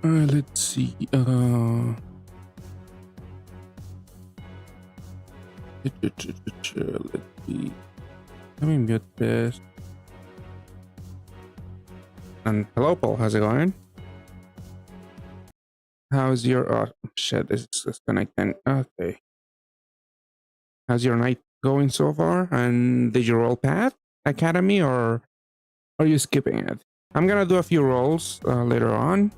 Let's see. Let's see. Let me mute this. And hello, Paul. How's it going? How's your... Oh, shit. This is disconnecting. Okay. How's your night going so far? And did you roll Path Academy or are you skipping it? I'm gonna do a few rolls later on.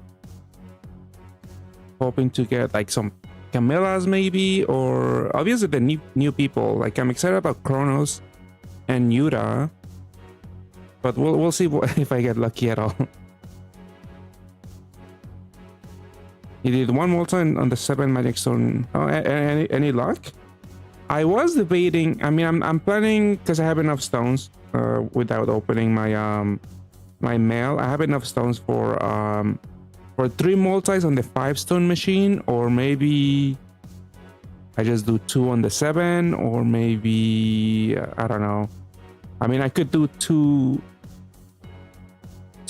Hoping to get like some Camillas maybe, or obviously the new people. Like I'm excited about Kronos and Yuta, but we'll see if I get lucky at all. He did one multi on the 7 magic stone. Oh, any luck? I was debating. I mean, I'm planning because I have enough stones without opening my my mail. I have enough stones for 3 multis on the 5 stone machine, or maybe I just do 2 on the 7, or maybe I don't know. I mean, I could do 2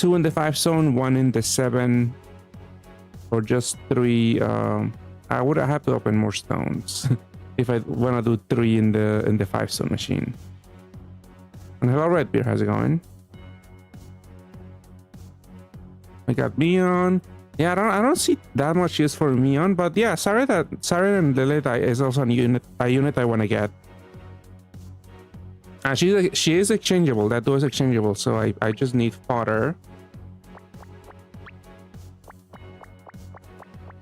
in the 5 stone, 1 in the 7, or just 3. I would have to open more stones if I want to do 3 in the 5 stone machine. And hello, Redbeard, how's it going? I got Mion. Yeah, I don't see that much use for Mion, but yeah, Siren and Lilith is also a unit I want to get. She is exchangeable. That duo is exchangeable, so I just need fodder.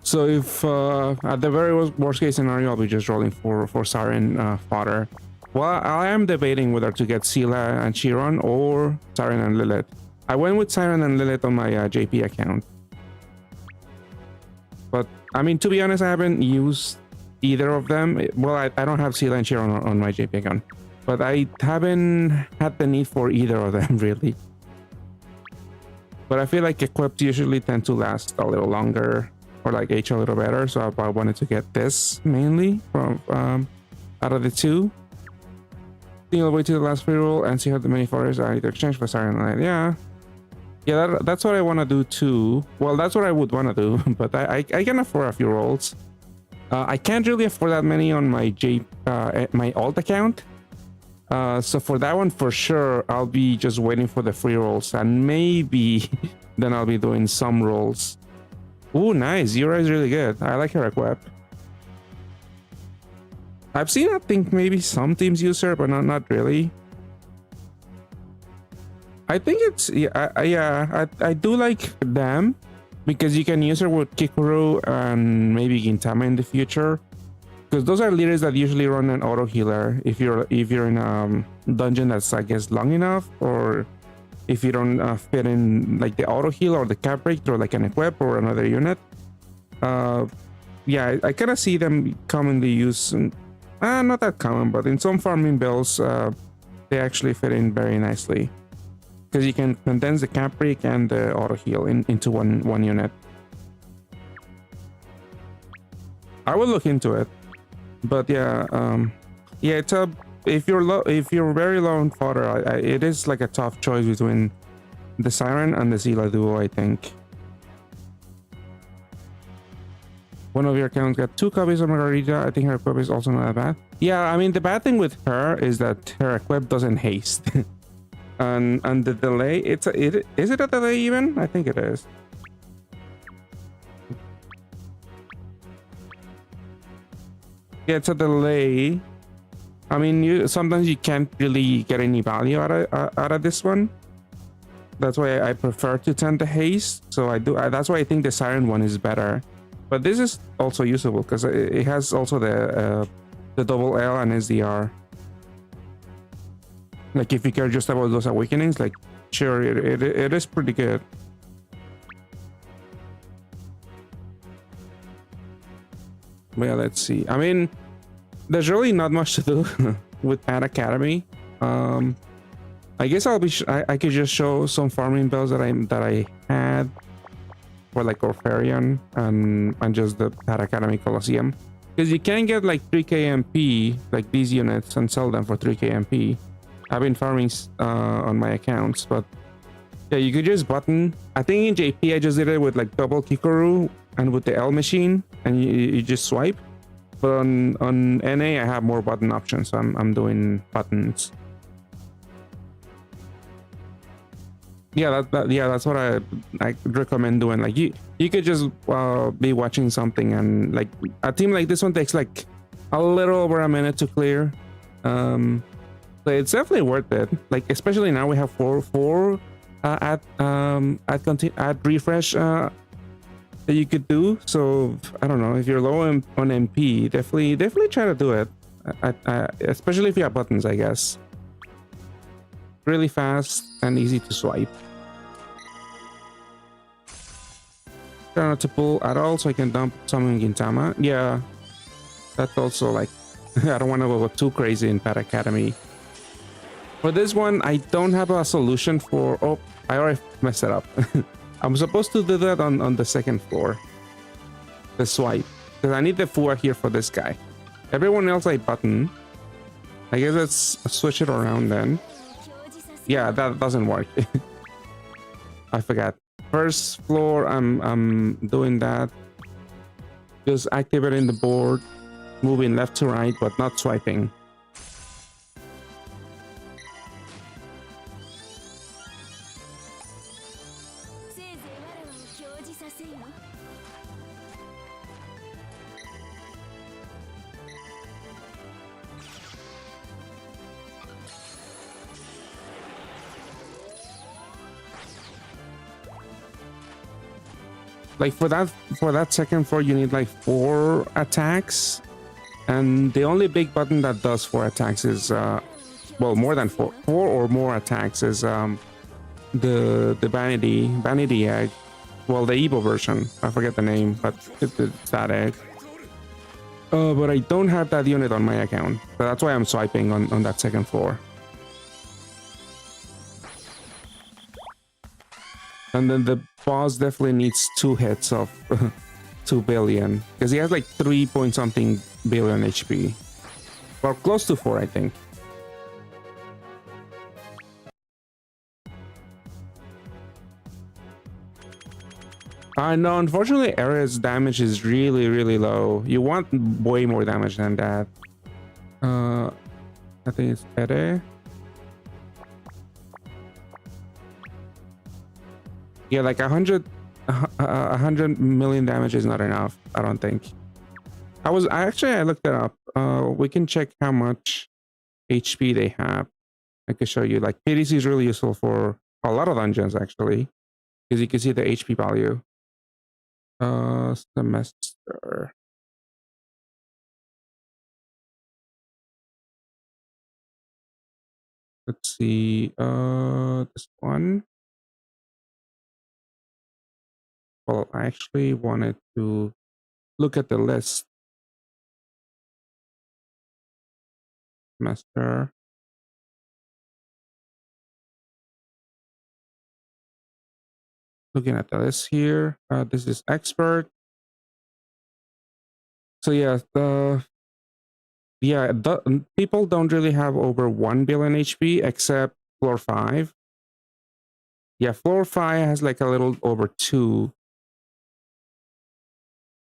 So if at the very worst case scenario, I'll be just rolling for Siren fodder. Well, I am debating whether to get Scylla and Chiron or Siren and Lilith. I went with Siren and Lilith on my JP account. But, I mean, to be honest, I haven't used either of them. Well, I don't have Scylla and Chiron on my JP account. But I haven't had the need for either of them, really. But I feel like equipped usually tend to last a little longer, or like age a little better. So I wanted to get this mainly from out of the 2. I think I'll wait till the last free roll and see how many fodders I need to exchange for Siren and Lilith. Yeah, that's what I want to do too. Well, that's what I would want to do, but I can afford a few rolls. I can't really afford that many on my my alt account. So for that one, for sure, I'll be just waiting for the free rolls, and maybe then I'll be doing some rolls. Ooh, nice. Yura is really good. I like her equip. I've seen, I think, maybe some teams use her, but not really. I think it's I do like them because you can use her with Kikuru and maybe Gintama in the future, because those are leaders that usually run an auto healer if you're in a dungeon that's, I guess, long enough, or if you don't fit in like the auto heal or the cap break or like an equip or another unit. Yeah, I kind of see them commonly used. Not that common, but in some farming builds, they actually fit in very nicely. Because you can condense the cap break and the auto heal into one unit. I will look into it, but yeah, yeah, it's a if you're very low on fodder, it is like a tough choice between the Siren and the Scylla duo. I think one of your accounts got 2 copies of Margarita. I think her equip is also not that bad. Yeah, I mean the bad thing with her is that her equip doesn't haste. And the delay, is it a delay even? I think it is. Yeah, it's a delay. I mean, sometimes you can't really get any value out of this one. That's why I prefer to tend to haste. So that's why I think the Siren one is better. But this is also usable because it has also the double L and SDR. Like if you care just about those awakenings, like sure, it is pretty good. But yeah, let's see. I mean, there's really not much to do with Pad Academy. I guess I could just show some farming builds that I had for like Orpharion and just the Pad Academy Colosseum, because you can get like 3k MP like these units and sell them for 3k MP. I've been farming on my accounts, but Yeah, you could just button. I think in JP I just did it with like double Kikoru and with the L machine, and you just swipe. But on NA I have more button options, so I'm doing buttons. Yeah, that's what I recommend doing. Like you could just be watching something, and like a team like this one takes like a little over a minute to clear. So it's definitely worth it. Like especially now we have four at refresh that you could do. So I don't know, if you're low on MP, definitely try to do it. Especially if you have buttons, I guess. Really fast and easy to swipe. Try not to pull at all, so I can dump some in Gintama. Yeah, that's also like I don't want to go too crazy in Pet Academy. For this one, I don't have a solution for. Oh, I already messed it up. I'm supposed to do that on the second floor. The swipe, because I need the Fua here for this guy. Everyone else I button. I guess let's switch it around then. Yeah, that doesn't work. I forgot. First floor, I'm doing that. Just activating the board, moving left to right, but not swiping. Like for that second floor, you need like 4 attacks, and the only big button that does 4 attacks is well, more than 4 or more attacks is the vanity egg. Well, the Evo version, I forget the name, but it's that egg. But I don't have that unit on my account, so that's why I'm swiping on that second floor. And then the boss definitely needs 2 hits of 2 billion, because he has like 3 point something billion HP, or close to 4, I think. No, unfortunately, Ares damage is really low. You want way more damage than that. I think it's Ere. Yeah, like 100 million damage is not enough, I don't think. I looked it up. We can check how much HP they have. I can show you. Like PDC is really useful for a lot of dungeons actually, because you can see the HP value. Semester. Let's see. This one. Well, I actually wanted to look at the list. Semester. Looking at the list here. This is expert. So yeah, people don't really have over 1 billion HP except floor 5. Yeah, floor 5 has like a little over 2.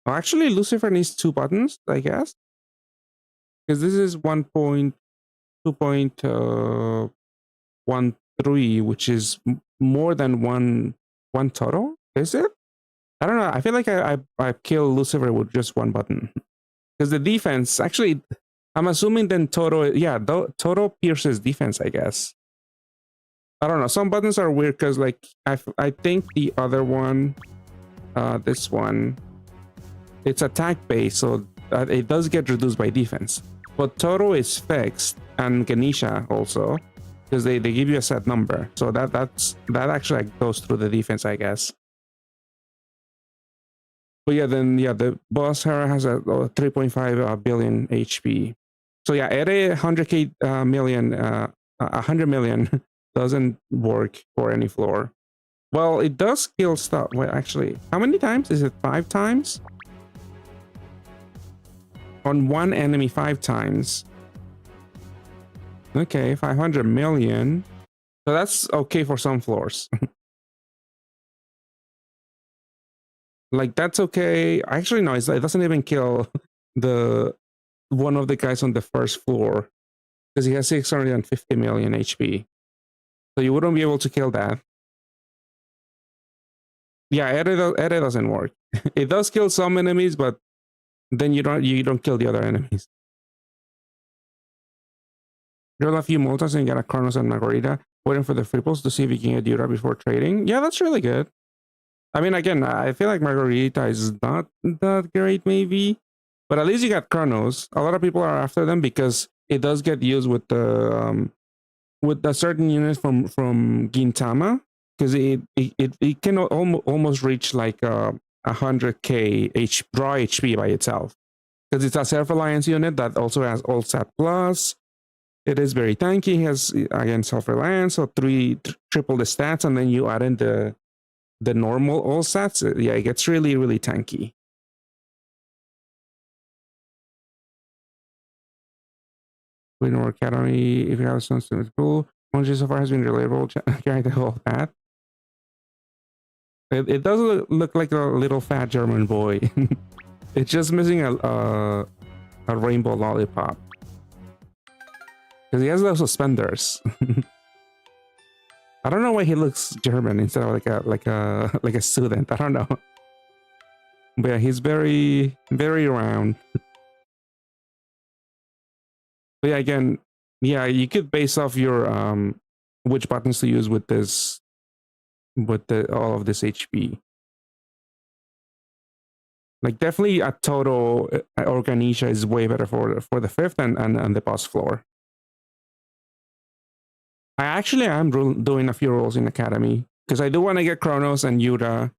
Well, actually, Lucifer needs 2 buttons, I guess, because this is 1.2.13, which is more than one total. Is it? I don't know. I feel like I kill Lucifer with just 1 button, because the defense actually. I'm assuming then Toto, yeah, Toto pierces defense, I guess. I don't know. Some buttons are weird because, like, I think the other one, this one, it's attack based, so it does get reduced by defense. But Toto is fixed, and Ganesha also, because they give you a set number, so that actually goes through the defense, I guess. But yeah, then yeah, the boss Hera has a 3.5 billion HP. So yeah, at 100k million, 100 million doesn't work for any floor. Well, it does kill stuff. Well, actually, how many times? Is it 5 times? On one enemy 5 times. Okay, 500 million. So that's okay for some floors. Like that's okay. Actually, no, it doesn't even kill the one of the guys on the first floor because he has 650 million HP. So you wouldn't be able to kill that. Yeah, edit doesn't work. It does kill some enemies, but then you don't kill the other enemies. Drill a few multis and get a Kronos and Margarita, waiting for the friples to see if you can get Yura before trading. Yeah, that's really good. I mean, again, I feel like Margarita is not that great, maybe, but at least you got Kronos. A lot of people are after them because it does get used with the with a certain unit from Gintama, because it can almost reach like 100k draw HP by itself, because it's a self-reliance unit that also has all sat plus. It is very tanky. It has, again, self-reliance, so triple the stats, and then you add in the normal all stats. Yeah, it gets really, really tanky. Winter Academy, if you have some students, cool. Monji so far has been reliable, carrying the whole path. It does look like a little fat German boy. It's just missing a rainbow lollipop. Because he has those suspenders. I don't know why he looks German instead of like a student. I don't know. But yeah, he's very, very round. But yeah, again, yeah, you could base off your which buttons to use with this, with all of this HP. Like definitely a Toto Organisha is way better for the 5th and the boss floor. I actually am doing a few rolls in Academy because I do want to get Kronos and Yuta.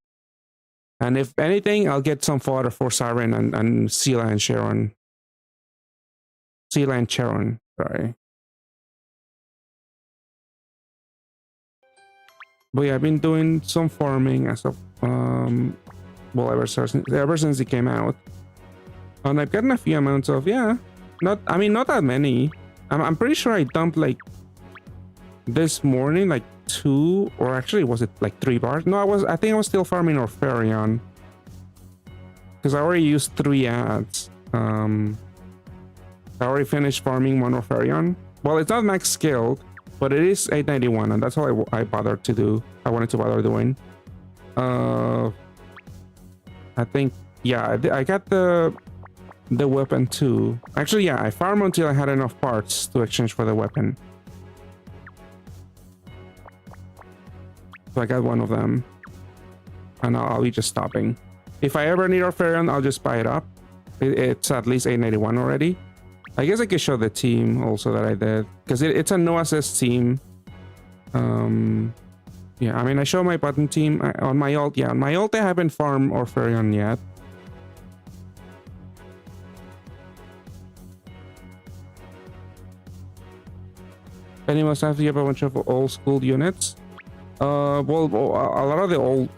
And if anything, I'll get some fodder for Siren and Sela and Sharon. Sela and Sharon, sorry. But yeah, I've been doing some farming as of well, ever since it came out, and I've gotten a few amounts of, yeah, not that many. I'm pretty sure I dumped like this morning like 2, or actually was it like 3 bars? No, I think I was still farming Orpharion because I already used 3 ads. I already finished farming one Orpharion. Well, it's not max scaled, but it is 891, and that's all I bothered to do. I wanted to bother doing. I think, yeah, I got the weapon too. Actually, yeah, I farmed until I had enough parts to exchange for the weapon. So I got one of them, and I'll be just stopping. If I ever need Orpharion, I'll just buy it up. It's at least 891 already. I guess I could show the team also that I did, because it's a no assist team. Yeah, I mean, I show my button team on my ult. Yeah, on my ult I haven't farmed Orpharion yet. And you must have to have a bunch of old school units. Well, a lot of the old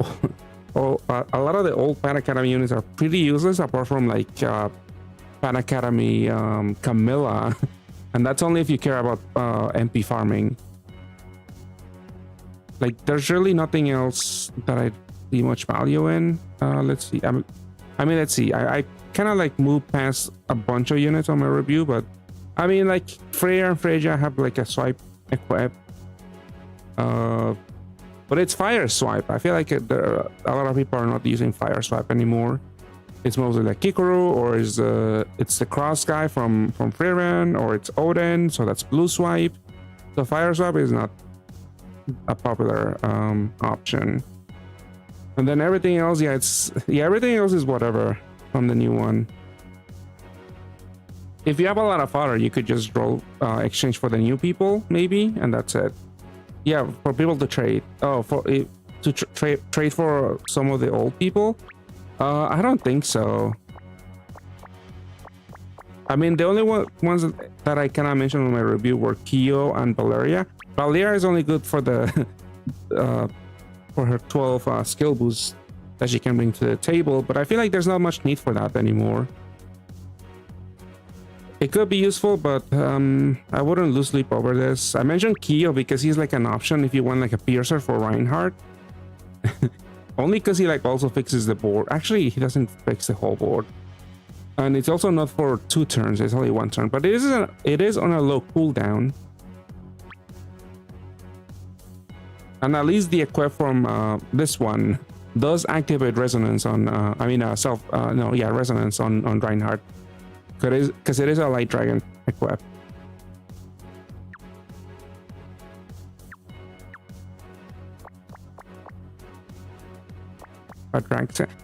a lot of the old Pan Academy units are pretty useless, apart from like Pan Academy Camilla, and that's only if you care about MP farming. Like, there's really nothing else that I see much value in. Let's see. I mean, let's see. I kind of like moved past a bunch of units on my review, but I mean, like Freya and Freya have like a swipe equip. But it's fire swipe. I feel like a lot of people are not using fire swipe anymore. It's mostly like Kikoru, or it's the cross guy from Freeran, or it's Odin, so that's blue swipe. So fire swipe is not a popular option. And then everything else, everything else is whatever from the new one. If you have a lot of fodder, you could just roll exchange for the new people, maybe, and that's it. Yeah, for people to trade. Oh, to trade for some of the old people. I don't think so. I mean, the only ones that I cannot mention in my review were Kyo and Valeria. Valeria is only good for the for her 12 skill boosts that she can bring to the table, but I feel like there's not much need for that anymore. It could be useful, but I wouldn't lose sleep over this. I mentioned Kyo because he's like an option if you want like a piercer for Reinhardt. Only because he like also fixes the board. Actually, he doesn't fix the whole board. And it's also not for 2 turns, it's only 1 turn. But it is on a low cooldown. And at least the equip from this one does activate resonance on resonance on Reinhardt. Because it is a light dragon equip.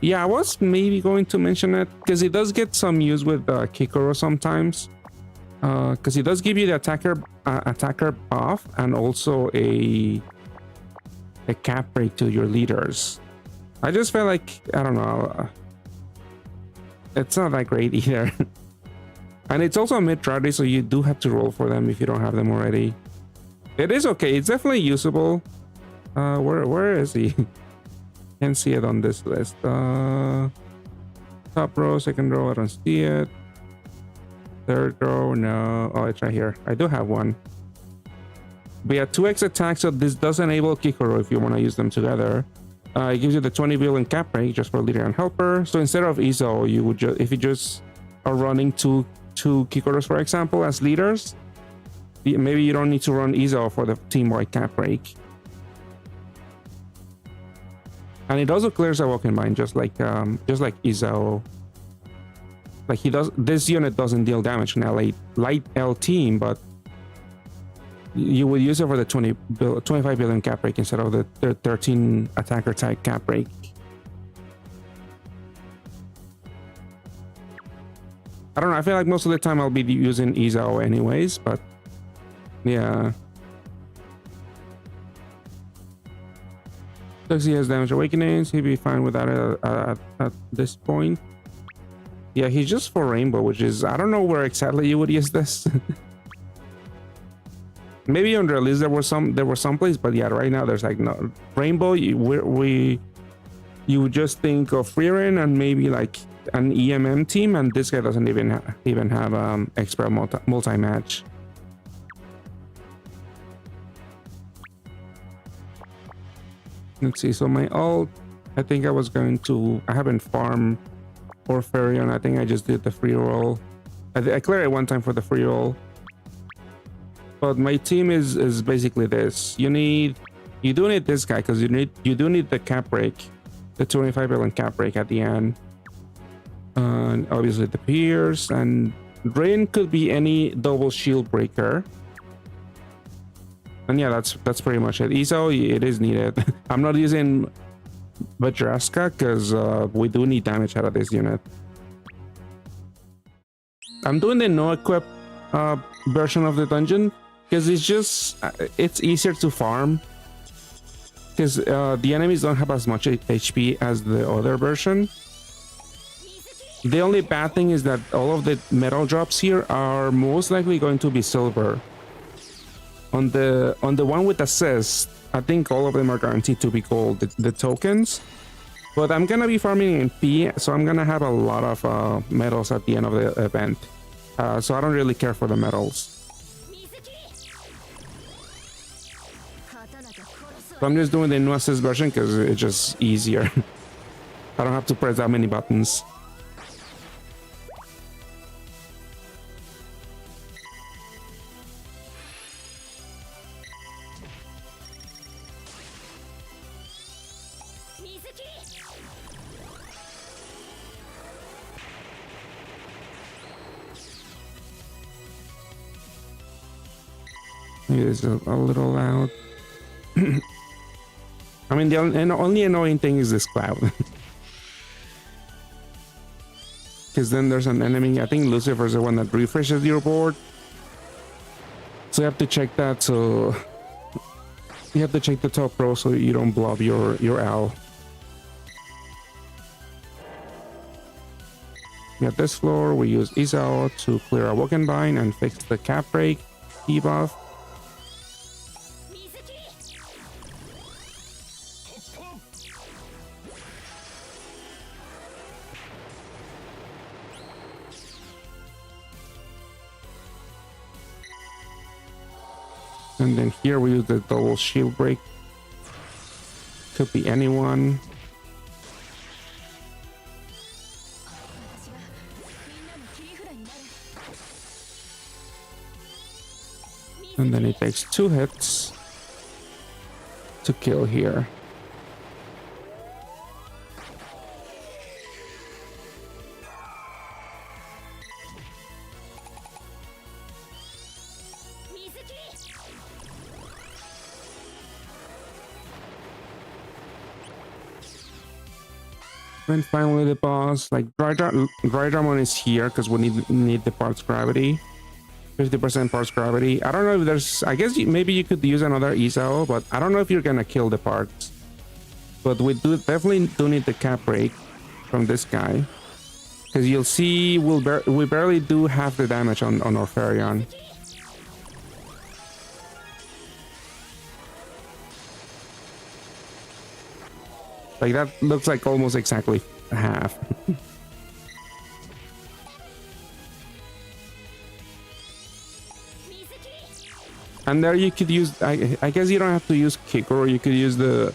Yeah, I was maybe going to mention it because it does get some use with Kikoro sometimes. Because it does give you the attacker buff and also a cap break to your leaders. I just felt like, I don't know, it's not that great either. And it's also a mid-rally, so you do have to roll for them if you don't have them already. It is okay, it's definitely usable. Where is he? Can't see it on this list. Top row, second row, I don't see it. Third row, no. Oh, it's right here. I do have one. But yeah, 2x attack, so this does enable Kikoro if you want to use them together. It gives you the 20 billion cap break just for leader and helper. So instead of Izo, you would just, if you just are running two Kikoros, for example, as leaders, maybe you don't need to run Izo for the team-wide cap break. And it also clears a walking mine, just like Izo. Like this unit doesn't deal damage in a light L team, but you would use it for the 25 billion cap break instead of the 13 attacker type cap break. I don't know, I feel like most of the time I'll be using Izo anyways, but yeah. Because he has damage awakenings, he'd be fine with that at this point. Yeah, he's just for Rainbow, which is, I don't know where exactly you would use this. Maybe on release there were some place, but yeah, right now there's like no Rainbow. You would just think of Frieren and maybe like an EMM team, and this guy doesn't even have expert multi match. Let's see. So my ult, I think I haven't farmed Orpharion. I think I just did the free roll. I cleared it one time for the free roll. But my team is basically this. You do need this guy because you do need the cap break, the 25 billion cap break at the end. And obviously the Pierce, and Rain could be any double shield breaker. And yeah, that's pretty much it. Izo, it is needed. I'm not using Vajraska because we do need damage out of this unit. I'm doing the no equip version of the dungeon because it's easier to farm because the enemies don't have as much HP as the other version. The only bad thing is that all of the metal drops here are most likely going to be silver. On the one with assist, I think all of them are guaranteed to be gold, the tokens. But I'm gonna be farming in P, so I'm gonna have a lot of medals at the end of the event. So I don't really care for the medals. So I'm just doing the no assist version because it's just easier. I don't have to press that many buttons. It is a little loud. I mean, the only annoying thing is this cloud. Because then there's an enemy, I think Lucifer's the one that refreshes your board. So you have to check that, so you have to check the top row so you don't blow up your L. At this floor, we use Izo to clear our Wokenbind and fix the cap break debuff. And then here we use the double shield break. Could be anyone. And then it takes 2 hits to kill here. And finally the boss, like Dry Dramon is here because we need the parts gravity. 50% parts gravity. I don't know if there's, I guess maybe you could use another Isao, but I don't know if you're gonna kill the parts. But we definitely do need the cap break from this guy. Because you'll see we barely do half the damage on Orpharion. Like that looks like almost exactly half. And there you could use, I guess you don't have to use Kikoro, you could use the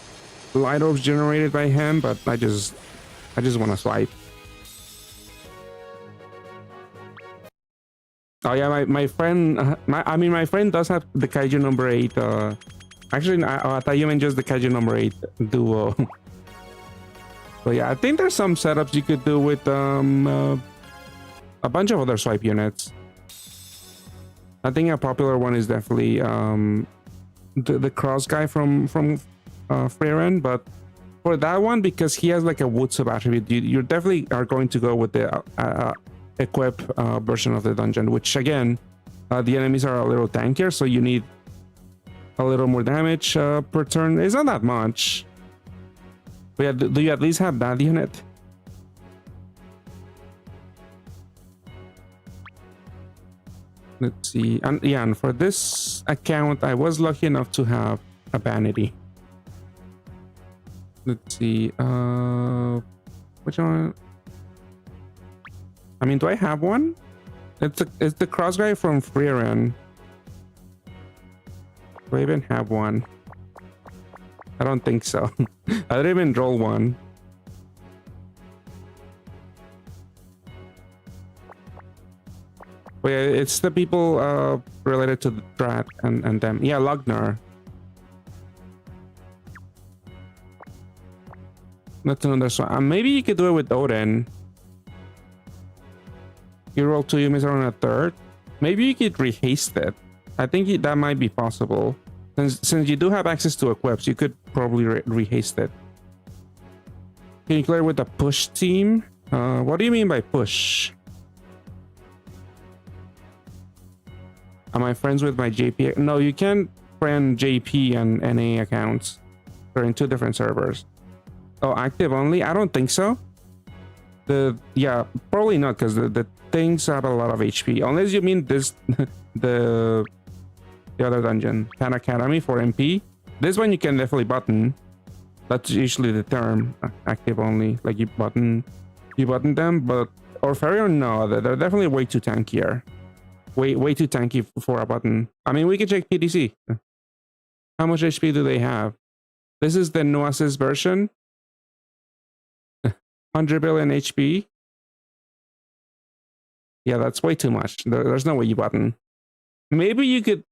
light orbs generated by him, but I just want to swipe. Oh yeah, my friend, my friend does have the Kaiju number 8. Actually, I thought you meant just the Kaiju number 8 duo. But yeah, I think there's some setups you could do with a bunch of other swipe units. I think a popular one is definitely the cross guy from Frieren, but for that one, because he has like a wood sub attribute, you definitely are going to go with the equip version of the dungeon, which again, the enemies are a little tankier, so you need a little more damage per turn. It's not that much. But yeah, do you at least have that unit? Let's see. And yeah, and for this account, I was lucky enough to have a vanity. Let's see. Which one? I mean, do I have one? It's the cross guy from Frieren. Do I even have one? I don't think so. I didn't even roll one. But yeah, it's the people related to the Drat and them. Yeah, Lugnar. That's another one. Maybe you could do it with Odin. You roll 2, you miss on a third. Maybe you could rehaste it. I think that might be possible. Since you do have access to equips, you could probably rehaste it. Can you clear with the push team? What do you mean by push? Am I friends with my JP? No, you can't friend JP and NA accounts. They're in 2 different servers. Oh, active only? I don't think so. Yeah, probably not, because the things have a lot of HP. Unless you mean this, the other dungeon, Pan Academy for MP. This one you can definitely button. That's usually the term, active only. Like you button them, but Orpharion, no, they're definitely way too tankier. Way too tanky for a button. I mean, we can check PDC. How much HP do they have? This is the no assist version. 100 billion HP. Yeah, that's way too much. There's no way you button. Maybe you could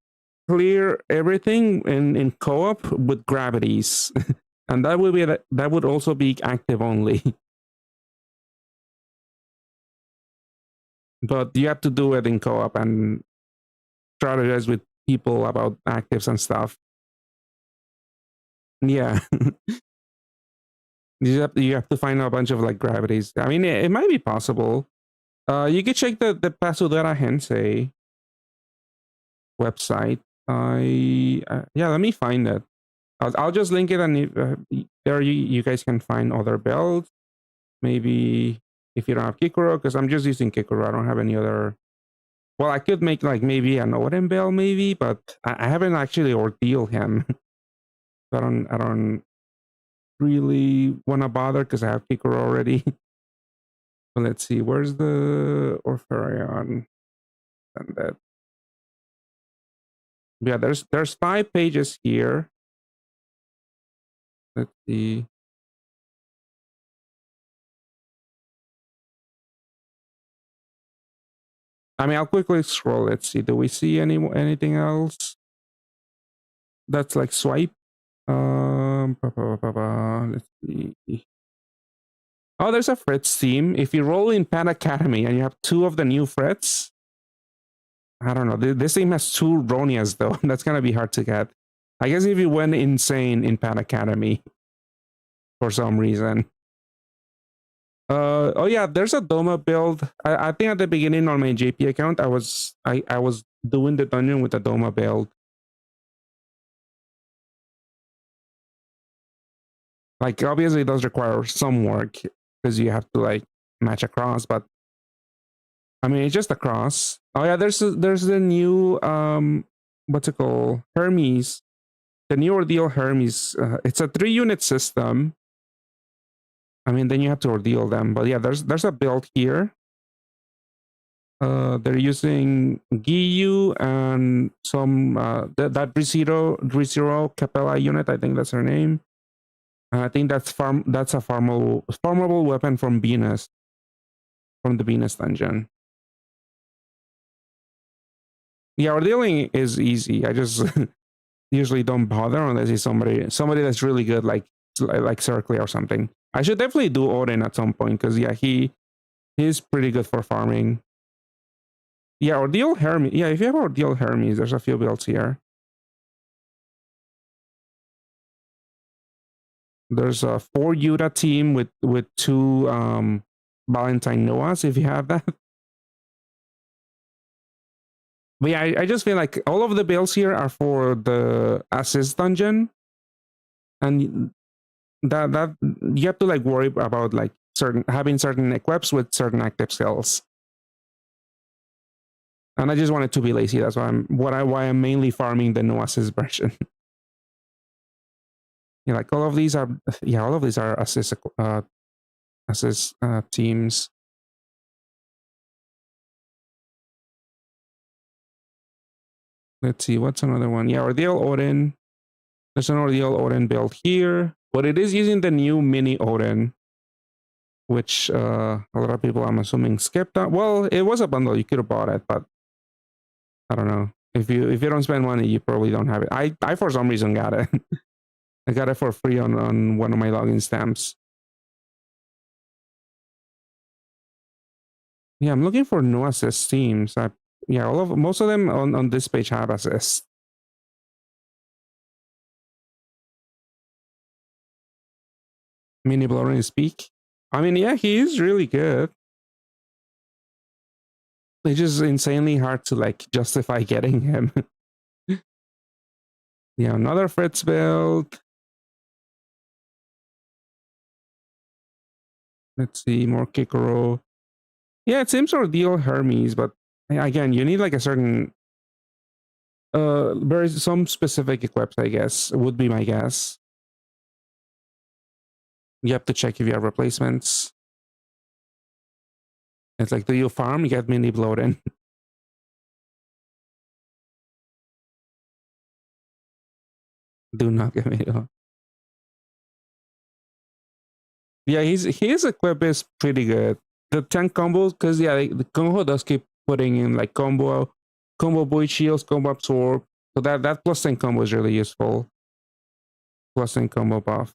clear everything in co-op with gravities. And that would also be active only. But you have to do it in co-op and strategize with people about actives and stuff. Yeah. You have to find a bunch of like gravities. I mean, it might be possible. You could check the Pazudora Hensei website. Yeah, let me find it. I'll just link it, and there you guys can find other builds. Maybe if you don't have Kikoro, because I'm just using Kikoro. I don't have any other. Well, I could make like maybe an Odin build, maybe, but I haven't actually ordealed him. I don't really want to bother because I have Kikoro already. But let's see, where's the Orpharion? And that. Yeah, there's 5 pages here. Let's see. I mean, I'll quickly scroll. Let's see. Do we see anything else? that's like swipe. Let's see. Oh, there's a Fritz team. If you roll in Pan Academy and you have 2 of the new Fritz, I don't know. This team has 2 Ronias though. That's gonna be hard to get. I guess if you went insane in Pan Academy for some reason. Oh yeah, there's a Doma build. I think at the beginning on my JP account, I was doing the dungeon with the Doma build. Like obviously it does require some work because you have to like match a cross, but I mean it's just a cross. Oh yeah, there's the new what's it called? Hermes. The new Ordeal Hermes. It's a 3-unit system. I mean, then you have to ordeal them. But yeah, there's a build here. They're using Giyu and some that Rizero Capella unit. I think that's her name. I think that's a farmable weapon from Venus, from the Venus dungeon. Yeah, ordealing is easy. I just usually don't bother unless it's somebody that's really good, like Circle or something. I should definitely do Odin at some point because yeah, he's pretty good for farming. Yeah, Ordeal Hermes. Yeah, if you have Ordeal Hermes, there's a few builds here. There's a 4 Yuta team with 2 Valentine Noahs if you have that. But yeah, I just feel like all of the builds here are for the assist dungeon, and that you have to like worry about like having certain equips with certain active skills. And I just wanted to be lazy. That's why I'm mainly farming the no assist version. Yeah, like all of these are assist teams. Let's see, what's another one? Yeah, Ordeal Odin. There's an Ordeal Odin build here, but it is using the new mini Odin, which a lot of people, I'm assuming, skipped that. Well, it was a bundle, you could have bought it, but I don't know. If you don't spend money, you probably don't have it. I for some reason got it. I got it for free on one of my login stamps. Yeah, I'm looking for no assist teams. Yeah, most of them on this page have assist. Mini Blorin speak. I mean, yeah, he is really good. It's just insanely hard to like justify getting him. Yeah, another Fritz build. Let's see, more Kikoro. Yeah, it seems Ordeal Hermes, but again, you need like a certain some specific equips, I guess, would be my guess. You have to check if you have replacements. It's like, do you farm? You get mini bloated. Do not get me wrong. Yeah, his equip is pretty good. The tank combos, because yeah, the combo does keep putting in like combo void shields, combo absorb. So that plus 10 combo is really useful. Plus 10 combo buff.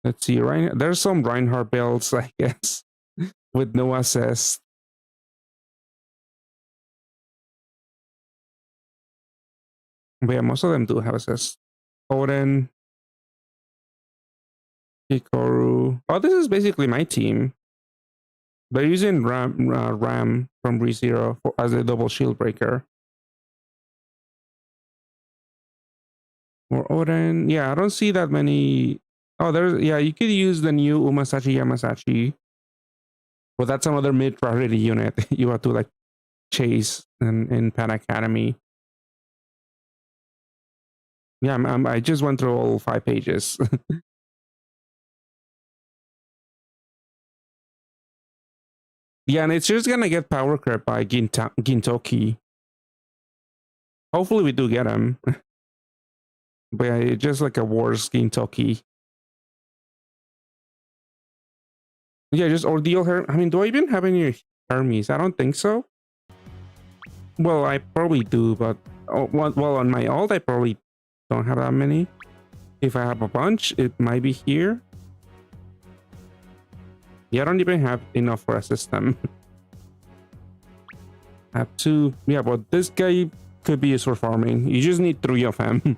Let's see, right? There's some Reinhardt builds, I guess, with no assist. But yeah, most of them do have assist. Odin, Hikaru. Oh, this is basically my team. They're using Ram from ReZero as a double shield breaker. Or Odin. Yeah, I don't see that many. Oh, yeah, you could use the new Umasachi Yamasachi. But that's another mid priority unit you have to like chase in Pan Academy. Yeah, I just went through all 5 pages. Yeah, and it's just gonna get power crept by Gintoki. Hopefully we do get him. But yeah, it's just like a worse Gintoki. Yeah, just Ordeal her. I mean, do I even have any Hermes? I don't think so. Well, I probably do, but well, on my alt, I probably don't have that many. If I have a bunch, it might be here. Yeah, I don't even have enough for a system. I have 2. Yeah, but this guy could be used for farming. You just need 3 of him.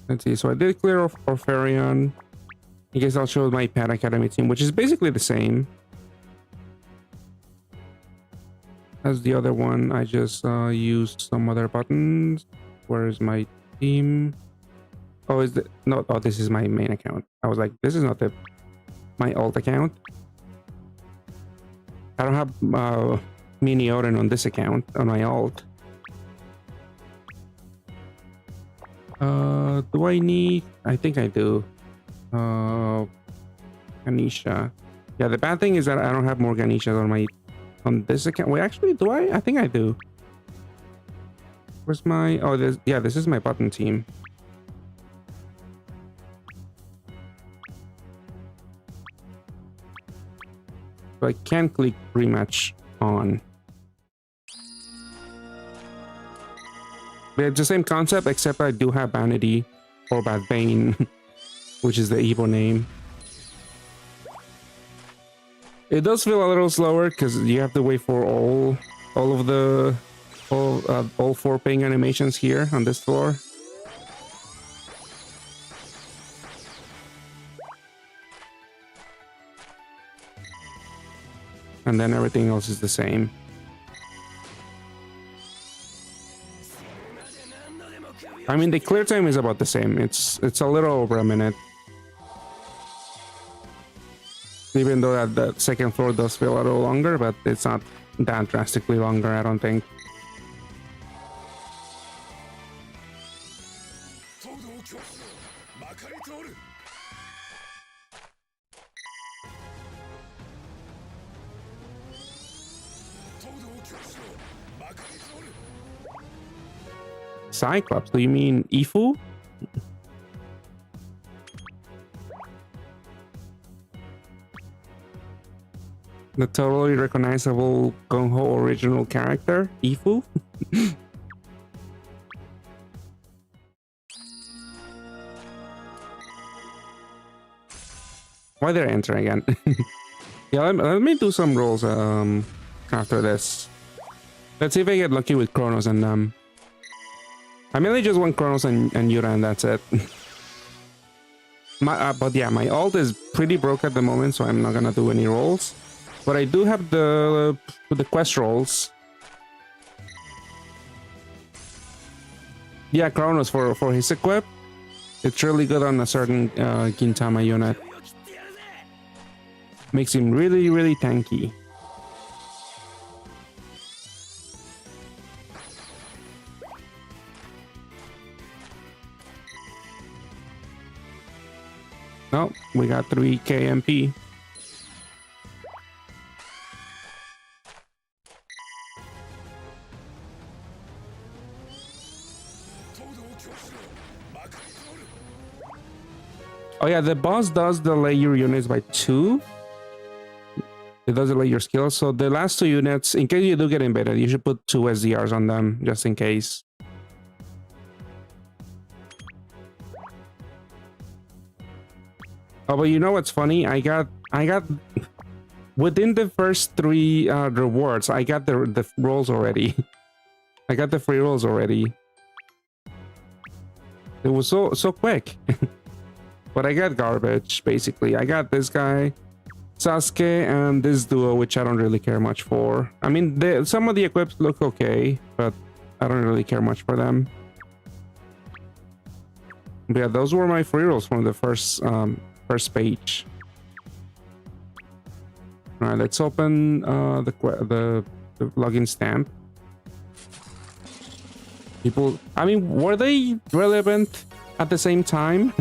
Let's see. So I did clear off Orpharion. I guess I'll show my Pet Academy team, which is basically the same as the other one. I just used some other buttons. Where is my team? Oh, is it no? Oh, this is my main account. I was like, this is not my alt account. I don't have Mini Odin on this account on my alt. Do I need? I think I do. Ganesha. Yeah, the bad thing is that I don't have more Ganeshas on this account. Wait, actually, do I? I think I do. Where's my? Oh, this is my button team. So I can click rematch on. But it's the same concept, except I do have Vanity or Bad Bane, which is the Evo name. It does feel a little slower because you have to wait for all 4 ping animations here on this floor. And then everything else is the same. I mean, the clear time is about the same. It's a little over a minute. Even though that the second floor does feel a little longer, but it's not that drastically longer, I don't think. Cyclops, do you mean Ifu? The totally recognizable Gung-Ho original character, Ifu? Why did I enter again? Yeah, let me do some rolls after this. Let's see if I get lucky with Kronos and I mainly just want Kronos and Yura, and that's it. But yeah, my alt is pretty broke at the moment, so I'm not gonna do any rolls. But I do have the quest rolls. Yeah, Kronos for his equip. It's really good on a certain Gintama unit. Makes him really, really tanky. Oh, we got 3 KMP. Oh yeah, the boss does delay your units by 2. It does delay your skills. So the last 2 units, in case you do get invaded, you should put 2 SDRs on them, just in case. Oh, but you know what's funny? I got within the first 3 rewards, I got the rolls already. I got the free rolls already. It was so quick. But I got garbage, basically. I got this guy, Sasuke, and this duo, which I don't really care much for. I mean, some of the equips look okay, but I don't really care much for them. But yeah, those were my free rolls from the first page. All right, let's open the login stamp. People, I mean, were they relevant at the same time?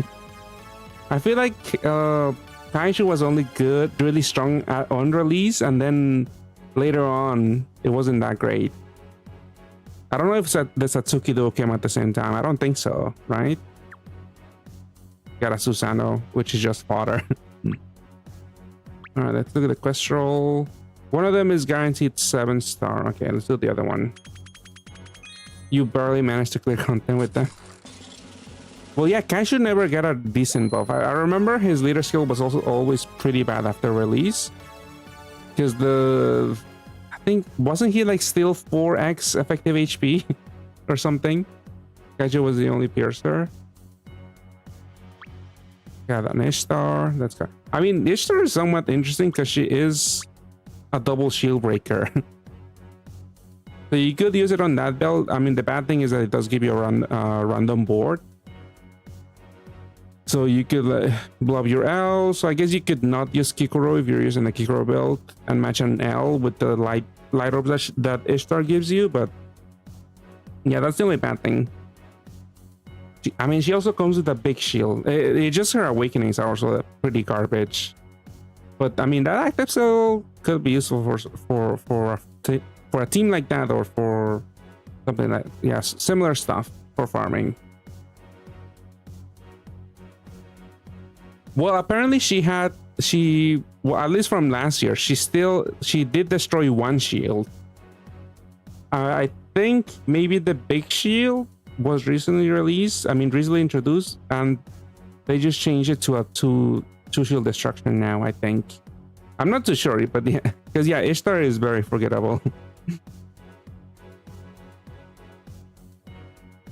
I feel like Kaiju was only good, really strong on release, and then later on, it wasn't that great. I don't know if the Satsuki duo came at the same time. I don't think so, right? Got a Susano, which is just fodder. All right, let's look at the quest roll. One of them is guaranteed 7-star. Okay, let's do the other one. You barely managed to clear content with that. Well, yeah, Kai should never get a decent buff. I remember his leader skill was also always pretty bad after release. Because I think, wasn't he like still 4x effective HP or something? Kaiju was the only piercer. Got an Ishtar. That's good. I mean, Ishtar is somewhat interesting because she is a double shield breaker. So you could use it on that build. I mean, the bad thing is that it does give you a random board. So you could blow up your L. So I guess you could not use Kikoro if you're using a Kikoro build and match an L with the light orbs that Ishtar gives you. But yeah, that's the only bad thing. I mean, she also comes with a big shield. It just her awakenings are also pretty garbage. But I mean, that active skill could be useful for a team like that, or for something like, yes, similar stuff for farming. Well, apparently well, at least from last year, she did destroy one shield. I think maybe the big shield was recently released. I mean, recently introduced, and they just changed it to a two shield destruction now, I think. I'm not too sure, but yeah, because yeah, Ishtar is very forgettable.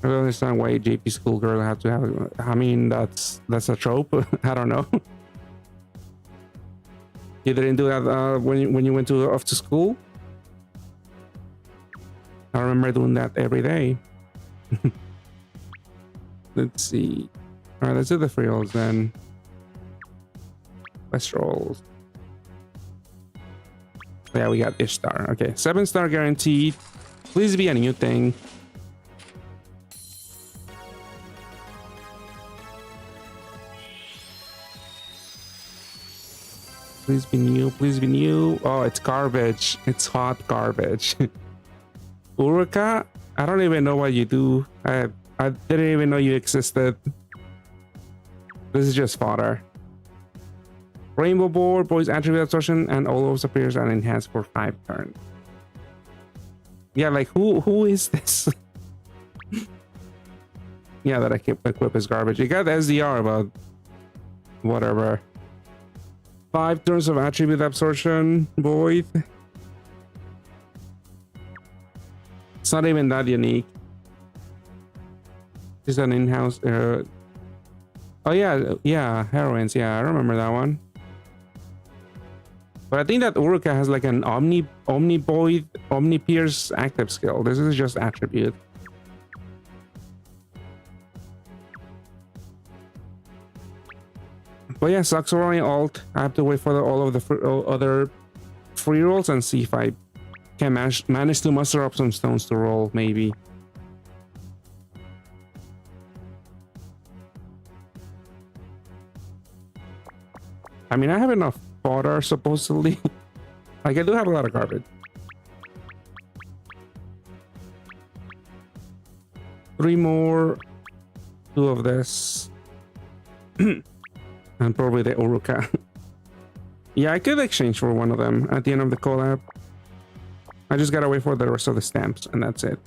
I don't understand why JP schoolgirl had to have. I mean, that's a trope. I don't know. You didn't do that when you went off to school. I remember doing that every day. Let's see. All right, let's do the free rolls then. Quest rolls. Yeah, we got Ishtar. Okay, 7-star guaranteed. Please be a new thing. Please be new. Please be new. Oh, it's garbage. It's hot garbage. Uruka, I don't even know what you do. I didn't even know you existed. This is just fodder. Rainbow board, boys attribute absorption, and all those appears and enhanced for 5 turns. Yeah, like who is this? Yeah, that I can equip is garbage. You got SDR, but whatever. 5 turns of attribute absorption, void. It's not even that unique. It's an in-house. Oh yeah, heroines. Yeah, I remember that one. But I think that Uruka has like an Omni Void, Omni Pierce active skill. This is just attribute. But yeah, sucks for only alt. I have to wait for all of the other free rolls and see if I can manage to muster up some stones to roll, maybe. I mean, I have enough fodder, supposedly. Like, I do have a lot of garbage. 3 more. 2 of this. And probably the Uruka. Yeah, I could exchange for one of them at the end of the collab. I just gotta wait for the rest of the stamps, and that's it.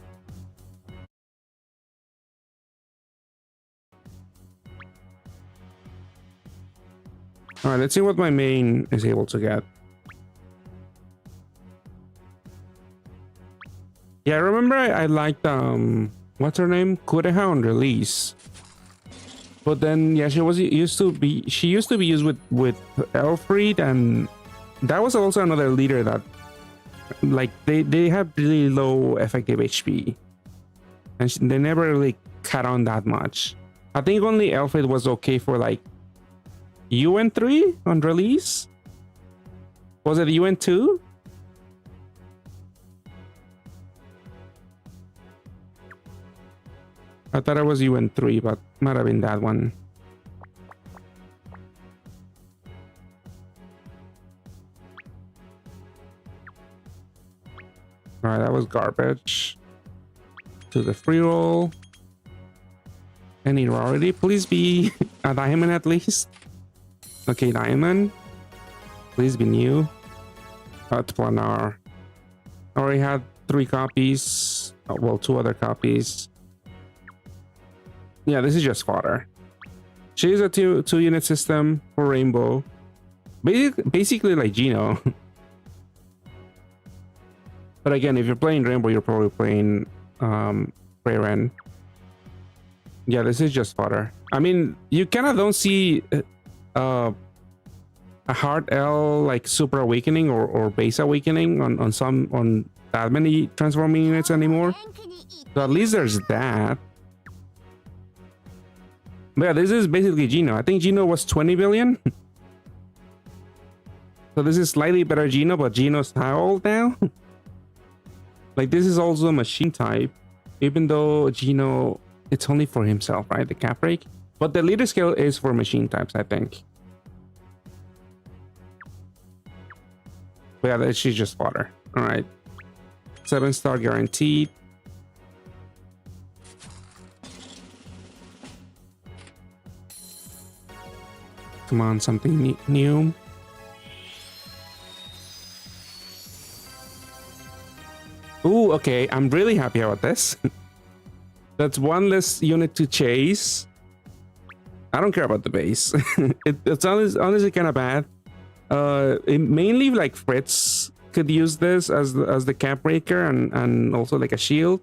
Alright, let's see what my main is able to get. Yeah, I remember I liked, what's her name? Kureha on release. But then, yeah, she used to be used with Elfried, and that was also another leader that, like, they have really low effective HP. And they never really cut on that much. I think only Elfried was okay for, like, UN3 on release? Was it UN2? I thought it was UN3, but might have been that one. Alright, that was garbage. To the free roll. Any rarity? Please be a diamond at least. Okay, diamond. Please be new. Planar. I already had 3 copies. Oh, well, 2 other copies. Yeah, this is just fodder. She's a two unit system for rainbow. Basically like Geno. But again, if you're playing rainbow, you're probably playing Ren. Yeah, this is just fodder. I mean, you kind of don't see a hard L like super awakening or base awakening on that many transforming units anymore. So at least there's that. But yeah, this is basically Geno. I think Geno was 20 billion. So this is slightly better Geno, but Geno's how old now? Like this is also a machine type, even though Geno, it's only for himself, right? The cap break. But the leader skill is for machine types, I think. But yeah, she's just fodder. All right. 7-star guaranteed. Come on, something new. Ooh, okay. I'm really happy about this. That's 1 less unit to chase. I don't care about the base. It's honestly kind of bad. Mainly like Fritz could use this as the cap breaker and also like a shield.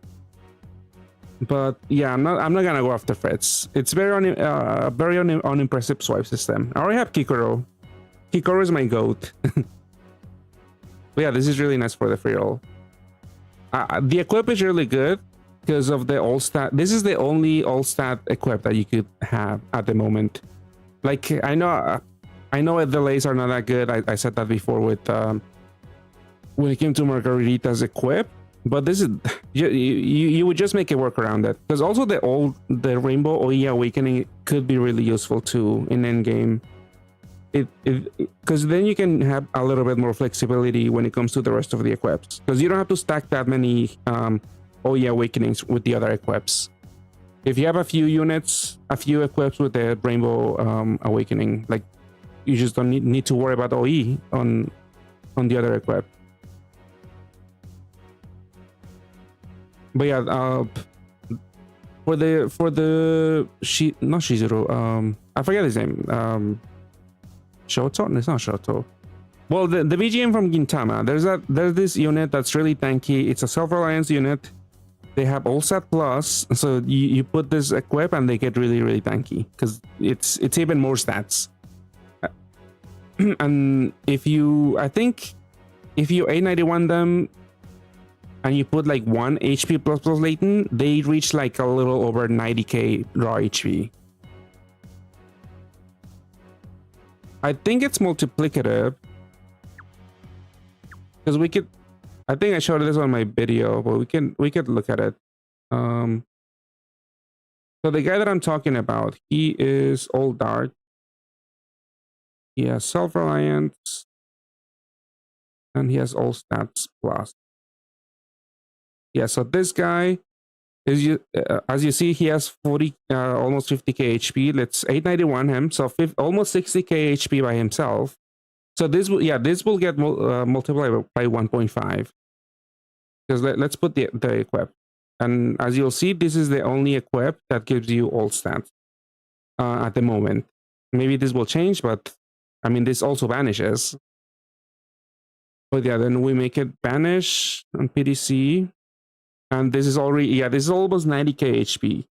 But yeah, I'm not gonna go after Fritz. It's very unimpressive swipe system. I already have Kikoro. Kikoro is my goat. But yeah, this is really nice for the free roll. The equip is really good because of the all stat. This is the only all stat equip that you could have at the moment. Like I know the delays are not that good. I said that before with when it came to Margarita's equip, but this is you would just make it work around it because also the Rainbow OE Awakening could be really useful too in endgame. Because then you can have a little bit more flexibility when it comes to the rest of the equips, because you don't have to stack that many OE Awakenings with the other equips. If you have a few units, a few equips with the Rainbow Awakening, like you just don't need to worry about OE on the other equip. But yeah, for the not Shizuru, I forget his name. Shoto? It's not Shoto. Well, the BGM from Gintama. There's this unit that's really tanky. It's a self-reliance unit. They have all stat plus, so you put this equip and they get really tanky because it's even more stats. And if you 891 them and you put like 1 HP plus latent, they reach like a little over 90k raw HP. I think it's multiplicative because we could. I think I showed this on my video, but we could look at it. So the guy that I'm talking about, he is all dark. He has self-reliance, and he has all stats plus. Yeah, so this guy is as you see, he has 40, almost 50k HP. Let's 891 him, so almost 60k HP by himself. So this will get multiplied by 1.5. Because let's put the equip, and as you'll see, this is the only equip that gives you all stats at the moment. Maybe this will change, but I mean this also vanishes. But yeah, then we make it vanish on PDC. And this is already, this is almost 90k HP.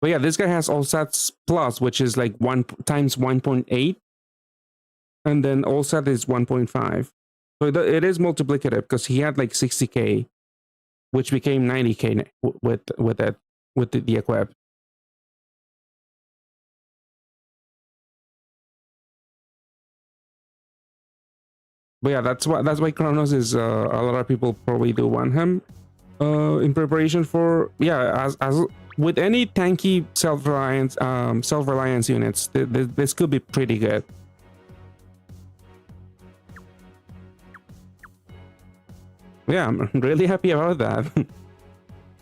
But yeah, this guy has all stats plus, which is like 1 times 1.8. And then all stat is 1.5. So it is multiplicative because he had like 60k, which became 90k with the equip. But yeah, that's why Kronos is a lot of people probably do want him in preparation for as with any tanky self-reliance units. This could be pretty good. Yeah, I'm really happy about that.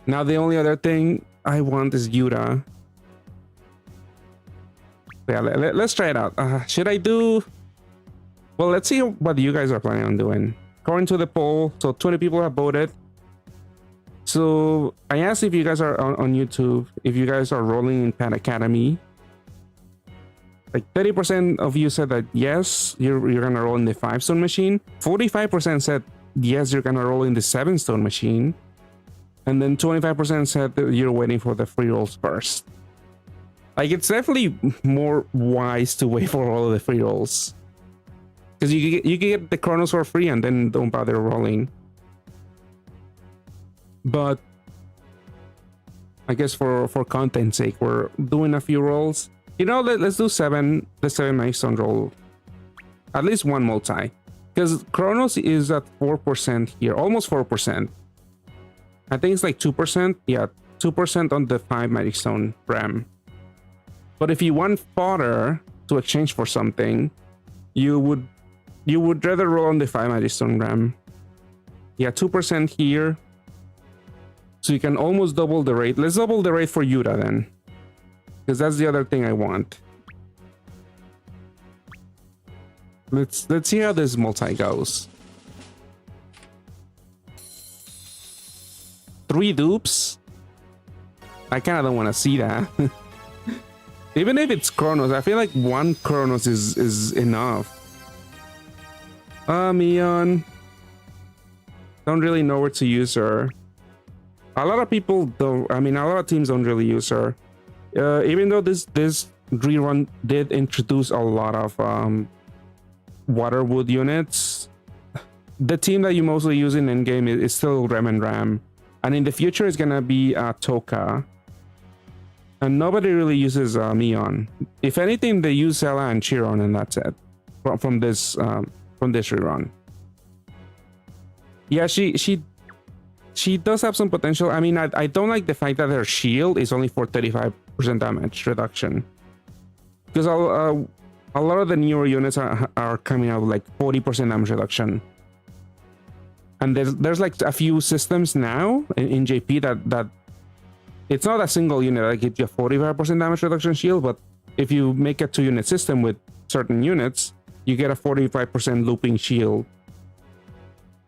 Now the only other thing I want is Yuta. Yeah, let's try it out. Should I do? Well, let's see what you guys are planning on doing. According to the poll, so 20 people have voted. So I asked if you guys are on YouTube, if you guys are rolling in Pad Academy. Like 30% of you said that yes, you're gonna roll in the 5-stone machine. 45% said yes, you're gonna roll in the 7-stone machine. And then 25% said that you're waiting for the free rolls first. Like, it's definitely more wise to wait for all of the free rolls. Because you can get the chronos for free and then don't bother rolling. But I guess for content's sake, we're doing a few rolls. You know, let's do the 7 milestone roll. At least one multi. Because chronos is at 4% here, almost 4%. I think it's like 2%. Yeah, 2% on the 5 milestone RAM. But if you want fodder to exchange for something, you would rather roll on the 5 milestone RAM. Yeah, 2% here. So you can almost double the rate. Let's double the rate for Yuta then. Because that's the other thing I want. Let's see how this multi goes. 3 dupes? I kind of don't want to see that. Even if it's chronos, I feel like 1 chronos is enough. Mion. Don't really know where to use her. A lot of people don't. I mean, a lot of teams don't really use her. Even though this rerun did introduce a lot of Waterwood units, the team that you mostly use in endgame is still Rem and Ram. And in the future, it's gonna be Toka. And nobody really uses Mion. If anything, they use Zella and Chiron, and that's it. From this rerun. Yeah, she does have some potential. I mean, I don't like the fact that her shield is only for 35% damage reduction. Because a lot of the newer units are coming out with like 40% damage reduction. And there's like a few systems now in JP that it's not a single unit that gives you a 45% damage reduction shield, but if you make a 2-unit system with certain units, you get a 45% looping shield.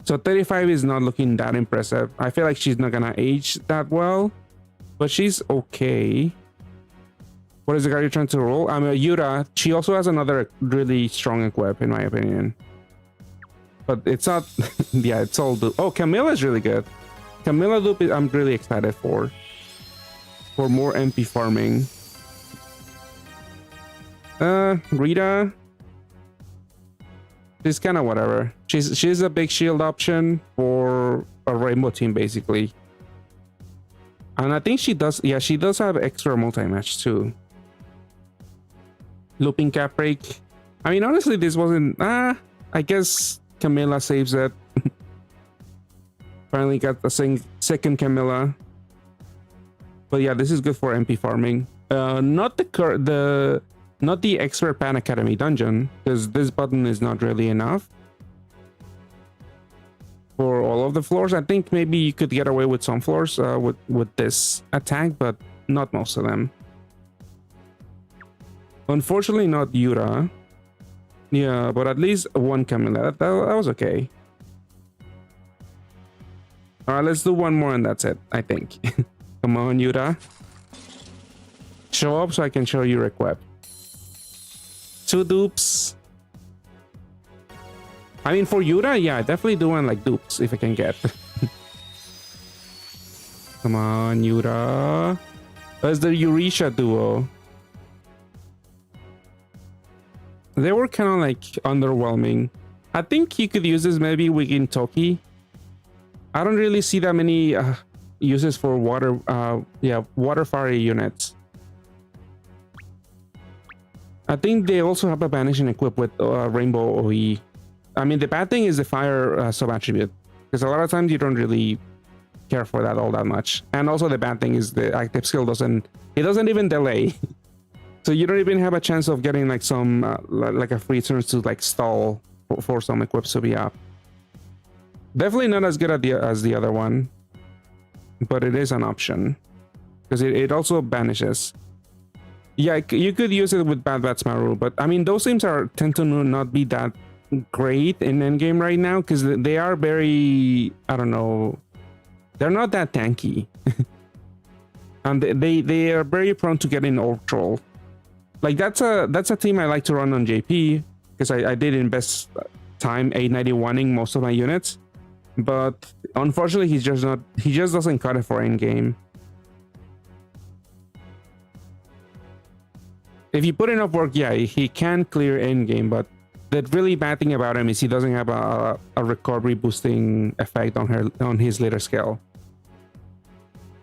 So 35 is not looking that impressive. I feel like she's not gonna age that well, but she's okay. What is the card you're trying to roll? Yuta. She also has another really strong equip, in my opinion. But it's not. Yeah, it's all dupe. Oh, Camilla is really good. Camilla dupe I'm really excited for more MP farming. Rita. She's kind of whatever. She's a big shield option for a rainbow team basically. And I think she does. Yeah, she does have extra multi-match too. Looping cap break. I mean, honestly, this wasn't. I guess Camilla saves it. Finally got the second Camilla. But yeah, this is good for MP farming. Not the expert Pan Academy dungeon, because this button is not really enough for all of the floors. I think maybe you could get away with some floors with this attack, but not most of them. Unfortunately, not Yuta. Yeah, but at least 1 Camilla. That was okay. All right, let's do one more and that's it, I think. Come on, Yuta. Show up so I can show you your equip. 2 dupes. I mean, for Yuta, yeah, I definitely do want like dupes if I can get. Come on, Yuta. That's the Eurisha duo. They were kind of like underwhelming. I think you could use this maybe within Toki. I don't really see that many uses for water fiery units. I think they also have a banishing equip with Rainbow OE. I mean, the bad thing is the fire sub attribute, because a lot of times you don't really care for that all that much. And also the bad thing is the active skill doesn't even delay. So you don't even have a chance of getting like some like a free turn to like stall for some equips to be up. Definitely not as good as the other one. but it is an option because it also banishes. Yeah, you could use it with Bad Bats Maru, but I mean those teams tend to not be that great in endgame right now because they are very, I don't know, they're not that tanky. And they are very prone to getting orb troll. Like that's a team I like to run on JP because I did invest time 891ing most of my units, but unfortunately he just doesn't cut it for endgame. If you put enough work, yeah, he can clear endgame, but the really bad thing about him is he doesn't have a recovery boosting effect on his leader skill.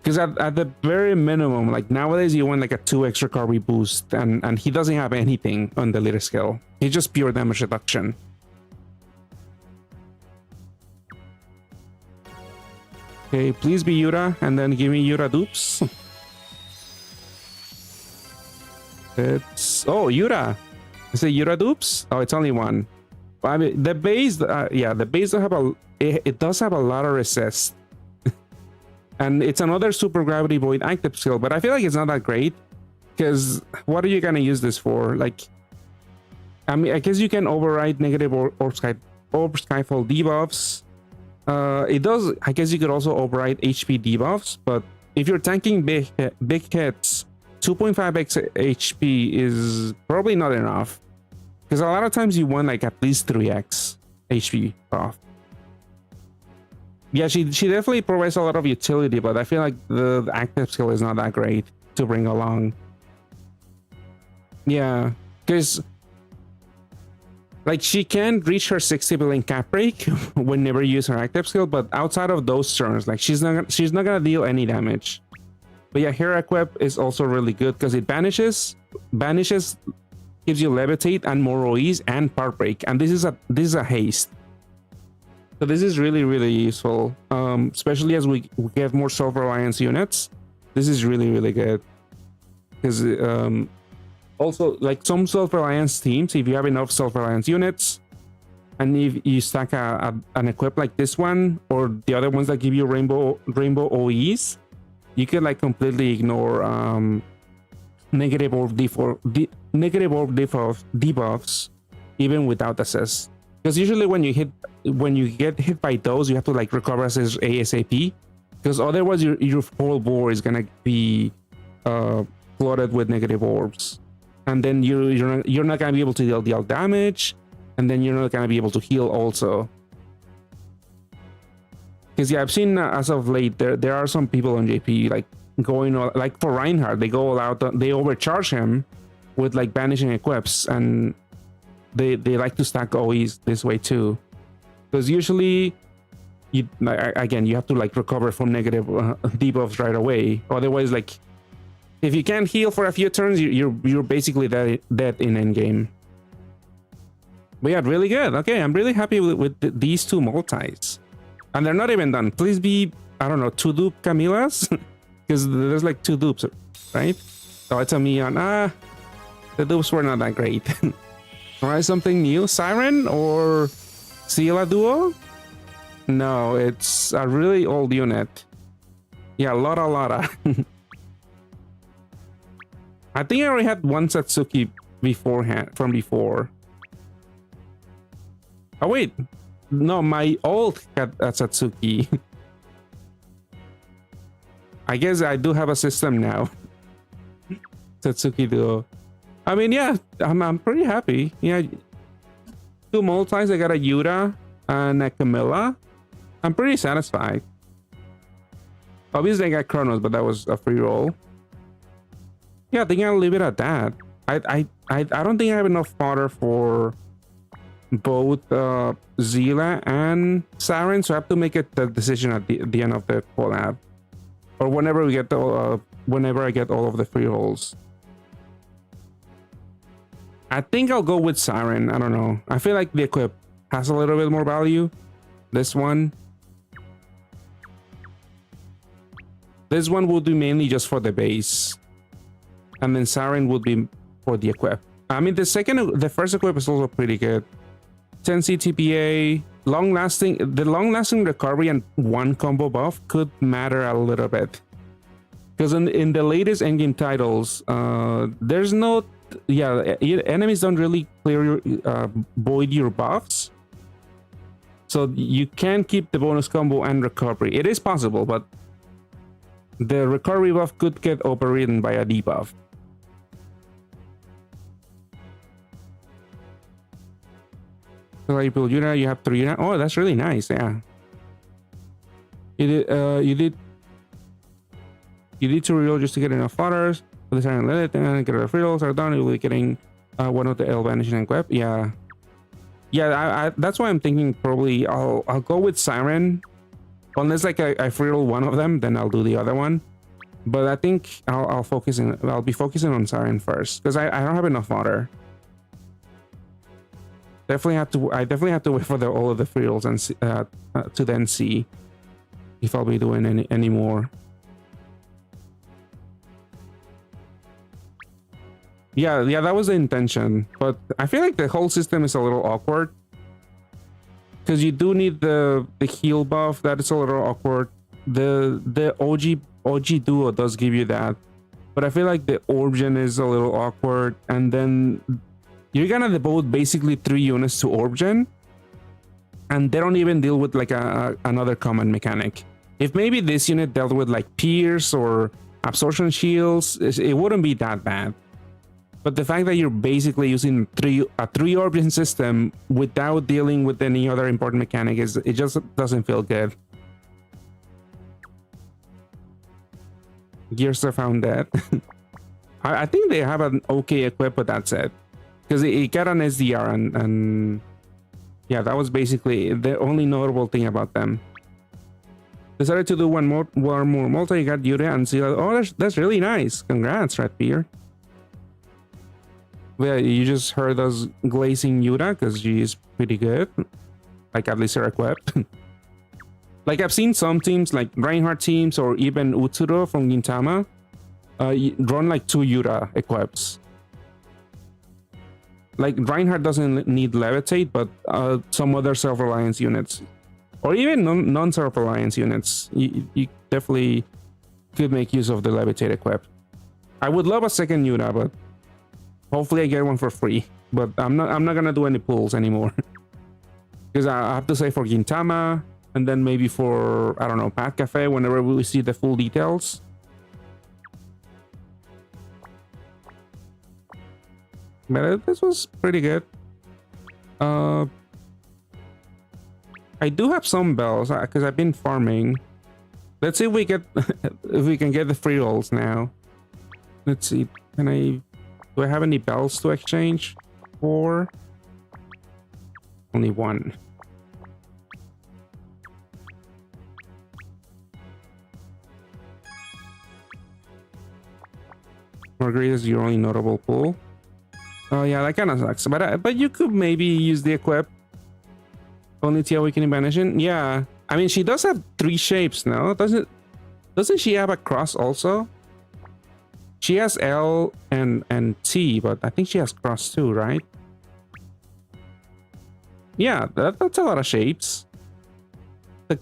Because at the very minimum, like nowadays you want like a 2x recovery boost, and he doesn't have anything on the leader skill. He's just pure damage reduction. Okay, please be Yura, and then give me Yura dupes. It's Yura. Is it Yura dupes? Oh, it's only one. I mean, the base, yeah, the base it does have a lot of resist. And it's another super gravity void active skill, but I feel like it's not that great because what are you gonna use this for? Like, I mean, I guess you can override negative orb skyfall debuffs. It does. I guess you could also override HP debuffs, but if you're tanking big hits, 2.5x HP is probably not enough because a lot of times you want like at least 3x HP buff. Yeah, she definitely provides a lot of utility, but I feel like the active skill is not that great to bring along. Yeah, because like she can reach her 60 billion cap break whenever you use her active skill, but outside of those turns, like she's not gonna deal any damage. But yeah, her equip is also really good because it banishes, gives you levitate and more OEs and part break, and this is a haste. So this is really, really useful, especially as we get more self-reliance units. This is really, really good. Because also, like some self-reliance teams, if you have enough self-reliance units, and if you stack an equip like this one, or the other ones that give you rainbow OEs, you can like completely ignore negative orb debuffs, even without assist. Because usually when you get hit by those, you have to like recover assist ASAP. Because otherwise your whole board is gonna be flooded with negative orbs, and then you're not gonna be able to deal damage, and then you're not gonna be able to heal also. Because yeah, I've seen as of late there are some people on JP like going like for Reinhardt, they go all out, they overcharge him with like banishing equips, and they like to stack OEs this way too. Because usually you have to like recover from negative debuffs right away. Otherwise, like if you can't heal for a few turns, you're basically dead in endgame. But yeah, really good. Okay, I'm really happy with these two multis. And they're not even done. Please be, I don't know, 2 dupe Camillas? Because there's like 2 dupes, right? So it's a Mion. The dupes were not that great. Try something new. Siren or Scylla duo? No, it's a really old unit. Yeah, Lotta. I think I already had one Satsuki from before. Oh wait, no, my old had a Satsuki. I guess I do have a system now. Satsuki duo. I mean, yeah, I'm pretty happy. Yeah, 2 multis. I got a Yura and a Camilla. I'm pretty satisfied. Obviously, I got Chronos, but that was a free roll. Yeah, I think I'll leave it at that. I don't think I have enough fodder for both Zila and Siren, so I have to make the decision at the end of the collab, or whenever we get whenever I get all of the free rolls. I think I'll go with Siren. I don't know. I feel like the equip has a little bit more value. This one would be mainly just for the base, and then Siren would be for the equip. I mean, the first equip is also pretty good. 10 CTPA, the long-lasting recovery and one combo buff could matter a little bit. Because in the latest endgame titles, there's no, enemies don't really clear void your buffs. So you can keep the bonus combo and recovery. It is possible, but the recovery buff could get overridden by a debuff. So you build Yuna, you have 3 Yuna. Oh, that's really nice, yeah. You did 2 reroll just to get enough fodders. For the Siren Lilith and get rid of rerolls are done. You'll be getting one of the L Vanishing and Equip. Yeah. Yeah, that's why I'm thinking probably I'll go with Siren. Unless like I free roll one of them, then I'll do the other one. But I think I'll be focusing on Siren first because I don't have enough water. I definitely have to wait for all of the free rolls and to then see if I'll be doing any more. Yeah, that was the intention, but I feel like the whole system is a little awkward because you do need the heal buff. That is a little awkward. The OG duo does give you that, but I feel like the Origin is a little awkward, and then you're gonna devote basically 3 units to Origin, and they don't even deal with like another common mechanic. If maybe this unit dealt with like Pierce or Absorption Shields, it wouldn't be that bad. But the fact that you're basically using a 3 Origin system without dealing with any other important mechanic it just doesn't feel good. Gears are found dead. I think they have an okay equip, but that's it. Because it got an SDR and yeah, that was basically the only notable thing about them. Decided to do one more multi. You got Yura and Zilla. Oh, that's really nice. Congrats, Redbeard. Yeah, you just heard us glazing Yura because she is pretty good. Like at least her equip. Like I've seen some teams like Reinhardt teams or even Utsuro from Gintama run like 2 Yura equips. Like Reinhardt doesn't need Levitate, but some other self-reliance units or even non-self-reliance units, you definitely could make use of the Levitate equip. I would love a second Yura, but hopefully I get one for free. But I'm not gonna do any pulls anymore because I have to say for Gintama and then maybe for I don't know Path Cafe whenever we see the full details. But this was pretty good. I do have some bells because I've been farming. Let's see if we get if we can get the free rolls now. Let's see. Do I have any bells to exchange for? Only one. Margarita is your only notable pull. Oh yeah, that kind of sucks. But you could maybe use the equip. Only Tia Awakening Banishing. Yeah, I mean she does have 3 shapes now. Doesn't she have a cross also? She has L and T, but I think she has cross too, right? Yeah, that's a lot of shapes. The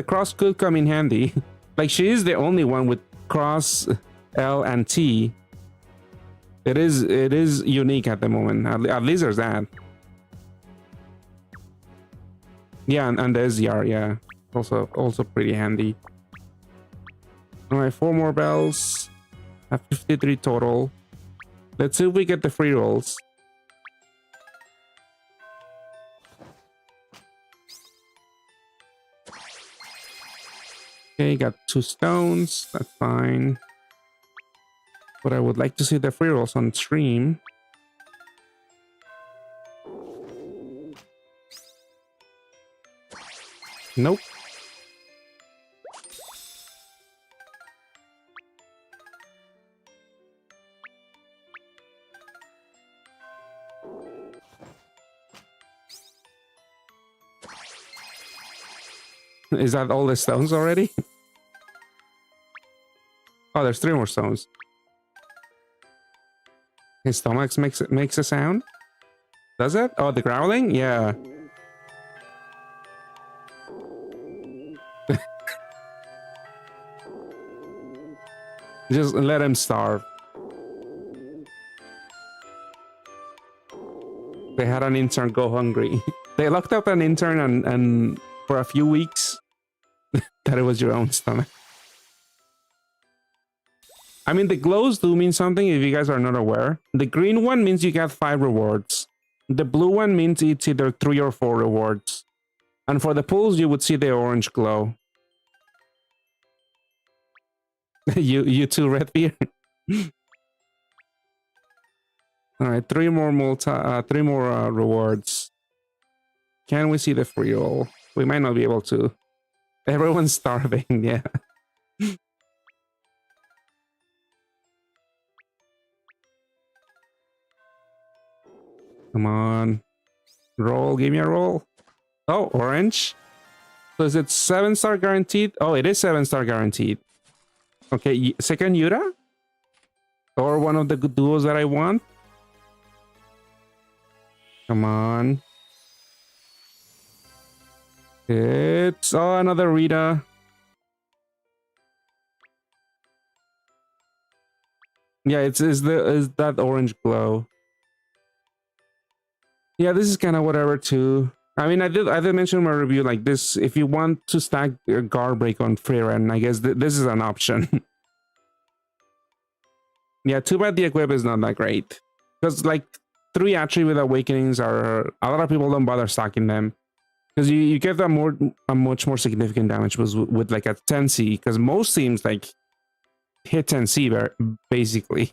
cross could come in handy. Like she is the only one with cross, L and T. It is unique at the moment. At least there's that. Yeah, and the SDR, yeah, also pretty handy. All right, 4 more bells. I have 53 total. Let's see if we get the free rolls. Okay, got 2 stones. That's fine. But I would like to see the free rolls on stream. Nope. Is that all the stones already? Oh, there's 3 more stones. His stomach makes a sound? Does it? Oh, the growling? Yeah. Just let him starve. They had an intern go hungry. They locked up an intern and for a few weeks that it was your own stomach. I mean, the glows do mean something if you guys are not aware. The green one means you get 5 rewards. The blue one means it's either 3 or 4 rewards. And for the pools, you would see the orange glow. you too, Redbeard. All right, 3 more rewards. Can we see the free roll? We might not be able to. Everyone's starving, yeah. Come on. Roll, give me a roll. Oh, orange. So is it 7-star guaranteed? Oh, it is 7-star guaranteed. Okay, second Yura? Or one of the good duos that I want? Come on. It's another Rita. Yeah, is that orange glow. Yeah, this is kind of whatever too. I mean, I did mention in my review like this. If you want to stack your guard break on Freeran, I guess this is an option. Yeah, too bad the equip is not that great. Because like 3 attribute awakenings are, a lot of people don't bother stacking them. Because you get a much more significant damage with like a 10C. Because most teams like hit 10C basically.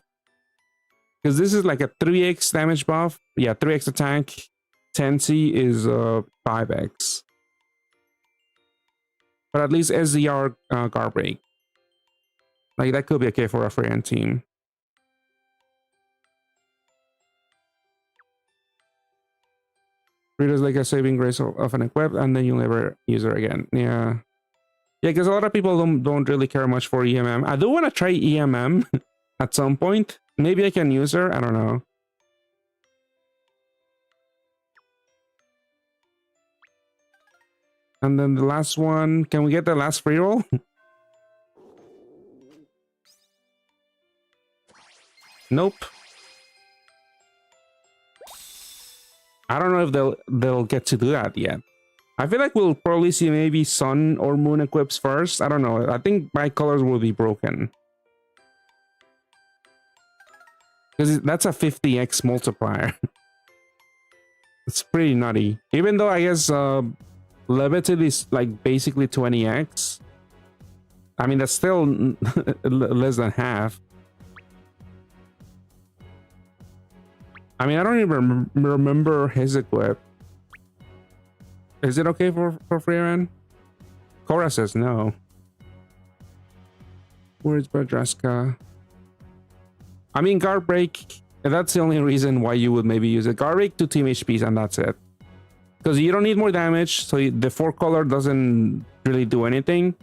Because this is like a 3x damage buff. Yeah, 3x attack. 10C is 5x. But at least SDR guard break. Like that could be okay for a Freeran team. Rita's like a saving grace of an equip, and then you'll never use her again. Yeah. Yeah, because a lot of people don't really care much for EMM. I do want to try EMM at some point. Maybe I can use her. I don't know. And then the last one. Can we get the last free roll? Nope. I don't know if they'll get to do that yet. I feel like we'll probably see maybe sun or moon equips first. I don't know. I think my colors will be broken. Because that's a 50x multiplier. It's pretty nutty. Even though I guess limited is like basically 20x. I mean, that's still less than half. I mean, I don't even remember his equip. Is it okay for Freeran? Cora says no. Where's Badraska? I mean, guard break. That's the only reason why you would maybe use it. Guard break to team HPs and that's it. Because you don't need more damage, so the 4 color doesn't really do anything.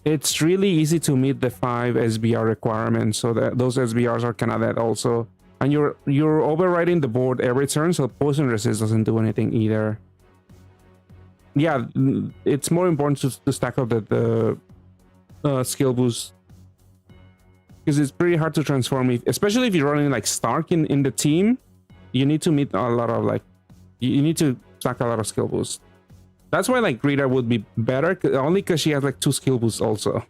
It's really easy to meet the 5 SBR requirements, so that those SBRs are kind of that also. And you're overriding the board every turn, so poison resist doesn't do anything either. Yeah, it's more important to stack up the skill boost. Because it's pretty hard to transform, especially if you're running like Stark in the team. You need to meet a lot of like, you need to stack a lot of skill boosts. That's why like Rita would be better, only because she has like 2 skill boosts also.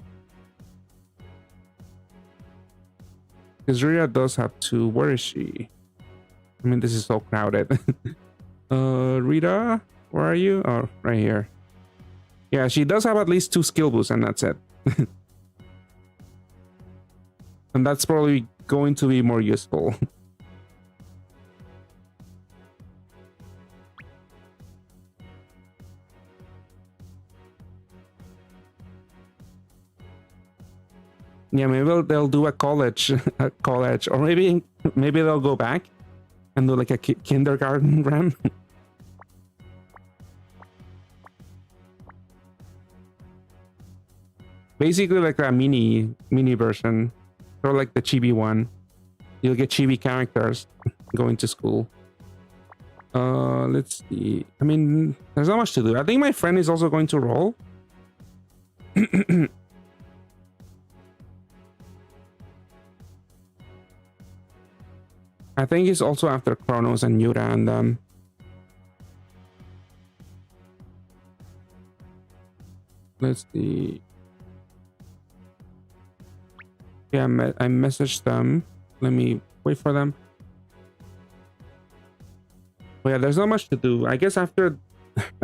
Because Rita does have 2. Where is she? I mean, this is so crowded. Rita, where are you? Oh, right here. Yeah, she does have at least 2 skill boosts, and that's it. And that's probably going to be more useful. Yeah, maybe they'll do a college, or maybe they'll go back and do like a kindergarten run. Basically, like a mini version, or like the chibi one. You'll get chibi characters going to school. Let's see. I mean, there's not much to do. I think my friend is also going to roll. I think he's also after Kronos and Yuta and them. Let's see. Yeah, I messaged them. Let me wait for them. But yeah, there's not much to do. I guess after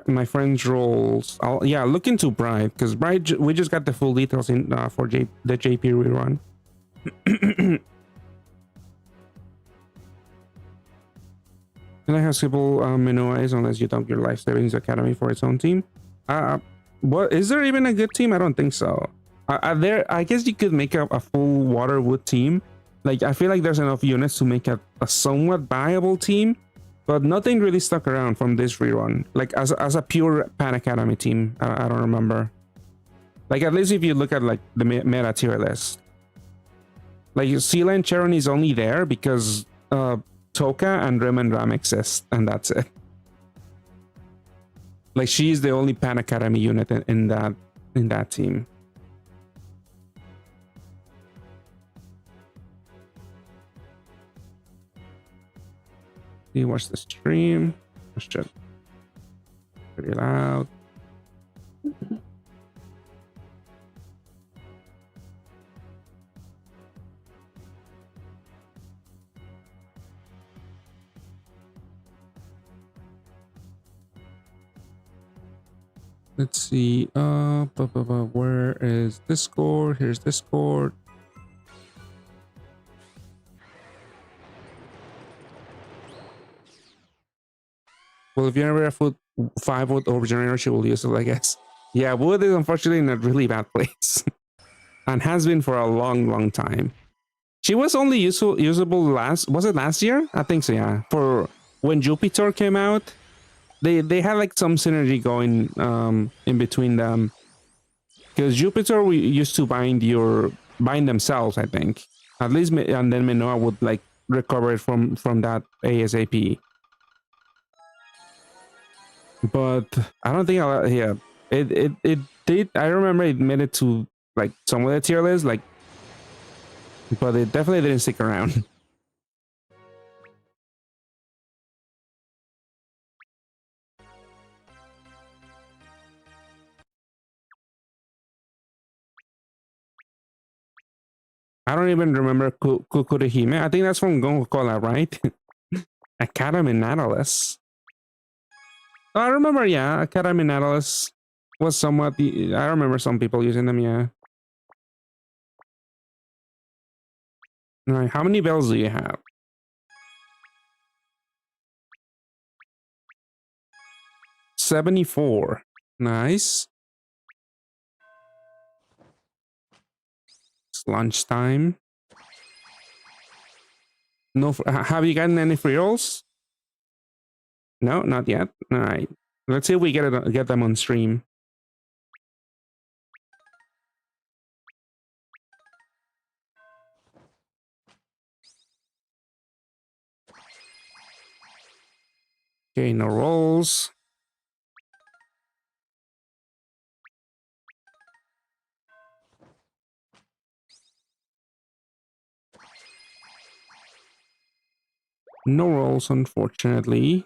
my friend's rolls, I'll look into Bride, because Bride, we just got the full details in for the JP rerun. Can I have simple Minoais unless you dump your life savings academy for its own team? What is there even a good team? I don't think so. I guess you could make a full Waterwood team. Like, I feel like there's enough units to make a somewhat viable team, but nothing really stuck around from this rerun. Like as a pure Pan Academy team, I don't remember. Like, at least if you look at like the meta tier list, like Seela and Charon is only there because Toka and Rim and Ram exist, and that's it. Like, she's the only Pan Academy unit in that team. You watch the stream. Let's check. Pretty loud. Let's see. Where is Discord? Here's Discord. Well, if you never have 5 wood over generator, she will use it, I guess. Yeah, wood is unfortunately in a really bad place. And has been for a long time. She was only usable was it last year? I think so, yeah. For when Jupiter came out, they had like some synergy going in between them. Because Jupiter we used to bind themselves, I think. At least, and then Minoa would like recover it from that ASAP. But I don't think it did. I remember it made it to like some of the tier lists, like, but it definitely didn't stick around. I don't even remember Kukurihime. I think that's from Gongo-Cola, right? Academy Nautilus. Oh, I remember, yeah, Academy Nautilus was somewhat I remember some people using them, yeah. All right, how many bells do you have? 74. Nice. It's lunchtime. No, have you gotten any free rolls? No, not yet. All right, let's see if we get them on stream. Okay, no rolls. No rolls, unfortunately.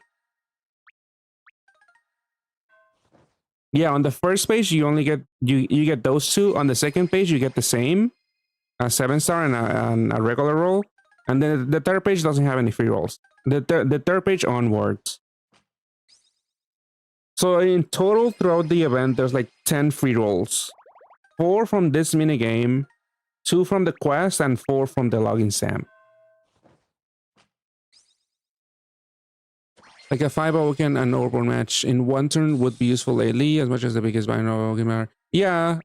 Yeah, on the first page you only get you get those two. On the second page you get the same, a 7-star and a regular roll, and then the third page doesn't have any free rolls. The third page onwards. So in total throughout the event, there's like 10 free rolls, 4 from this minigame, 2 from the quest, and 4 from the login stamp. Like a 5 awoken and Orborn match in one turn would be useful lately, as much as the biggest binary game are. Yeah,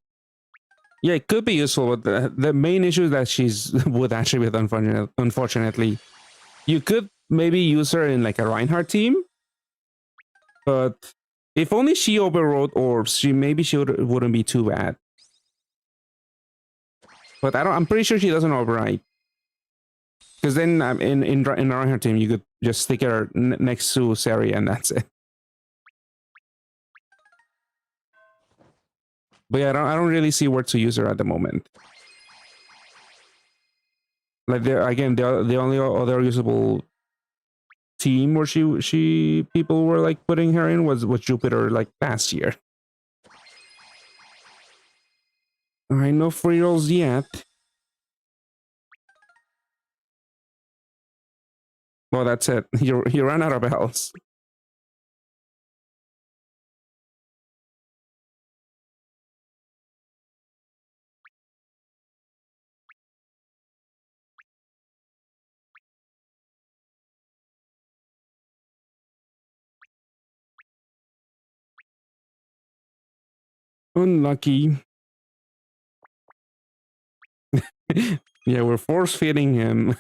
it could be useful, but the main issue is that she's would actually be unfortunately. You could maybe use her in like a Reinhardt team, but if only she overrode orbs, she wouldn't be too bad. But I'm pretty sure she doesn't override. Because then in Reinhardt team, you could just stick her next to Sari and that's it. But yeah, I don't really see where to use her at the moment. Like, the only other usable team where she people were like putting her in was Jupiter like last year. All right, no free rolls yet. Well, that's it. You ran out of bells. Unlucky. Yeah, we're force feeding him.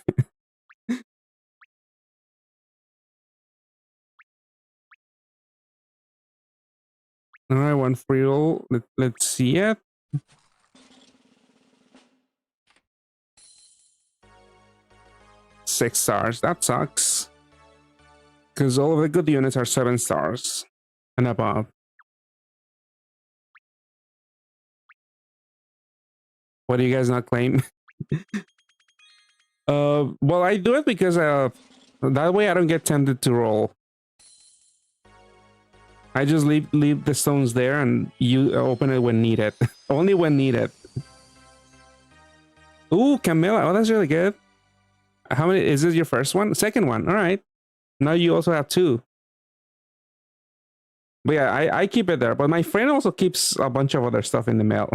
All right, one free roll. Let's see it. Six stars. That sucks. Because all of the good units are 7 stars and above. What do you guys not claim? Well, I do it because that way I don't get tempted to roll. I just leave the stones there and you open it when needed. Only when needed. Ooh, Camilla. Oh, that's really good. How many? Is this your first one? Second one. All right. Now you also have 2. But yeah, I keep it there. But my friend also keeps a bunch of other stuff in the mail.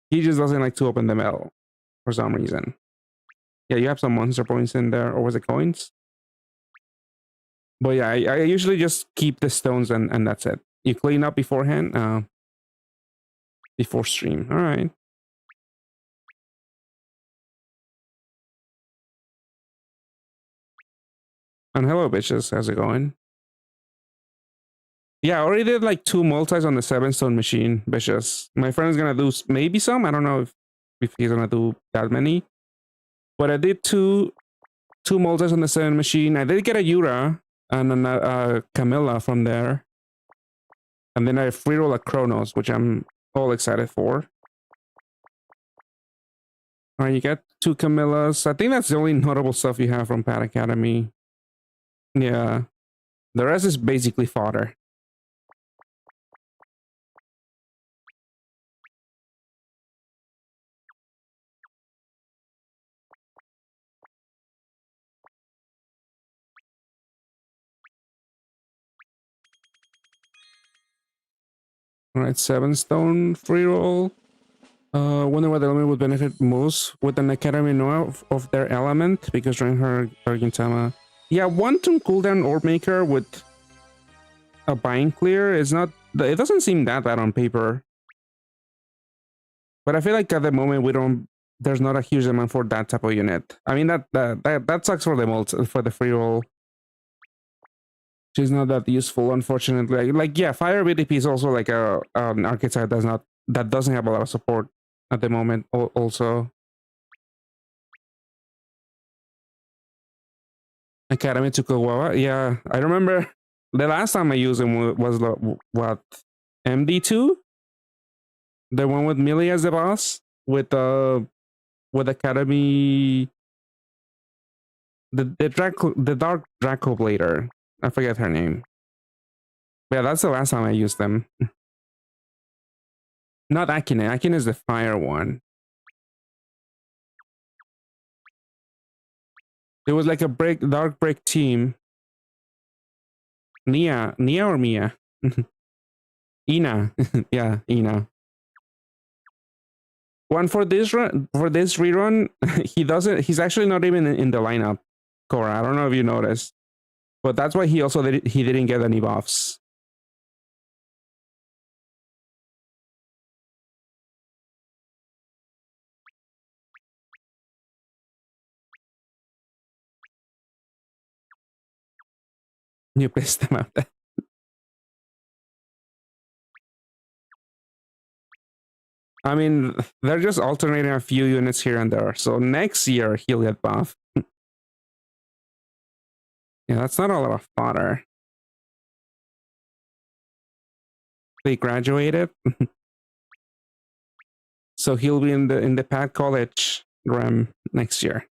He just doesn't like to open the mail for some reason. Yeah, you have some monster points in there. Or was it coins? But yeah, I usually just keep the stones and that's it. You clean up beforehand, before stream. All right. And hello, bitches. How's it going? Yeah, I already did like 2 multis on the 7-stone machine, bitches. My friend's gonna do maybe some. I don't know if he's gonna do that many. But I did two multis on the 7 machine. I did get a Yura and a Camilla from there. And then I free roll a Kronos, which I'm all excited for. All right, you get 2 Camillas. I think that's the only notable stuff you have from Pat Academy. Yeah. The rest is basically fodder. All right, 7-stone free roll. Wonder what element would benefit most with an Academy Noah of their element, because during her Gintama. Yeah, 1 turn cooldown Orb Maker with a bind clear is not. It doesn't seem that bad on paper. But I feel like at the moment we don't. There's not a huge demand for that type of unit. I mean that sucks for the for the free roll. She's not that useful, unfortunately. Like yeah, Fire BDP is also like an archetype that doesn't have a lot of support at the moment. Also, Academy to Kawawa. Yeah, I remember the last time I used him was what, MD2, the one with Millie as the boss with Academy, the Dark Draco Blader. I forget her name. But yeah, that's the last time I used them. Not Akine. Akine is the fire one. It was like a dark break team. Nia or Mia? Ina. Yeah, Ina. One for this rerun, he's actually not even in the lineup, Cora. I don't know if you noticed. But that's why he didn't get any buffs. You pissed them out. I mean, they're just alternating a few units here and there. So next year he'll get buff. Yeah, that's not a lot of fodder. They graduated. So he'll be in the Pat College Graham next year.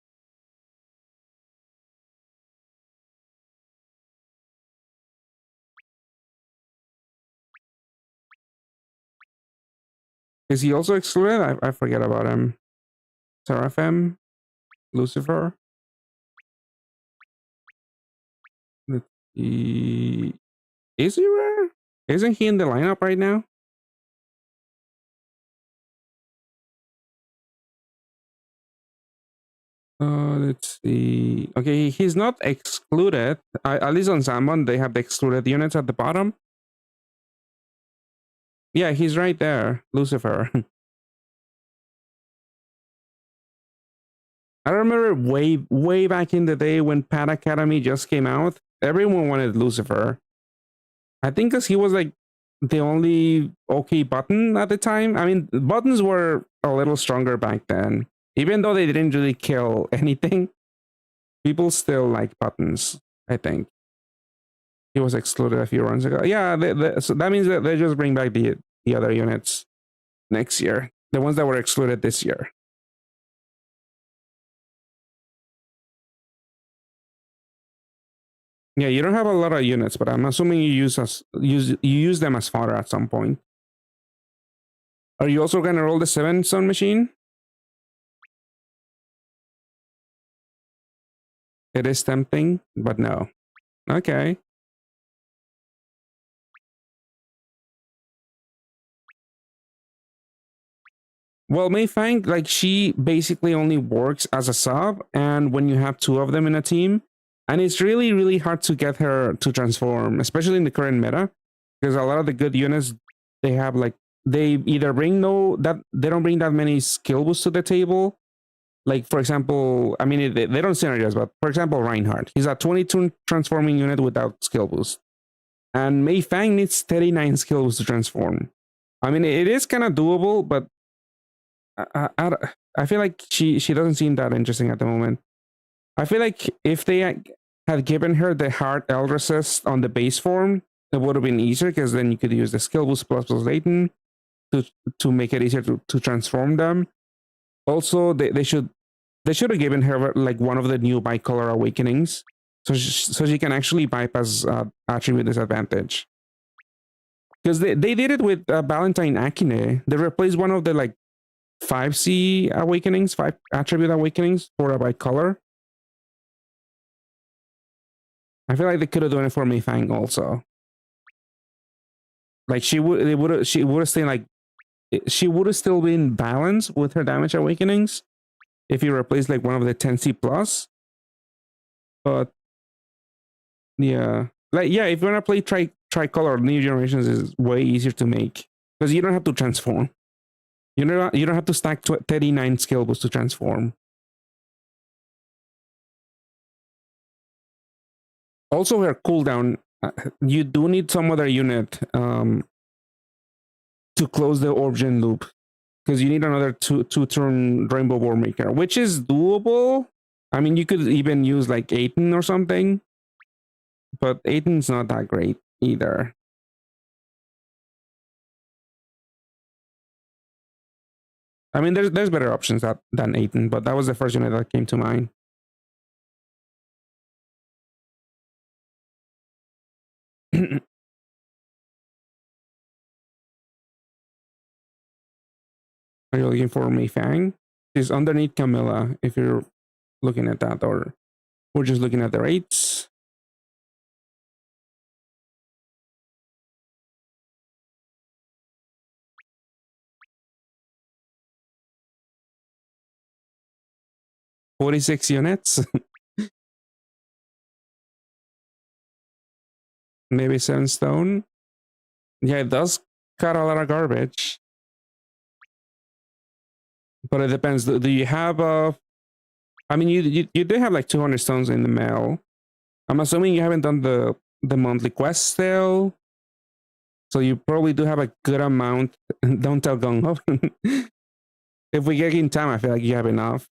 Is he also excluded? I forget about him. Seraphim, Lucifer. Let's see. Is he rare? Isn't he in the lineup right now? Let's see. Okay, he's not excluded. At least on Salmon, they have the excluded units at the bottom. Yeah, he's right there, Lucifer. I remember way back in the day when Pat Academy just came out, everyone wanted Lucifer. I think because he was like the only okay button at the time. I mean, buttons were a little stronger back then. Even though they didn't really kill anything, people still like buttons, I think. He was excluded a few runs ago. Yeah, so that means that they just bring back the other units next year. The ones that were excluded this year. Yeah, you don't have a lot of units, but I'm assuming you use them as fodder at some point. Are you also gonna roll the 7-stone machine? It is tempting, but no. Okay. Well, Mei Fang, like, she basically only works as a sub, and when you have two of them in a team, and it's really, really hard to get her to transform, especially in the current meta, because a lot of the good units, they have like, they either bring they don't bring that many skill boosts to the table. Like, for example, I mean, they don't synergize, but for example, Reinhardt, he's a 22 transforming unit without skill boost. And Mei Fang needs 39 skill boosts to transform. I mean, it is kind of doable, but I feel like she doesn't seem that interesting at the moment. I feel like if they had given her the hard Elder Assist on the base form, it would have been easier, because then you could use the skill boost plus Leighton to make it easier to transform them. Also, they should have given her like one of the new bicolor awakenings, so she can actually bypass attribute disadvantage. Because they did it with Valentine Akine. They replaced one of the like 5C awakenings, 5 attribute awakenings for a bicolor. I feel like they could have done it for Mei Fang also. Like she would have stayed like, she would have still been balanced with her damage awakenings if you replace like one of the 10C plus. But yeah, like, yeah, if you want to play tricolor, New Generations is way easier to make, because you don't have to transform. You don't have to stack 39 skill boosts to transform. Also, her cooldown, you do need some other unit to close the Origin loop, because you need another two turn Rainbow War Maker, which is doable. I mean, you could even use like Aiden or something, but Aiden's not that great either. I mean, there's better options than Aiden, but that was the first unit that came to mind. Are you looking for Mei Fang? She's underneath Camilla, if you're looking at that, or we're just looking at the rates. $46 units. Maybe 7 stone. Yeah, it does cut a lot of garbage. But it depends. Do you have I mean, you do have like 200 stones in the mail. I'm assuming you haven't done the monthly quest still, so you probably do have a good amount. Don't tell Gung Ho. If we get in time, I feel like you have enough,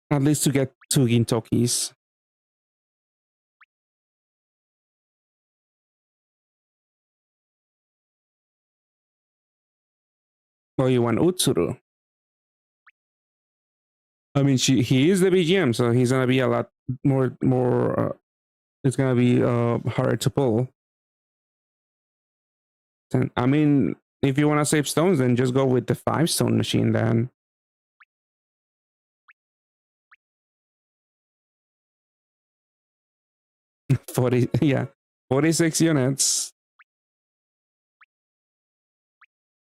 at least to get 2 Gintokis. Well, you want Utsuru. I mean, he is the BGM, so he's gonna be a lot more. It's gonna be harder to pull. I mean, if you want to save stones, then just go with the 5-stone machine then. Yeah, 46 units.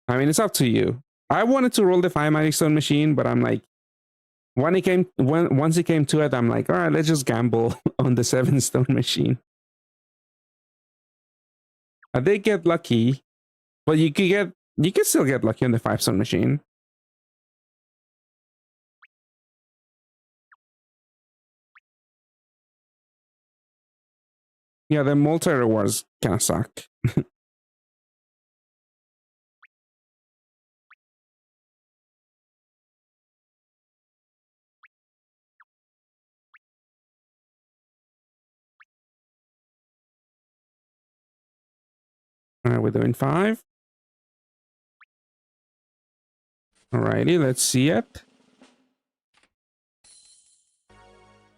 I mean, it's up to you. I wanted to roll the 5 magic stone machine, but I'm like, once it came to it, I'm like, all right, let's just gamble on the 7-stone machine. I did get lucky, but you could still get lucky on the 5-stone machine. Yeah, the multi rewards kind of suck. All right, we're doing 5. Alrighty, let's see it.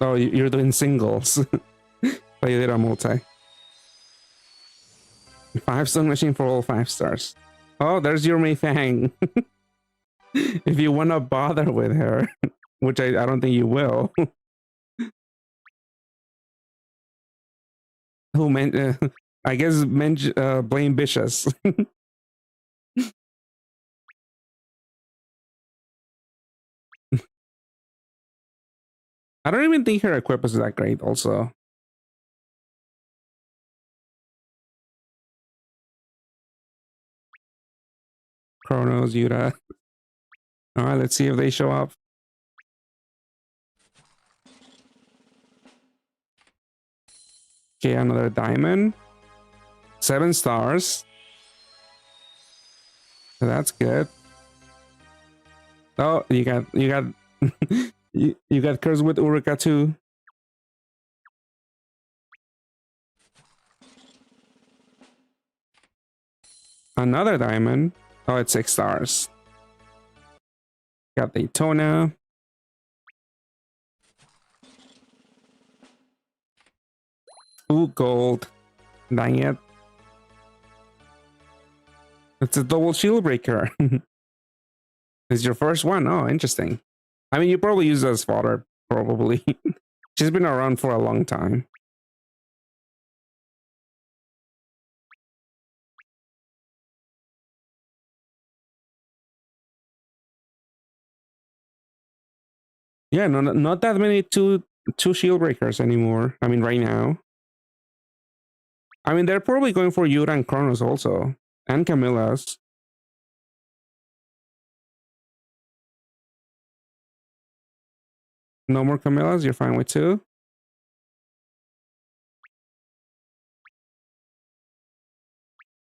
Oh, you're doing singles. But you did a multi. 5-stone machine for all 5 stars. Oh, there's your Mei Fang. If you want to bother with her, which I don't think you will. Who meant? I guess blame Vicious. I don't even think her equip is that great. Also, Chronos, Yuta. All right, let's see if they show up. Okay, another diamond. 7 stars. So that's good. Oh, you got you got cursed with Urika too. Another diamond. Oh, it's 6 stars. Got Daytona. Ooh, gold. Dang it. It's a double shield breaker. It's your first one. Oh, interesting. I mean, you probably use it as fodder, probably. She's been around for a long time. Yeah, no, not that many two shield breakers anymore. I mean, right now. I mean, they're probably going for Yura and Kronos also, and Camilla's. No more Camillas. You're fine with 2.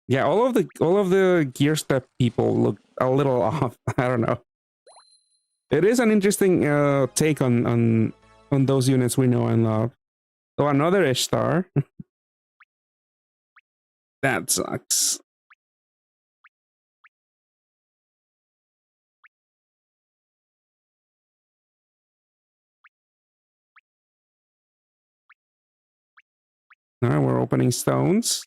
Yeah, all of the gear step people look a little off. I don't know. It is an interesting take on those units we know and love. So another Ishtar. That sucks. All right, we're opening stones.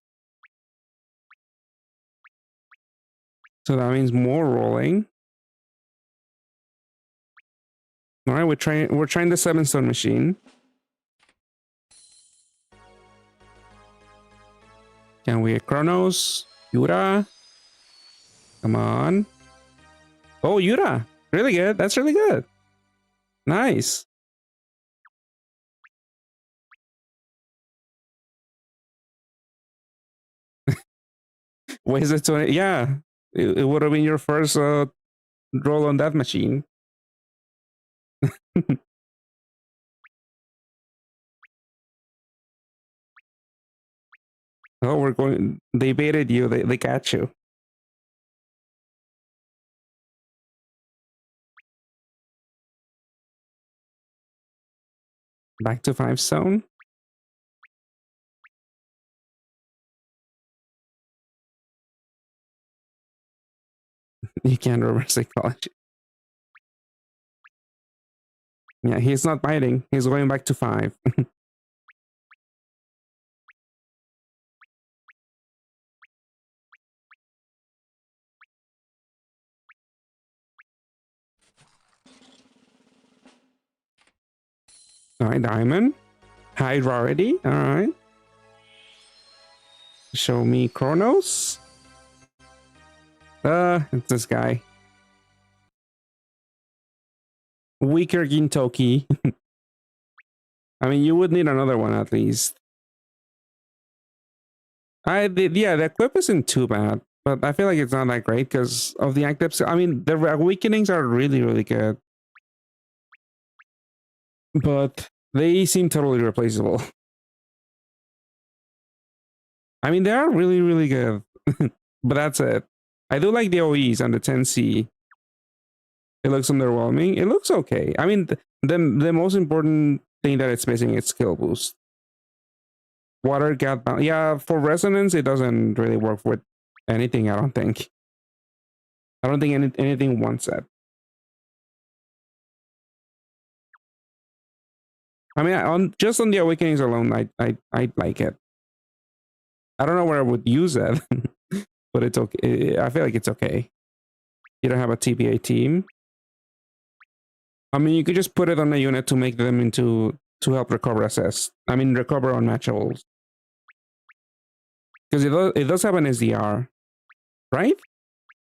So that means more rolling. All right, we're trying the 7-stone machine. Can we get Chronos? Yura? Come on. Oh, Yura. Really good. That's really good. Nice. Wasted 20. Yeah. It would have been your first roll on that machine. Oh, we're going. They baited you. They got you. Back to 5-stone. You can't reverse psychology. Yeah, he's not biting. He's going back to 5. All right, diamond. High rarity. All right. Show me Chronos. It's this guy. Weaker Gintoki. I mean, you would need another one at least. Yeah, the equip isn't too bad, but I feel like it's not that great because of the active. I mean, the awakenings are really, really good, but they seem totally replaceable. I mean, they are really, really good, but that's it. I do like the OEs on the 10C. It looks underwhelming. It looks okay. I mean, the most important thing that it's missing is skill boost. Water gap. Yeah, for resonance, it doesn't really work with anything. I don't think. I don't think anything wants it. I mean, just on the awakenings alone, I like it. I don't know where I would use it, but it's okay. I feel like it's okay. You don't have a TPA team. I mean, you could just put it on a unit to make them into to help recover assist. I mean, recover unmatchables. Because it does have an SDR, right?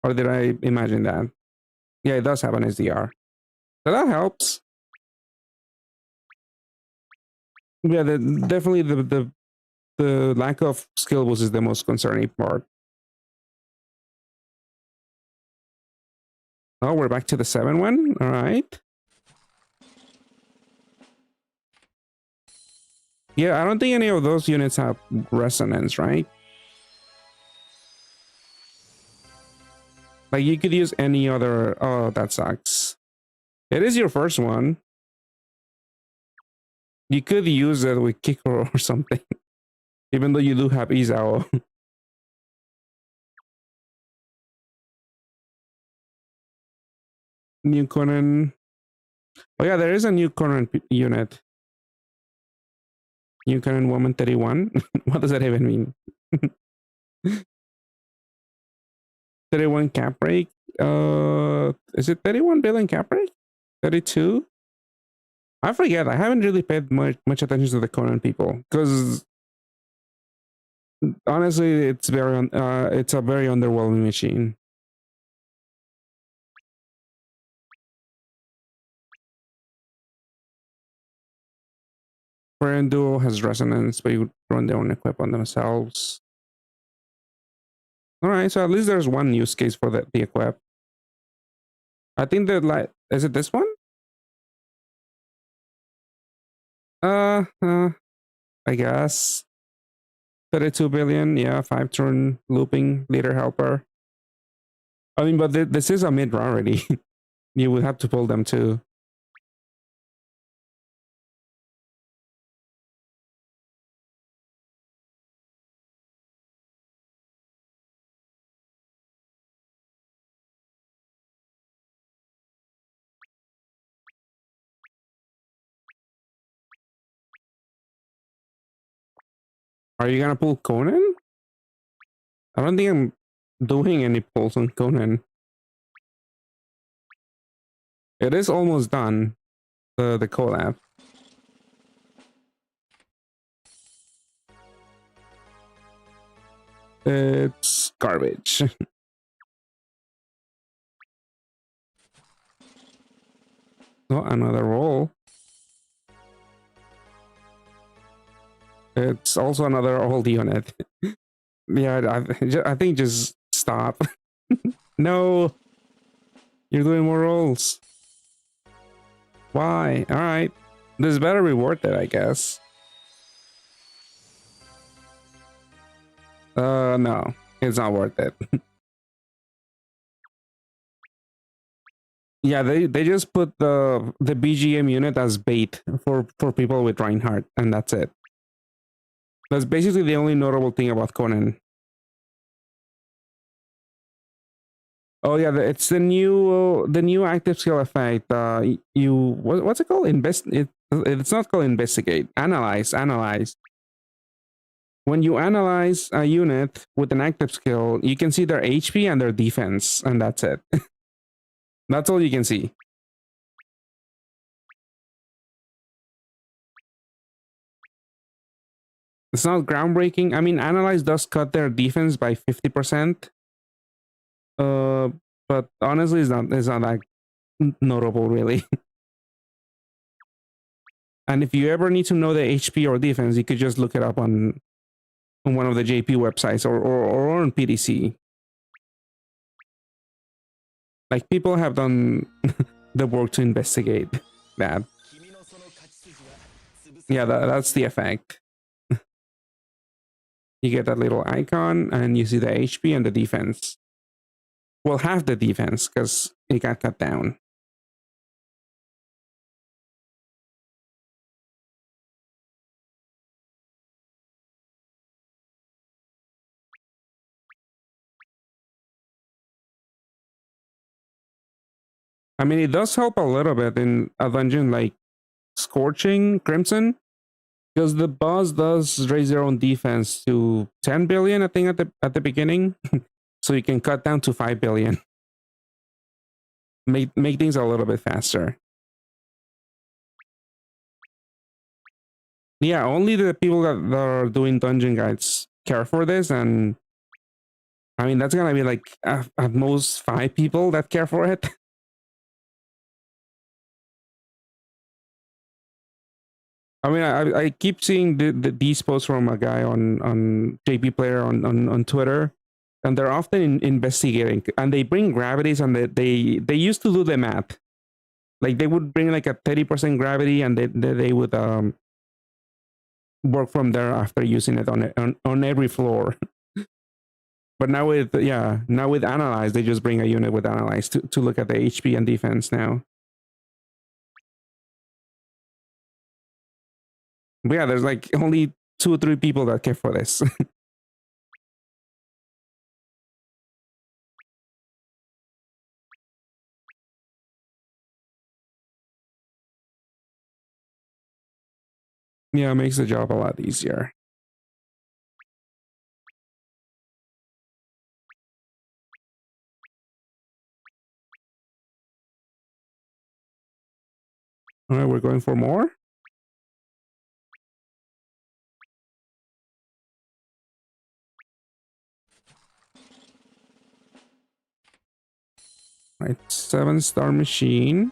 Or did I imagine that? Yeah, it does have an SDR. So that helps. Yeah, definitely the lack of skill boost is the most concerning part. Oh, we're back to the 7 one. All right. Yeah, I don't think any of those units have resonance, right? Like you could use any other. Oh, that sucks. It is your first one. You could use it with Kikoro or something. Even though you do have Izao. New Conan. Oh yeah, there is a new Conan unit. New Conan Woman 31. What does that even mean? 31 cap break. Is it 31 billion cap break? 32? I forget. I haven't really paid much attention to the Conan people because honestly, it's a very underwhelming machine. Friend Duo has resonance, but you run their own equip on themselves. All right, so at least there's one use case for the equip. I think that like, is it this one? I guess 32 billion. Yeah, 5-turn looping leader helper. I mean, but this is a mid rarity. You would have to pull them too. Are you gonna pull Conan? I don't think I'm doing any pulls on Conan. It is almost done. The collab. It's garbage. Oh, another roll. It's also another old unit. Yeah, I think just stop. No, you're doing more rolls. Why? All right, this better be worth it, I guess. No, it's not worth it. Yeah, they just put the BGM unit as bait for people with Reinhardt, and that's it. That's basically the only notable thing about Conan. Oh yeah, it's the new active skill effect. What's it called? It's not called investigate. Analyze. When you analyze a unit with an active skill, you can see their HP and their defense, and that's it. That's all you can see. It's not groundbreaking. I mean, Analyze does cut their defense by 50%. But honestly, it's not that notable, really. And if you ever need to know the HP or defense, you could just look it up on one of the JP websites or on PDC. Like, people have done the work to investigate that. Yeah, that's the effect. You get that little icon and you see the HP and the defense. Well, half the defense because it got cut down. I mean, it does help a little bit in a dungeon like Scorching Crimson, because the boss does raise their own defense to 10 billion, I think, at the beginning. So you can cut down to 5 billion. Make things a little bit faster. Yeah, only the people that are doing dungeon guides care for this, and I mean, that's gonna be like at most 5 people that care for it. I mean, I keep seeing these posts from a guy on JP Player on Twitter, and they're often investigating, and they bring gravities, and they used to do the math. Like, they would bring like a 30% gravity, and they would work from there after using it on every floor. But now with Analyze, they just bring a unit with Analyze to look at the HP and defense now. But yeah, there's like only 2 or 3 people that care for this. Yeah, it makes the job a lot easier. All right, we're going for more. Right, 7-star machine.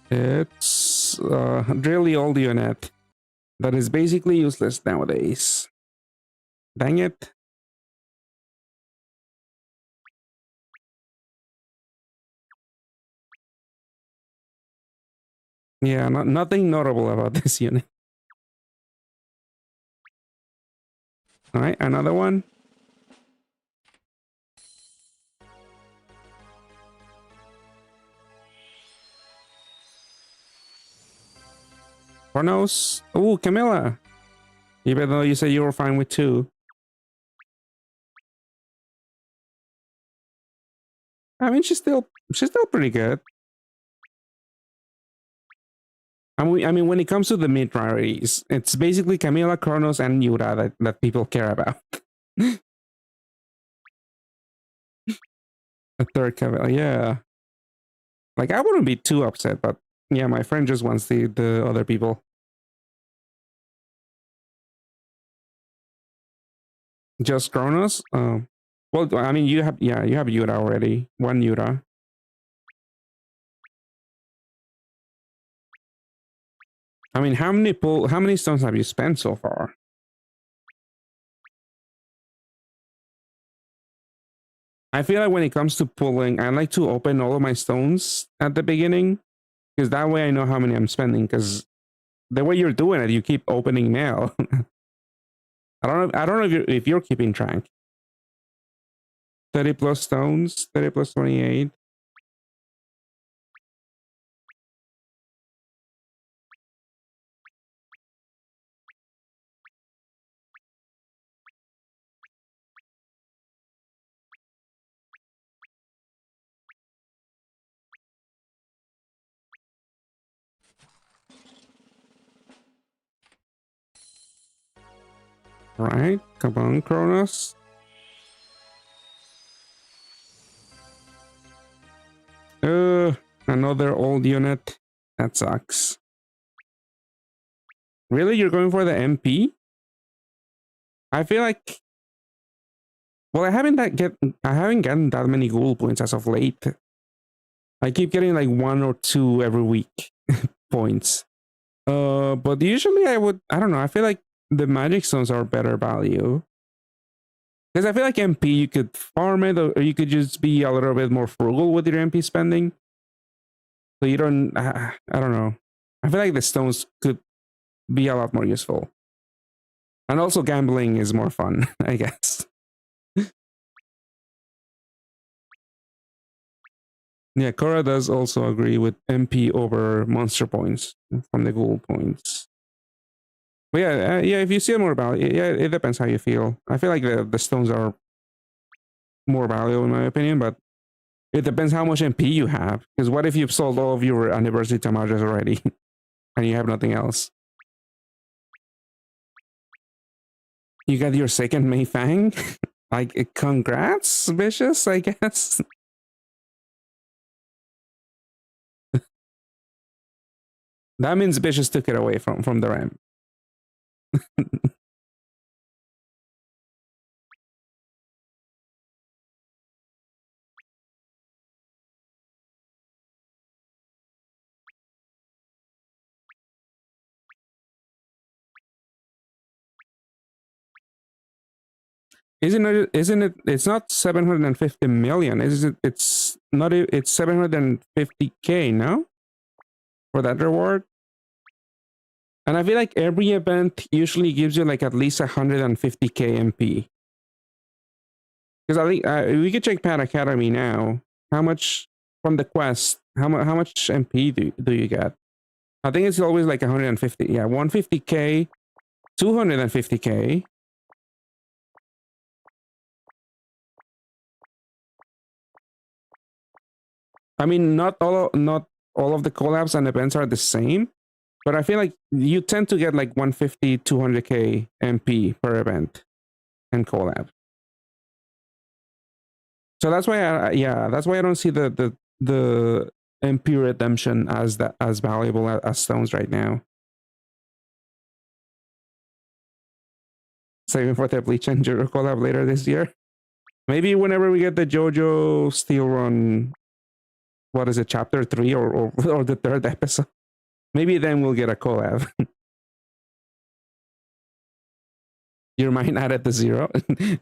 It's really old unit that is basically useless nowadays. Dang it. Yeah, nothing notable about this unit. All right, another one. Hornos. Oh, Camilla. Even though you said you were fine with 2. I mean, she's still pretty good. I mean, when it comes to the mid priorities, it's basically Camilla, Kronos, and Yura that people care about. A third Camilla, yeah. Like, I wouldn't be too upset, but yeah, my friend just wants the other people. Just Kronos? Well, I mean, you have Yura already. 1 Yura. I mean, how many stones have you spent so far? I feel like when it comes to pulling, I like to open all of my stones at the beginning, because that way I know how many I'm spending. Because the way you're doing it, you keep opening mail. I don't know if you're keeping track. 30 plus stones, 30 plus 28. Right, come on, Kronos. Another old unit. That sucks. Really? You're going for the MP? I feel like... Well, I haven't gotten that many gold points as of late. I keep getting like 1 or 2 every week points. But usually I don't know, I feel like the magic stones are better value. Because I feel like MP, you could farm it, or you could just be a little bit more frugal with your MP spending. So you don't, I don't know. I feel like the stones could be a lot more useful. And also gambling is more fun, I guess. Yeah, Cora does also agree with MP over monster points from the gold points. But yeah, yeah, if you see more value, yeah, it depends how you feel. I feel like the stones are more valuable in my opinion, but it depends how much MP you have. Because what if you've sold all of your anniversary tamajas already and you have nothing else? You got your second Mei Fang? Like, congrats, Vicious, I guess. That means Vicious took it away from the ramp. Isn't it, it's not 750 million, is it? It's not, it's 750k, no? For that reward? And I feel like every event usually gives you like at least 150k MP. Because I think we could check Pad Academy now. How much from the quest? How much MP do you get? I think it's always like 150. Yeah, 150k, 250k. I mean, not all of the collabs and events are the same, but I feel like you tend to get like 150, 200k MP per event and collab. So that's why that's why I don't see the MP redemption as valuable as stones right now. Saving for the Bleach and Juro collab later this year. Maybe whenever we get the JoJo Steel Run, what is it, chapter 3 or the 3rd episode? Maybe then we'll get a collab. Your mind added to 0.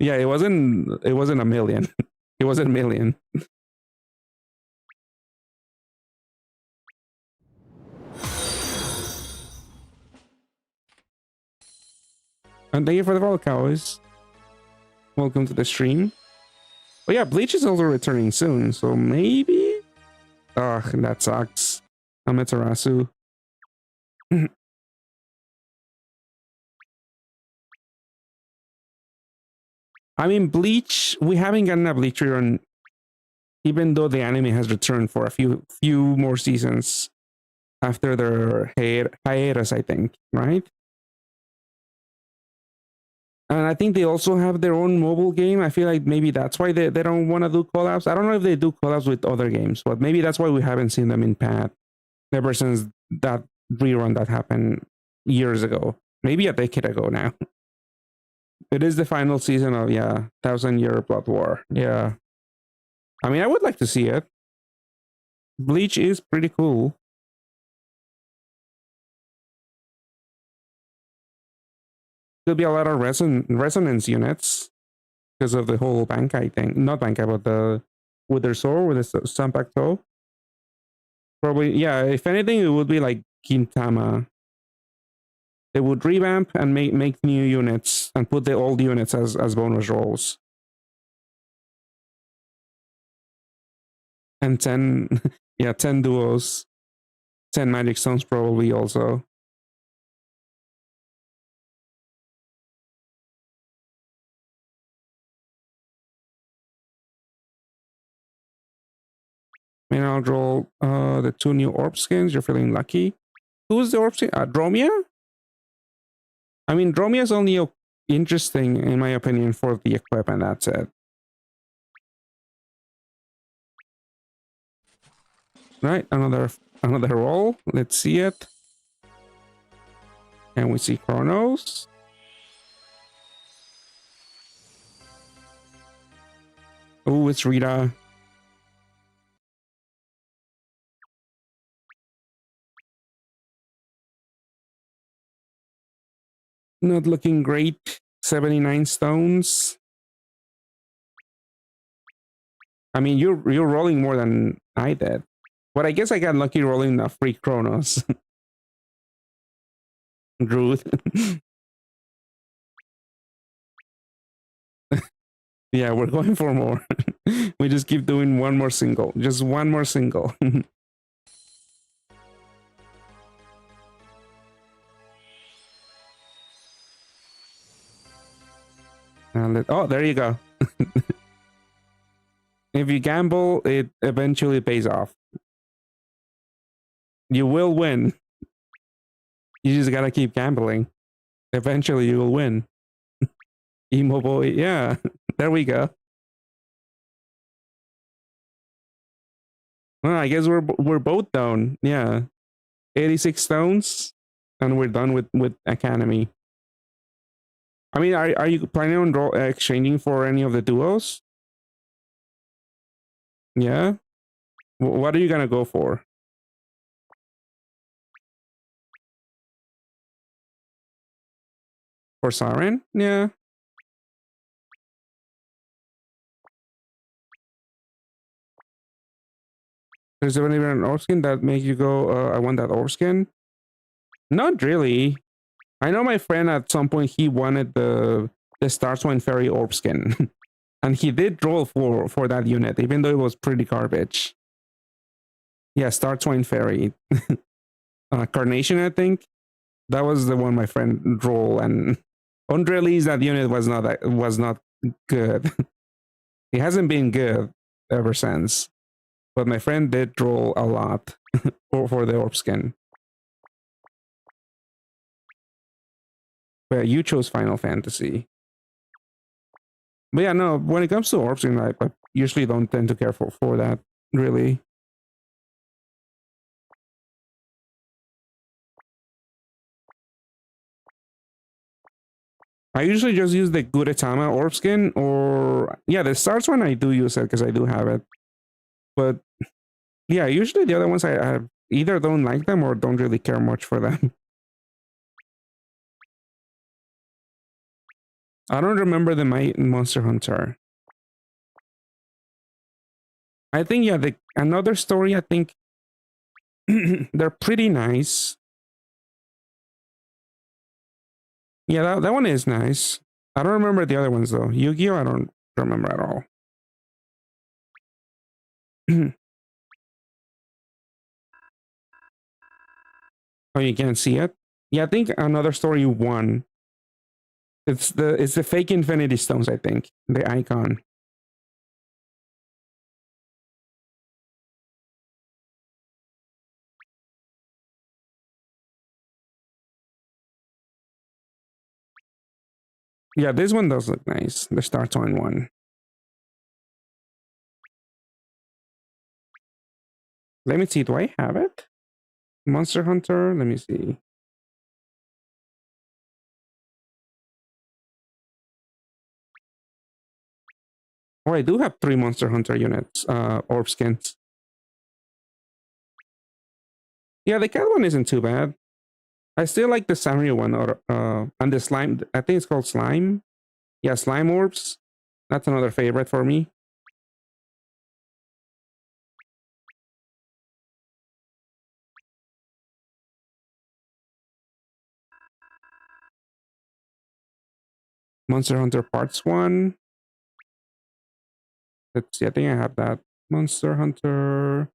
Yeah, it wasn't a million. It wasn't a million. And thank you for the follow, cows. Welcome to the stream. Oh yeah, Bleach is also returning soon, so maybe. Ugh, that sucks. Amaterasu. I mean, Bleach, we haven't gotten a Bleach rerun, even though the anime has returned for a few more seasons after their hiatus, I think, right? And I think they also have their own mobile game. I feel like maybe that's why they don't want to do collabs. I don't know if they do collabs with other games, but maybe that's why we haven't seen them in Pad ever since that rerun that happened years ago. Maybe a decade ago now. It is the final season of, yeah, 1,000-Year Blood War. Yeah. I mean, I would like to see it. Bleach is pretty cool. There'll be a lot of resonance units because of the whole Bankai thing. Not Bankai, but the Wither Sword with the Sampak Toe. Probably, yeah, if anything, it would be like Gintama. They would revamp and make new units and put the old units as bonus rolls. And 10, yeah, 10 duos, 10 magic stones probably also. Main roll the 2 new orb skins. You're feeling lucky. Who's the orb skin? Dromia? I mean, Dromia is only interesting, in my opinion, for the equip, and that's it. Right, another another roll. Let's see it. And we see Chronos. Oh, it's Rita. Not looking great. 79 stones. I mean, you're rolling more than I did. But I guess I got lucky rolling a free Chronos. Rude. Yeah, we're going for more. We just keep doing one more single. Just one more single. Oh, there you go. If you gamble, it eventually pays off. You will win. You just gotta keep gambling. Eventually, you will win. Emo boy, yeah. There we go. Well, I guess we're both down. Yeah, 86 stones, and we're done with Academy. I mean, are you planning on exchanging for any of the duos? Yeah. What are you gonna go for? For Siren? Yeah. There's even an orb skin that makes you go, I want that orb skin? Not really. I know my friend at some point, he wanted the Star Swine Fairy orb skin. And he did roll for that unit, even though it was pretty garbage. Yeah, Star Swine Fairy. Carnation, I think. That was the one my friend rolled, and on release that unit was not good. It hasn't been good ever since. But my friend did roll a lot for the orb skin. But you chose Final Fantasy. But yeah, no, when it comes to orb skin, I usually don't tend to care for that, really. I usually just use the Gudetama orb skin, or yeah, the stars one I do use it because I do have it. But yeah, usually the other ones I either don't like them or don't really care much for them. I don't remember the Monster Hunter. I think yeah, another story. I think they're pretty nice. Yeah, that one is nice. I don't remember the other ones though. Yu-Gi-Oh! I don't remember at all. Oh, you can't see it? Yeah, I think another story won. It's the fake Infinity Stones, I think. The icon. Yeah, this one does look nice. The Star Twine one. Let me see. Do I have it? Monster Hunter. Let me see. Oh, I do have 3 Monster Hunter units. Orb skins. Yeah, the cat one isn't too bad. I still like the Samurai one, or and the slime. I think it's called slime. Yeah, slime orbs. That's another favorite for me. Monster Hunter Parts 1. Let's see, I think I have that. Monster Hunter.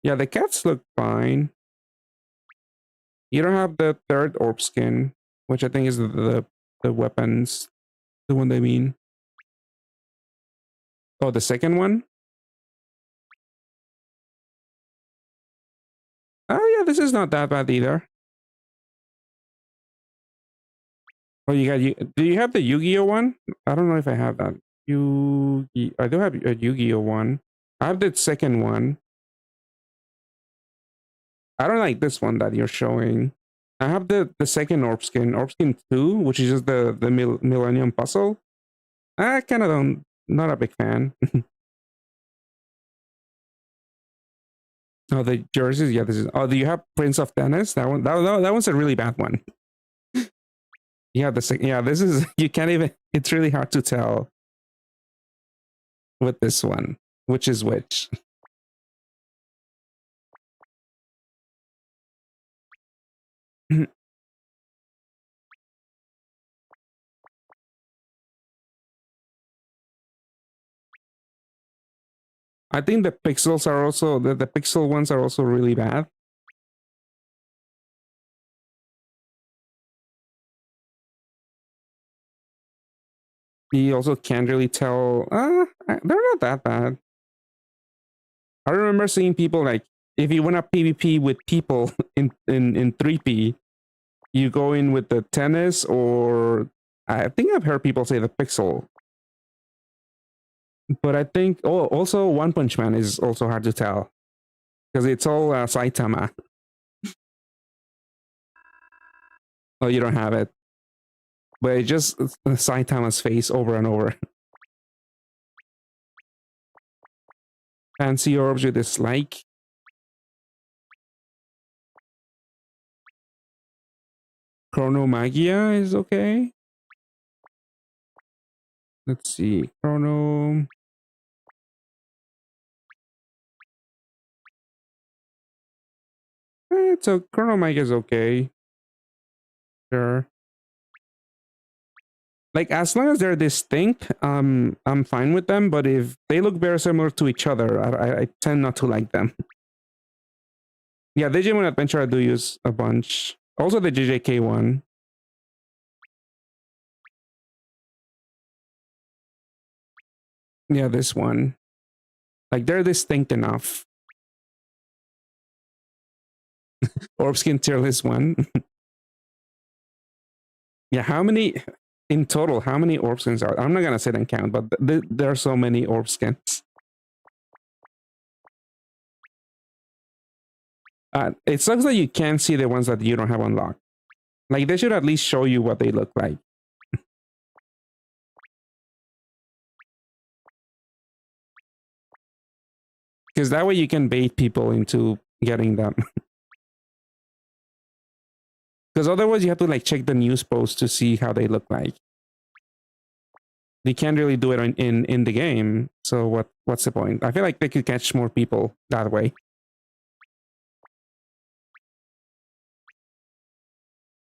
Yeah, the cats look fine. You don't have the third orb skin, which I think is the weapons. The one they mean. Oh, the second one? Oh yeah, this is not that bad either. Oh, you got you. Do you have the Yu-Gi-Oh one? I don't know if I have that. Yugi. I do have a Yu-Gi-Oh one. I have the second one. I don't like this one that you're showing. I have the second Orb Skin 2, which is just the Millennium Puzzle. I kind of don't, not a big fan. Oh, the jerseys, yeah, this is. Oh, do you have Prince of Tennis? That one, that one's a really bad one. Yeah, the second, yeah, this is. You can't even. It's really hard to tell with this one, which is which. I think the pixels are also the pixel ones are also really bad. You also can't really tell. They're not that bad. I remember seeing people like if you want to PvP with people in 3P, you go in with the tennis, or I think I've heard people say the pixel. But I think also One Punch Man is also hard to tell because it's all Saitama. Oh, you don't have it, but it's just Saitama's face over and over. Fancy orbs you dislike. Chronomagia is okay. Let's see. Chrono. So Chronomagia is okay. Sure. Like as long as they're distinct, I'm fine with them. But if they look very similar to each other, I tend not to like them. Yeah, Digimon Adventure I do use a bunch. Also the JJK one. Yeah, this one. Like they're distinct enough. Orbskin tier list one. Yeah, how many in total? How many Orbskins are? I'm not gonna sit and count, but there are so many Orbskins. It sucks that you can't see the ones that you don't have unlocked. Like they should at least show you what they look like. Because that way you can bait people into getting them. Because otherwise you have to like check the news post to see how they look like. You can't really do it in the game. So what's the point? I feel like they could catch more people that way.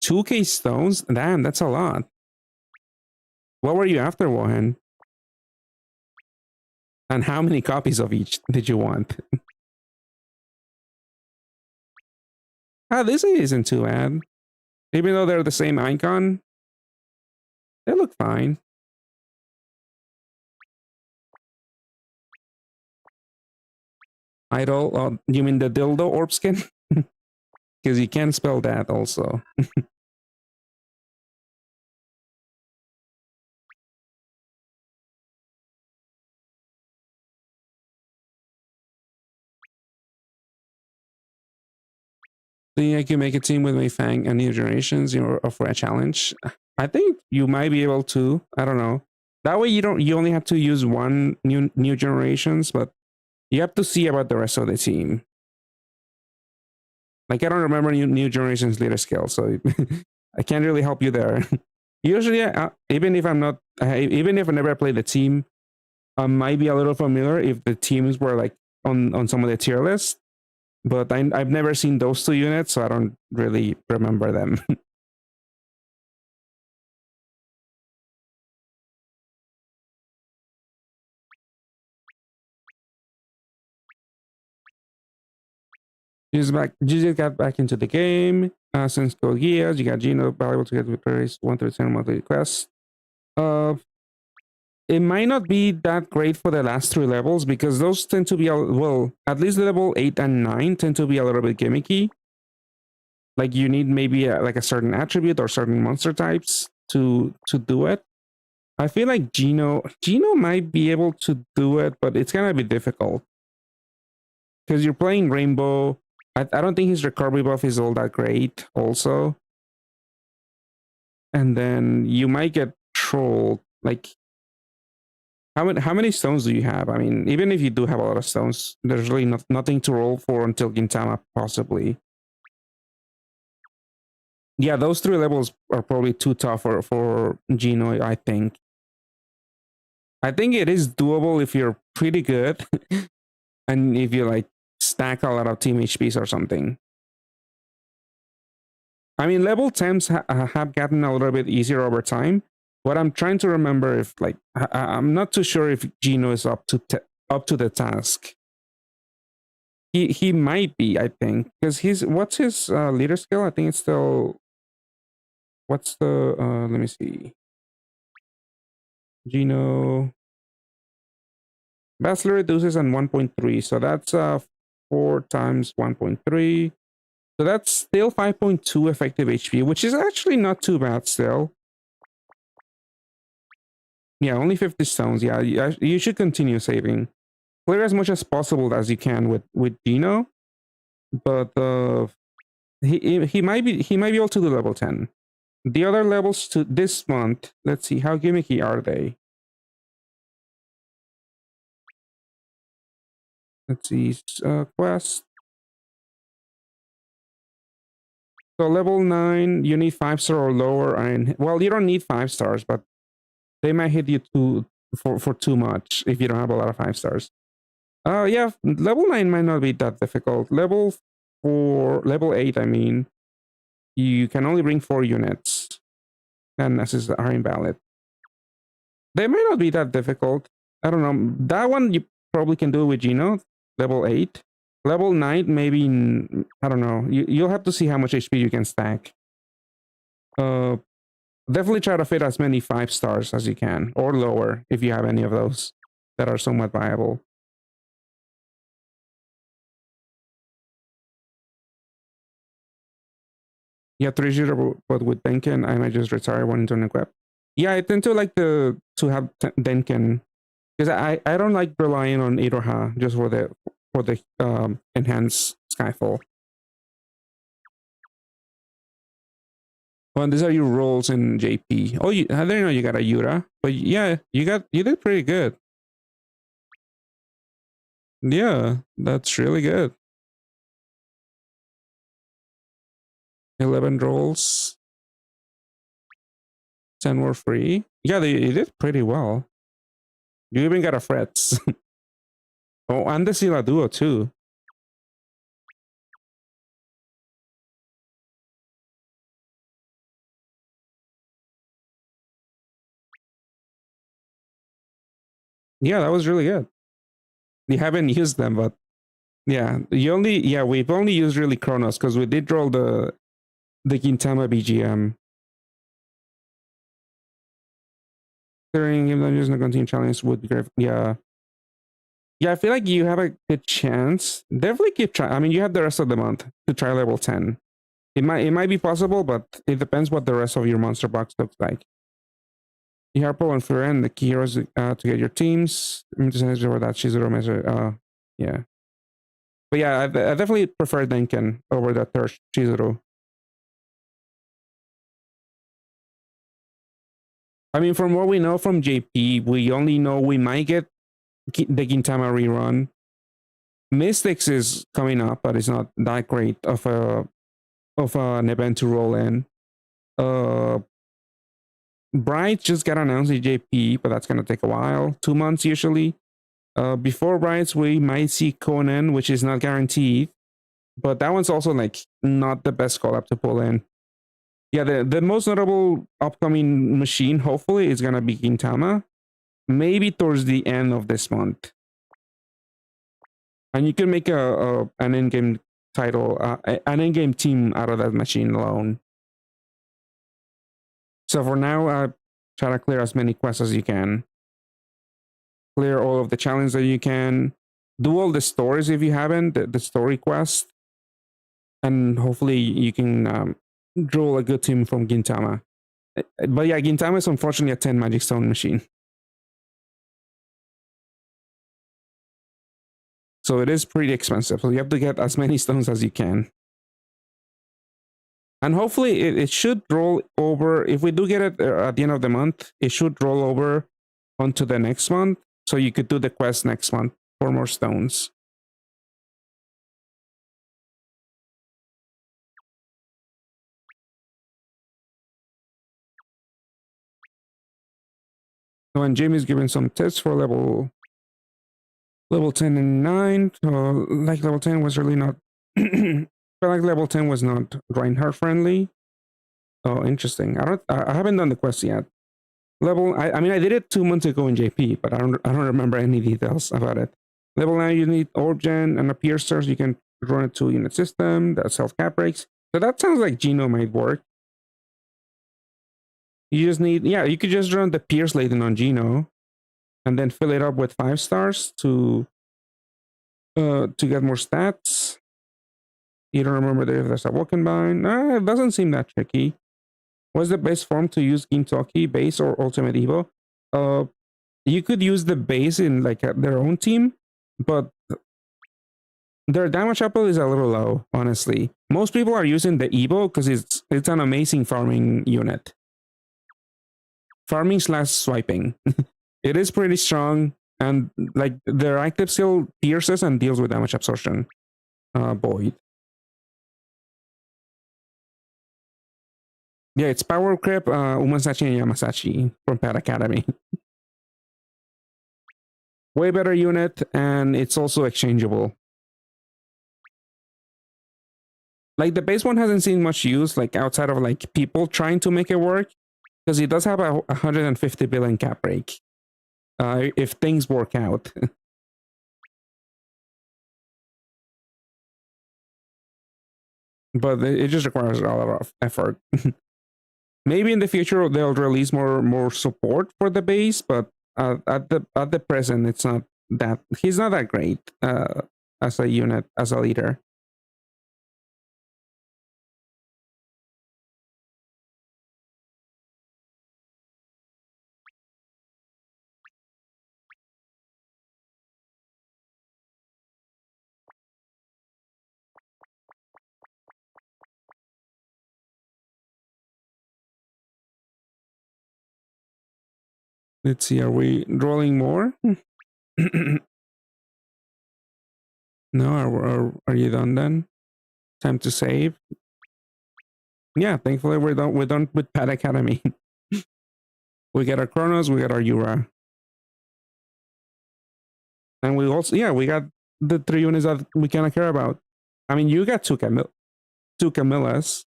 2K stones? Damn, that's a lot. What were you after, Wohan? And how many copies of each did you want? This isn't too bad. Even though they're the same icon, they look fine. Idol? You mean the dildo orb skin? Because you can spell that also. Think I can make a team with my Fang and New Generations, or for a challenge? I think you might be able to. I don't know. That way you only have to use one new generations, but you have to see about the rest of the team. Like I don't remember new generations leader skill, so I can't really help you there. Usually, even if I'm not, even if I never play the team, I might be a little familiar if the teams were like on some of the tier lists. But I've never seen those two units, so I don't really remember them. Jesus got back into the game since Gold Gears. You got Gino valuable to get with various 1 through 10 monthly quests. It might not be that great for the last 3 levels because those tend to be well, at least level 8 and 9 tend to be a little bit gimmicky. Like you need maybe like a certain attribute or certain monster types to do it. I feel like Gino might be able to do it, but it's gonna be difficult because you're playing Rainbow. I don't think his recovery buff is all that great, also. And then you might get trolled. Like, how many stones do you have? I mean, even if you do have a lot of stones, there's really nothing to roll for until Gintama, possibly. Yeah, those 3 levels are probably too tough for Gino, I think. I think it is doable if you're pretty good and if you like stack a lot of team HPs or something. I mean, level 10s have gotten a little bit easier over time, but I'm trying to remember if like I'm not too sure if Gino is up to the task. He might be, I think, because what's his leader skill? I think it's still, what's the let me see. Gino Bachelor reduces on 1.3, so that's 4 times 1.3. So that's still 5.2 effective HP, which is actually not too bad still. Yeah, only 50 stones. Yeah, you should continue saving. Clear as much as possible as you can with Gino, but he might be able to do level 10. The other levels to this month, let's see, how gimmicky are they? Let's see, quest. So level 9, you need 5-star or lower, and well, you don't need 5 stars, but they might hit you for too much if you don't have a lot of 5 stars. Yeah, level 9 might not be that difficult. Level 8, I mean, you can only bring 4 units, and assists are invalid. They might not be that difficult. I don't know. That one you probably can do with Gino. Level 8. Level 9, maybe, I don't know. You'll have to see how much HP you can stack. Definitely try to fit as many 5 stars as you can, or lower if you have any of those that are somewhat viable. Yeah, 3-0, but with Denken, I might just retire one into an equip. Yeah, I tend to like to have Denken because I don't like relying on Iroha just for the enhanced Skyfall. Well, these are your roles in JP. Oh, I didn't know you got a Yura, but yeah, you did pretty good. Yeah, that's really good. 11 rolls, 10 were free. Yeah, you did pretty well. You even got a frets. Oh, and the Sila Duo too. Yeah, that was really good. You haven't used them, but yeah, we've only used really Chronos because we did roll the Gintama BGM. During him using the continue challenge would be great. Yeah. Yeah, I feel like you have a good chance. Definitely keep trying. I mean, you have the rest of the month to try level 10. It might be possible, but it depends what the rest of your monster box looks like. You have Pro and Furen, the key heroes to get your teams. That Chizuru measure. Yeah. But yeah, I definitely prefer Denken over the third Chizuru. I mean, from what we know from JP, we only know we might get the Gintama rerun. Mystics is coming up, but it's not that great of an event to roll in. Bright just got announced in JP, but that's gonna take a while, 2 months usually. Before Brights, we might see Conan, which is not guaranteed, but that one's also like not the best call up to pull in. Yeah, the most notable upcoming machine, hopefully, is gonna be Gintama, maybe towards the end of this month. And you can make an in-game title, an in-game team out of that machine alone. So for now, try to clear as many quests as you can. Clear all of the challenges that you can. Do all the stories if you haven't, the story quest. And hopefully you can draw a good team from Gintama. But yeah, Gintama is unfortunately a 10 magic stone machine. So it is pretty expensive. So you have to get as many stones as you can. And hopefully it should roll over. If we do get it at the end of the month, it should roll over onto the next month. So you could do the quest next month for more stones. So and Jamie's given some tips for level 10 and 9. Like level 10 was really not I feel like level 10 was not Reinhardt friendly. Oh, interesting. I haven't done the quest yet. I mean I did it 2 months ago in JP, but I don't remember any details about it. Level 9 you need orb gen and a piercer, so you can run a 2-unit system that sells cap breaks. So that sounds like Geno might work. You just need, yeah, you could just run the Pierce Laden on Geno and then fill it up with 5 stars to get more stats. You don't remember if there's a walking bind? It doesn't seem that tricky. What's the best form to use Gintoki, base or Ultimate Evo? You could use the base in like their own team, but their damage output is a little low, honestly. Most people are using the Evo because it's an amazing farming unit. Farming / swiping. It is pretty strong, and like their active skill pierces and deals with damage absorption. Void. Yeah, it's Power Crip, Umasachi and Yamasachi from Pad Academy. Way better unit, and it's also exchangeable. Like the base one hasn't seen much use, like outside of like people trying to make it work, because it does have a 150 billion cap break. If things work out. But it just requires a lot of effort. Maybe in the future they'll release more support for the base, but at the present it's not that he's not that great as a unit, as a leader. Let's see, are we rolling more? No, are you done then? Time to save. Yeah, thankfully we're done. We're done with Pad Academy. We get our Chronos, we got our Yura, and we also we got the 3 units that we kind of care about. I mean, you got two Camillas,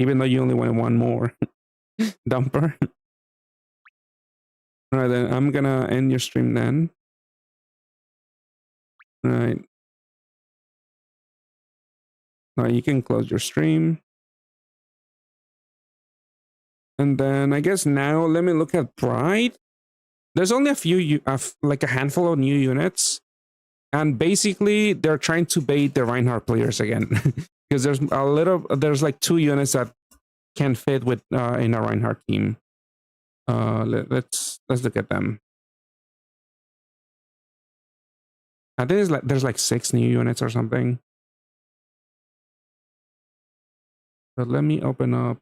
even though you only want one more. Dumper. All right, then I'm gonna end your stream then. All right. Now you can close your stream. And then I guess now let me look at Pride. There's only a few, like a handful of new units. And basically they're trying to bait the Reinhardt players again. Because there's like 2 units that can fit with in a Reinhardt team. Let's look at them. I think there's like 6 new units or something. But let me open up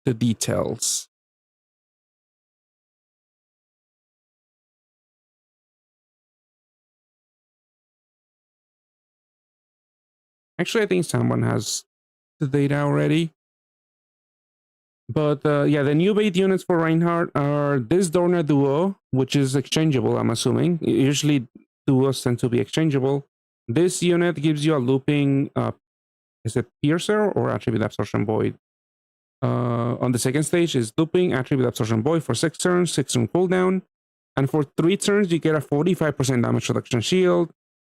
the details. Actually, I think someone has the data already. But yeah, the new bait units for Reinhardt are this Dorna Duo, which is exchangeable, I'm assuming. Usually duos tend to be exchangeable. This unit gives you a looping, is it Piercer or Attribute Absorption Void? On the second stage is looping, Attribute Absorption Void for 6 turns, 6 turn cooldown. And for 3 turns, you get a 45% damage reduction shield,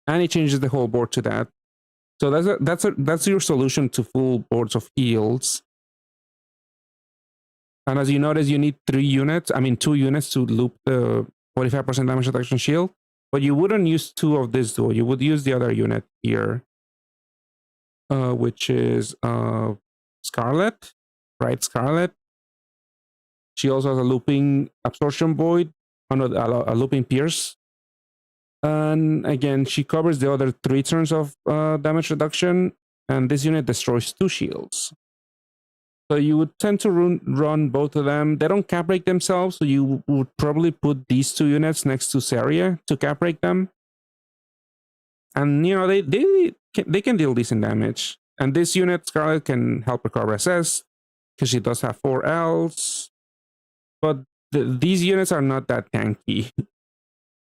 and it changes the whole board to that. So that's your solution to full boards of heals. And as you notice, you need 2 units to loop the 45% damage reduction shield. But you wouldn't use 2 of this duo. You would use the other unit here. which is Scarlet, right? Scarlet. She also has a looping absorption void, a looping pierce. And again, she covers the other 3 turns of damage reduction, and this unit destroys 2 shields. So you would tend to run both of them. They don't cap break themselves, so you would probably put these 2 units next to Saria to cap break them. And you know they can deal decent damage. And this unit, Scarlet, can help recover SS because she does have 4 Ls. But these units are not that tanky.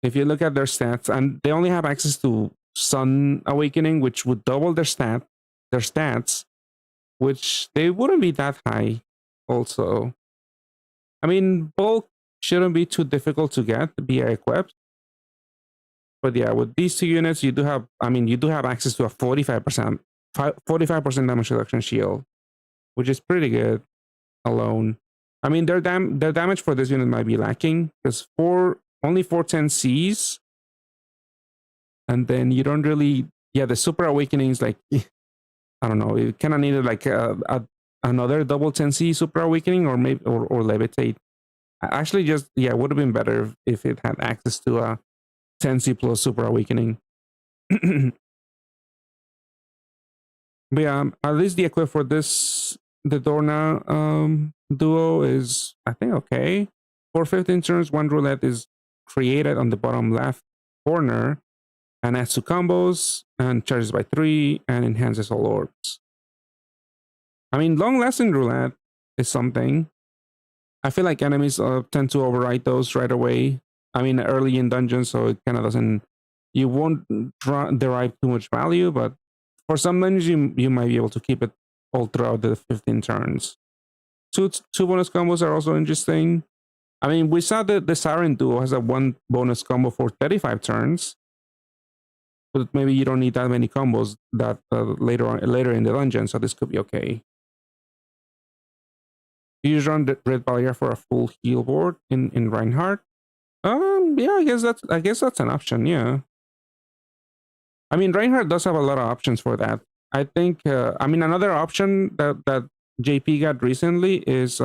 If you look at their stats, and they only have access to Sun Awakening, which would double their stats, which they wouldn't be that high. Also, I mean, bulk shouldn't be too difficult to get via equipped. But yeah, with these 2 units, you do have access to a 45% damage reduction shield, which is pretty good alone. I mean, their damage for this unit might be lacking because only 410Cs, and then you don't really, the Super Awakenings, like, I don't know, you kind of needed like another double 10C Super Awakening, or maybe or Levitate. Actually, it would have been better if it had access to a 10C plus Super Awakening. But yeah, at least the equip for this the Dorna duo is, I think, okay. For 15 turns, 1 roulette is created on the bottom left corner and adds 2 combos and charges by 3 and enhances all orbs. I mean, long-lasting roulette is something. I feel like enemies tend to override those right away. I mean, early in dungeons, so it kind of doesn't. You won't derive too much value, but for some dungeons, you might be able to keep it all throughout the 15 turns. Two bonus combos are also interesting. I mean, we saw that the Siren duo has a 1 bonus combo for 35 turns, but maybe you don't need that many combos that later in the dungeon, so this could be okay. You just run the Red Barrier for a full heal board in Reinhardt. Yeah, I guess that's an option. Yeah, I mean, Reinhardt does have a lot of options for that. I think. I mean, another option that JP got recently is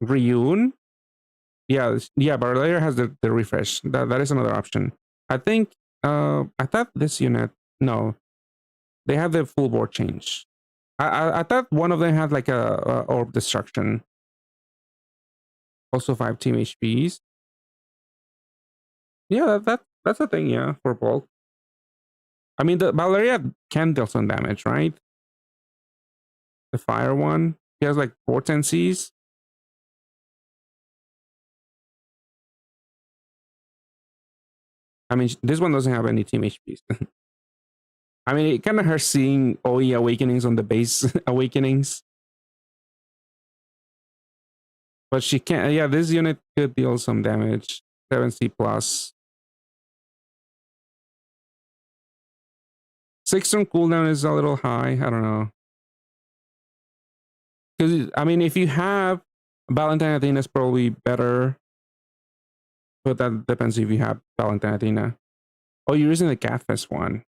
Ryun. Yeah, Barrier has the refresh. That is another option. I think. I thought this unit. No, they have the full board change. I thought one of them had like a orb destruction. Also 5 team HPs. Yeah, that's a thing. Yeah, for bulk. I mean, the Valeria can deal some damage, right? The fire one, he has like 410Cs. I mean, this one doesn't have any team HPs. I mean, it kind of hurts seeing OE awakenings on the base awakenings. But she can't. Yeah, this unit could deal some damage. 7C plus. 6-turn cooldown is a little high. I don't know. Because, I mean, if you have Valentine Athena, is probably better. But that depends if you have Valentine Athena. Oh, you're using the Catfest one.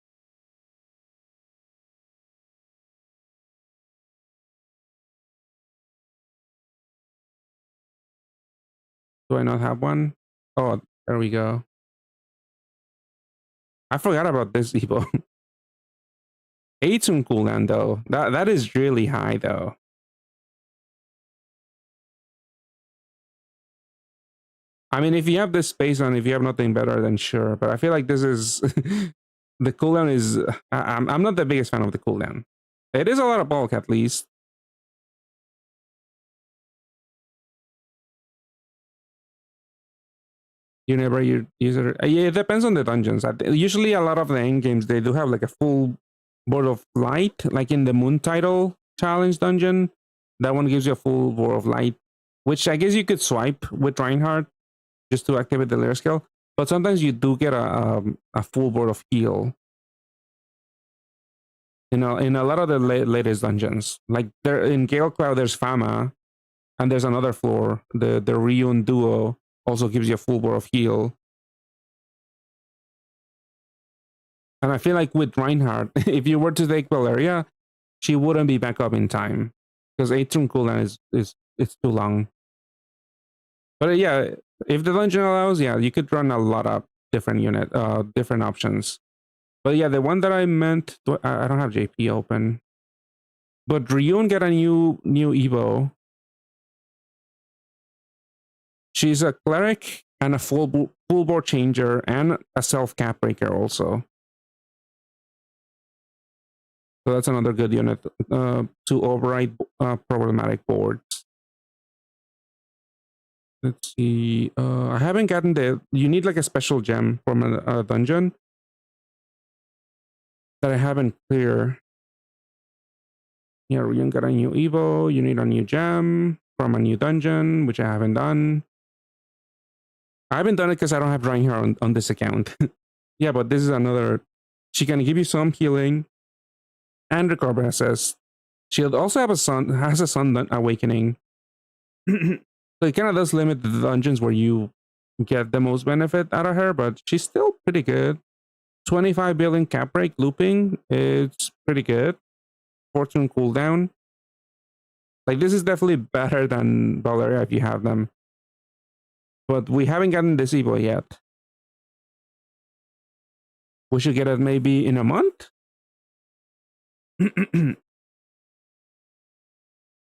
Do I not have one? Oh, there we go. I forgot about this Evo. 8-turn cooldown though. That is really high though. I mean, if you have this space on, if you have nothing better, then sure. But I feel like this is the cooldown is. I'm not the biggest fan of the cooldown. It is a lot of bulk, at least. You never use it. Yeah, it depends on the dungeons. Usually, a lot of the end games they do have like a full board of light, like in the Moon Title challenge dungeon. That one gives you a full board of light, which I guess you could swipe with Reinhardt just to activate the layer skill. But sometimes you do get a full board of heal. You know, in a lot of the latest dungeons, like there in Gale Cloud, there's Fama, and there's another floor. The Ryun duo also gives you a full board of heal. And I feel like with Reinhardt, if you were to take Valeria, she wouldn't be back up in time because 8-turn cooldown is it's too long. But yeah, if the dungeon allows, yeah, you could run a lot of different different options. But yeah, the one that I meant, I don't have JP open. But Ryun got a new Evo. She's a cleric and a full board changer and a self cap breaker also. So that's another good unit to override problematic boards. Let's see. I haven't gotten the. You need like a special gem from a dungeon that I haven't cleared. Yeah, you got a new Evo. You need a new gem from a new dungeon, which I haven't done. I haven't done it because I don't have drawing her on this account. Yeah, but this is another. She can give you some healing and recover assist. She'll also have has a sun awakening. So it kind of does limit the dungeons where you get the most benefit out of her, but she's still pretty good. 25 billion cap break looping, it's pretty good. Fortune cooldown. Like this is definitely better than Valeria if you have them. But we haven't gotten this Evo yet. We should get it maybe in a month.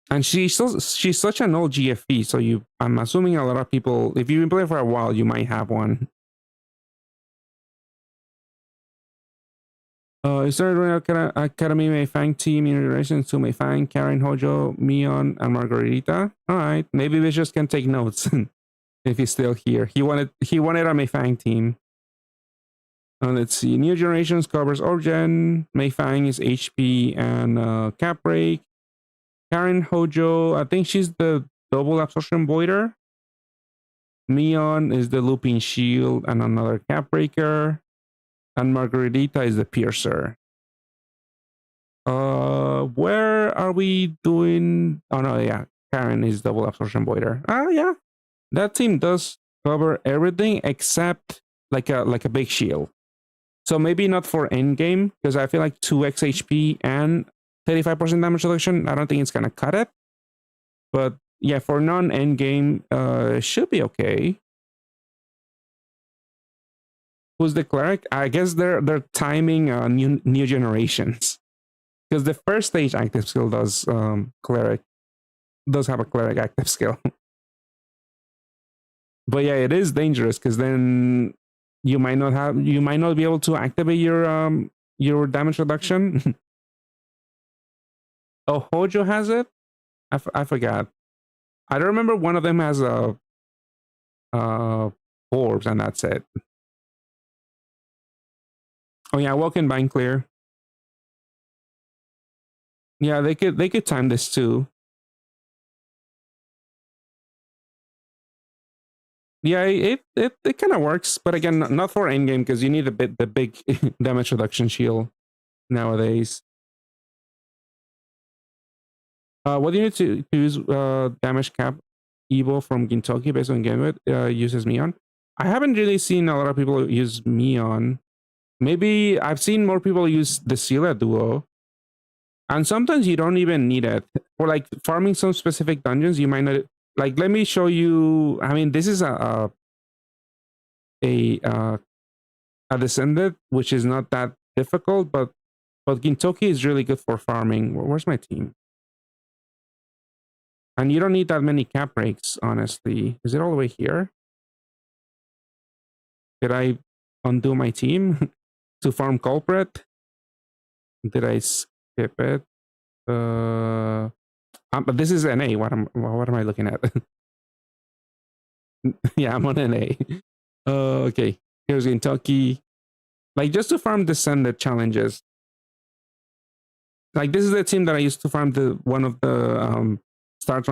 And she's such an old GFP, so I'm assuming a lot of people, if you've been playing for a while, you might have one. Is there an Academy Mei Fang team in relation to Mei Fang, Karen, Hojo, Mion, and Margarita? All right, maybe we just can take notes if he's still here. He wanted a Mei Fang team. Let's see. New Generations covers Orgen. Mei Fang is HP and Cap Break. Karen Hojo, I think she's the double absorption voider. Mion is the looping shield and another Cap Breaker. And Margarita is the piercer. Where are we doing? Oh no, yeah. Karen is double absorption voider. Yeah. That team does cover everything except like a big shield. So maybe not for endgame, because I feel like 2x HP and 35% damage reduction, I don't think it's gonna cut it. But yeah, for non-endgame, it should be okay. Who's the cleric? I guess they're timing new generations. Because the first stage active skill does have a cleric active skill. But yeah, it is dangerous because then you might not be able to activate your damage reduction. Oh, Hojo has it? I forgot. I don't remember one of them has orbs and that's it. Oh yeah, Welcome Bind Clear. Yeah, they could time this too. Yeah, it kind of works, but again, not for endgame because you need the big damage reduction shield nowadays. What do you need to use damage cap Evo from Gintoki based on Gambit uses Mion? I haven't really seen a lot of people use Mion. Maybe I've seen more people use the Scylla duo. And sometimes you don't even need it. For like farming some specific dungeons, you might not. Like, let me show you. I mean, this is a descendant, which is not that difficult, but Gintoki is really good for farming. Where's my team? And you don't need that many cap breaks, honestly. Is it all the way here? Did I undo my team to farm culprit? Did I skip it? But this is NA. What am I looking at? Yeah, I'm on NA. Okay. Here's Kentucky. Like just to farm descended challenges. Like this is the team that I used to farm one of the Star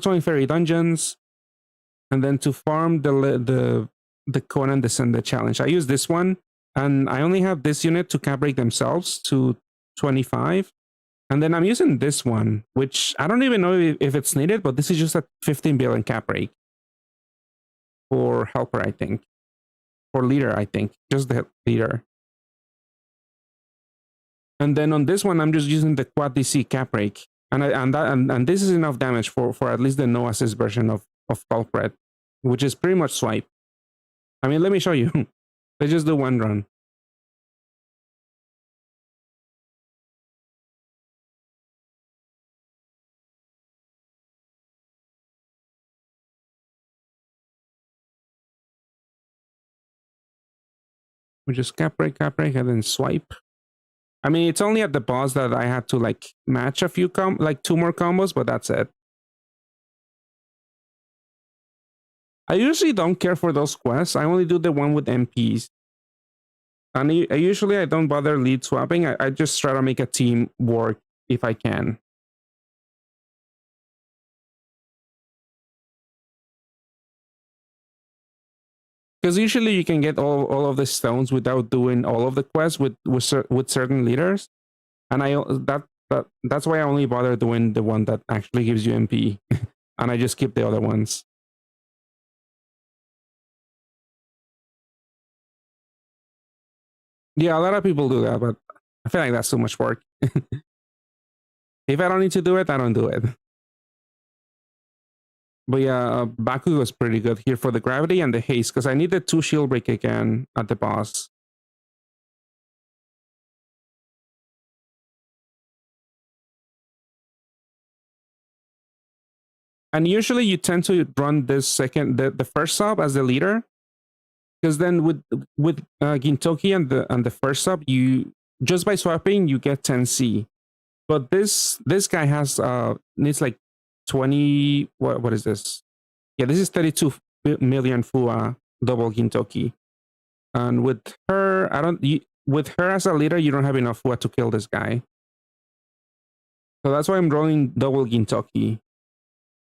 Throwing Fairy dungeons, and then to farm the Conan Descended challenge. I use this one, and I only have this unit to cap break themselves to 25. And then I'm using this one, which I don't even know if it's needed, but this is just a 15 billion cap break for helper, I think. For leader, I think. Just the leader. And then on this one, I'm just using the quad DC cap break. And this is enough damage for at least the no assist version of Culprit, which is pretty much swipe. I mean, let me show you. Let's just do one run. We just cap break, and then swipe. I mean, it's only at the boss that I had to like match a few like 2 more combos, but that's it. I usually don't care for those quests. I only do the one with MPs. And usually I don't bother lead swapping. I just try to make a team work if I can. Because usually you can get all of the stones without doing all of the quests with certain leaders. And that's why I only bother doing the one that actually gives you MP. And I just skip the other ones. Yeah, a lot of people do that, but I feel like that's too much work. If I don't need to do it, I don't do it. But yeah, Baku was pretty good here for the gravity and the haste, because I needed 2 shield break again at the boss. And usually you tend to run this the first sub as the leader, because then with Gintoki and the first sub, you just by swapping you get 10C. But this guy has needs like 20. What is this? Yeah, this is 32 million Fua double Gintoki. And with her, with her as a leader, you don't have enough Fua to kill this guy. So that's why I'm rolling double Gintoki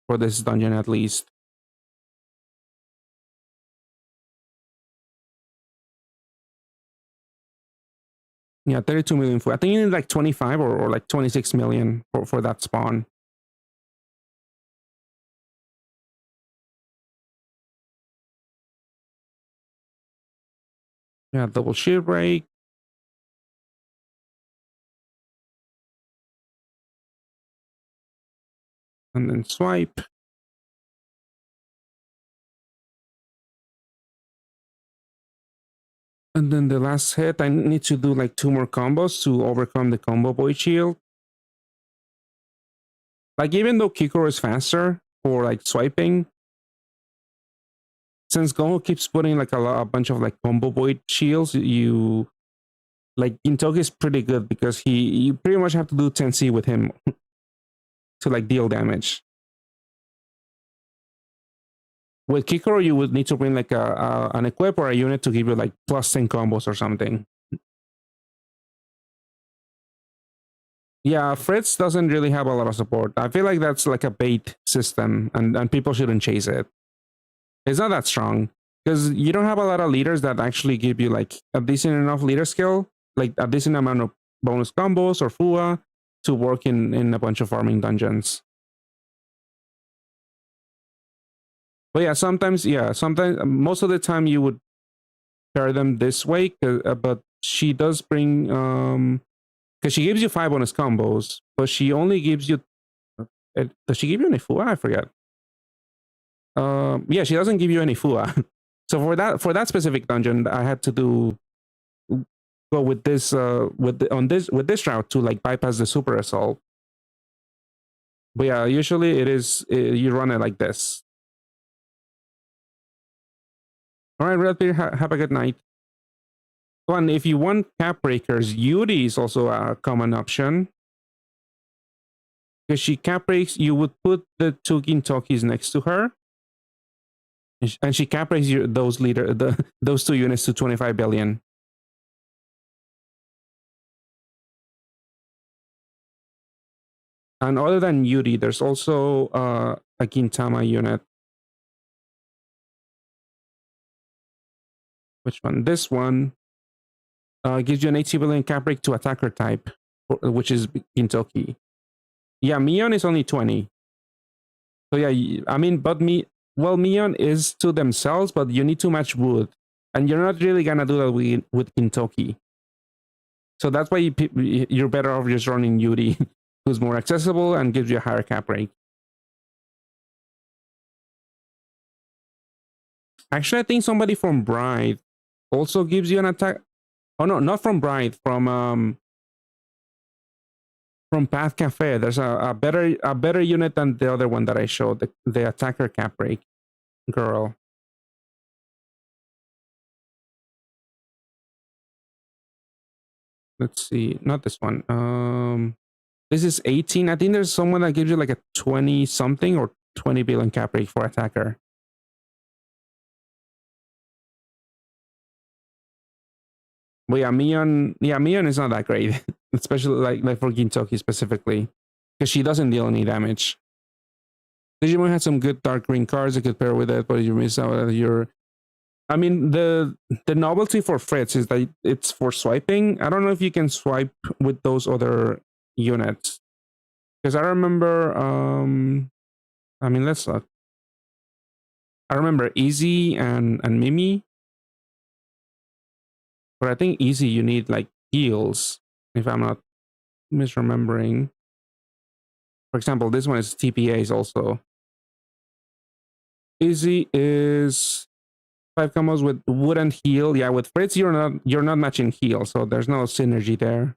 for this dungeon at least. Yeah, 32 million Fua. I think you need like 25 or like 26 million for that spawn. Yeah, double shield break. And then swipe. And then the last hit, I need to do like 2 more combos to overcome the combo boy shield. Like, even though Kikoro is faster for like swiping, since Goho keeps putting like a bunch of like combo boy shields, you like Gintoki is pretty good because you pretty much have to do 10C with him to like deal damage. With Kikoro, you would need to bring like an equip or a unit to give you like plus 10 combos or something. Yeah, Fritz doesn't really have a lot of support. I feel like that's like a bait system, and people shouldn't chase it. It's not that strong because you don't have a lot of leaders that actually give you like a decent enough leader skill, like a decent amount of bonus combos or Fua to work in a bunch of farming dungeons. But yeah, sometimes, most of the time you would pair them this way, but she does bring, because she gives you 5 bonus combos, but she only gives you, does she give you any Fua? I forget. Yeah, she doesn't give you any Fua. So for that specific dungeon, I had to go with this with this route to like bypass the super assault. But yeah, usually you run it like this. All right, Redbeard, have a good night. Oh, and if you want cap breakers, Yuri is also a common option. Because she cap breaks, you would put the 2 Gintokis next to her. And she cap breaks those 2 units to 25 billion. And other than Yuri, there's also a Gintama unit. Which one? This one gives you an 80 billion cap break to attacker type, which is Gintoki. Yeah, Mion is only 20. So yeah, I mean, but Mion is to themselves, but you need to match wood. And you're not really gonna do that with Gintoki. So that's why you're better off just running Yuri, who's more accessible and gives you a higher cap rate. Actually, I think somebody from Bride also gives you an attack. Oh no, not from Bride, from Path Cafe. There's a better unit than the other one that I showed, the attacker cap rate girl. Let's see, not this one. This is 18. I think there's someone that gives you like a 20 something or 20 billion cap rate for attacker. But yeah, Mion is not that great, especially like for Gintoki specifically, because she doesn't deal any damage. Digimon has some good dark green cards that could pair with it, but you miss out your. I mean, the novelty for Fritz is that it's for swiping. I don't know if you can swipe with those other units, because I remember. I mean, let's look. I remember Easy and Mimi, but I think Easy you need like heals, if I'm not misremembering. For example, this one is TPAs also. Easy is 5 combos with wood and heal. Yeah, with Fritz you're not matching heal, so there's no synergy there.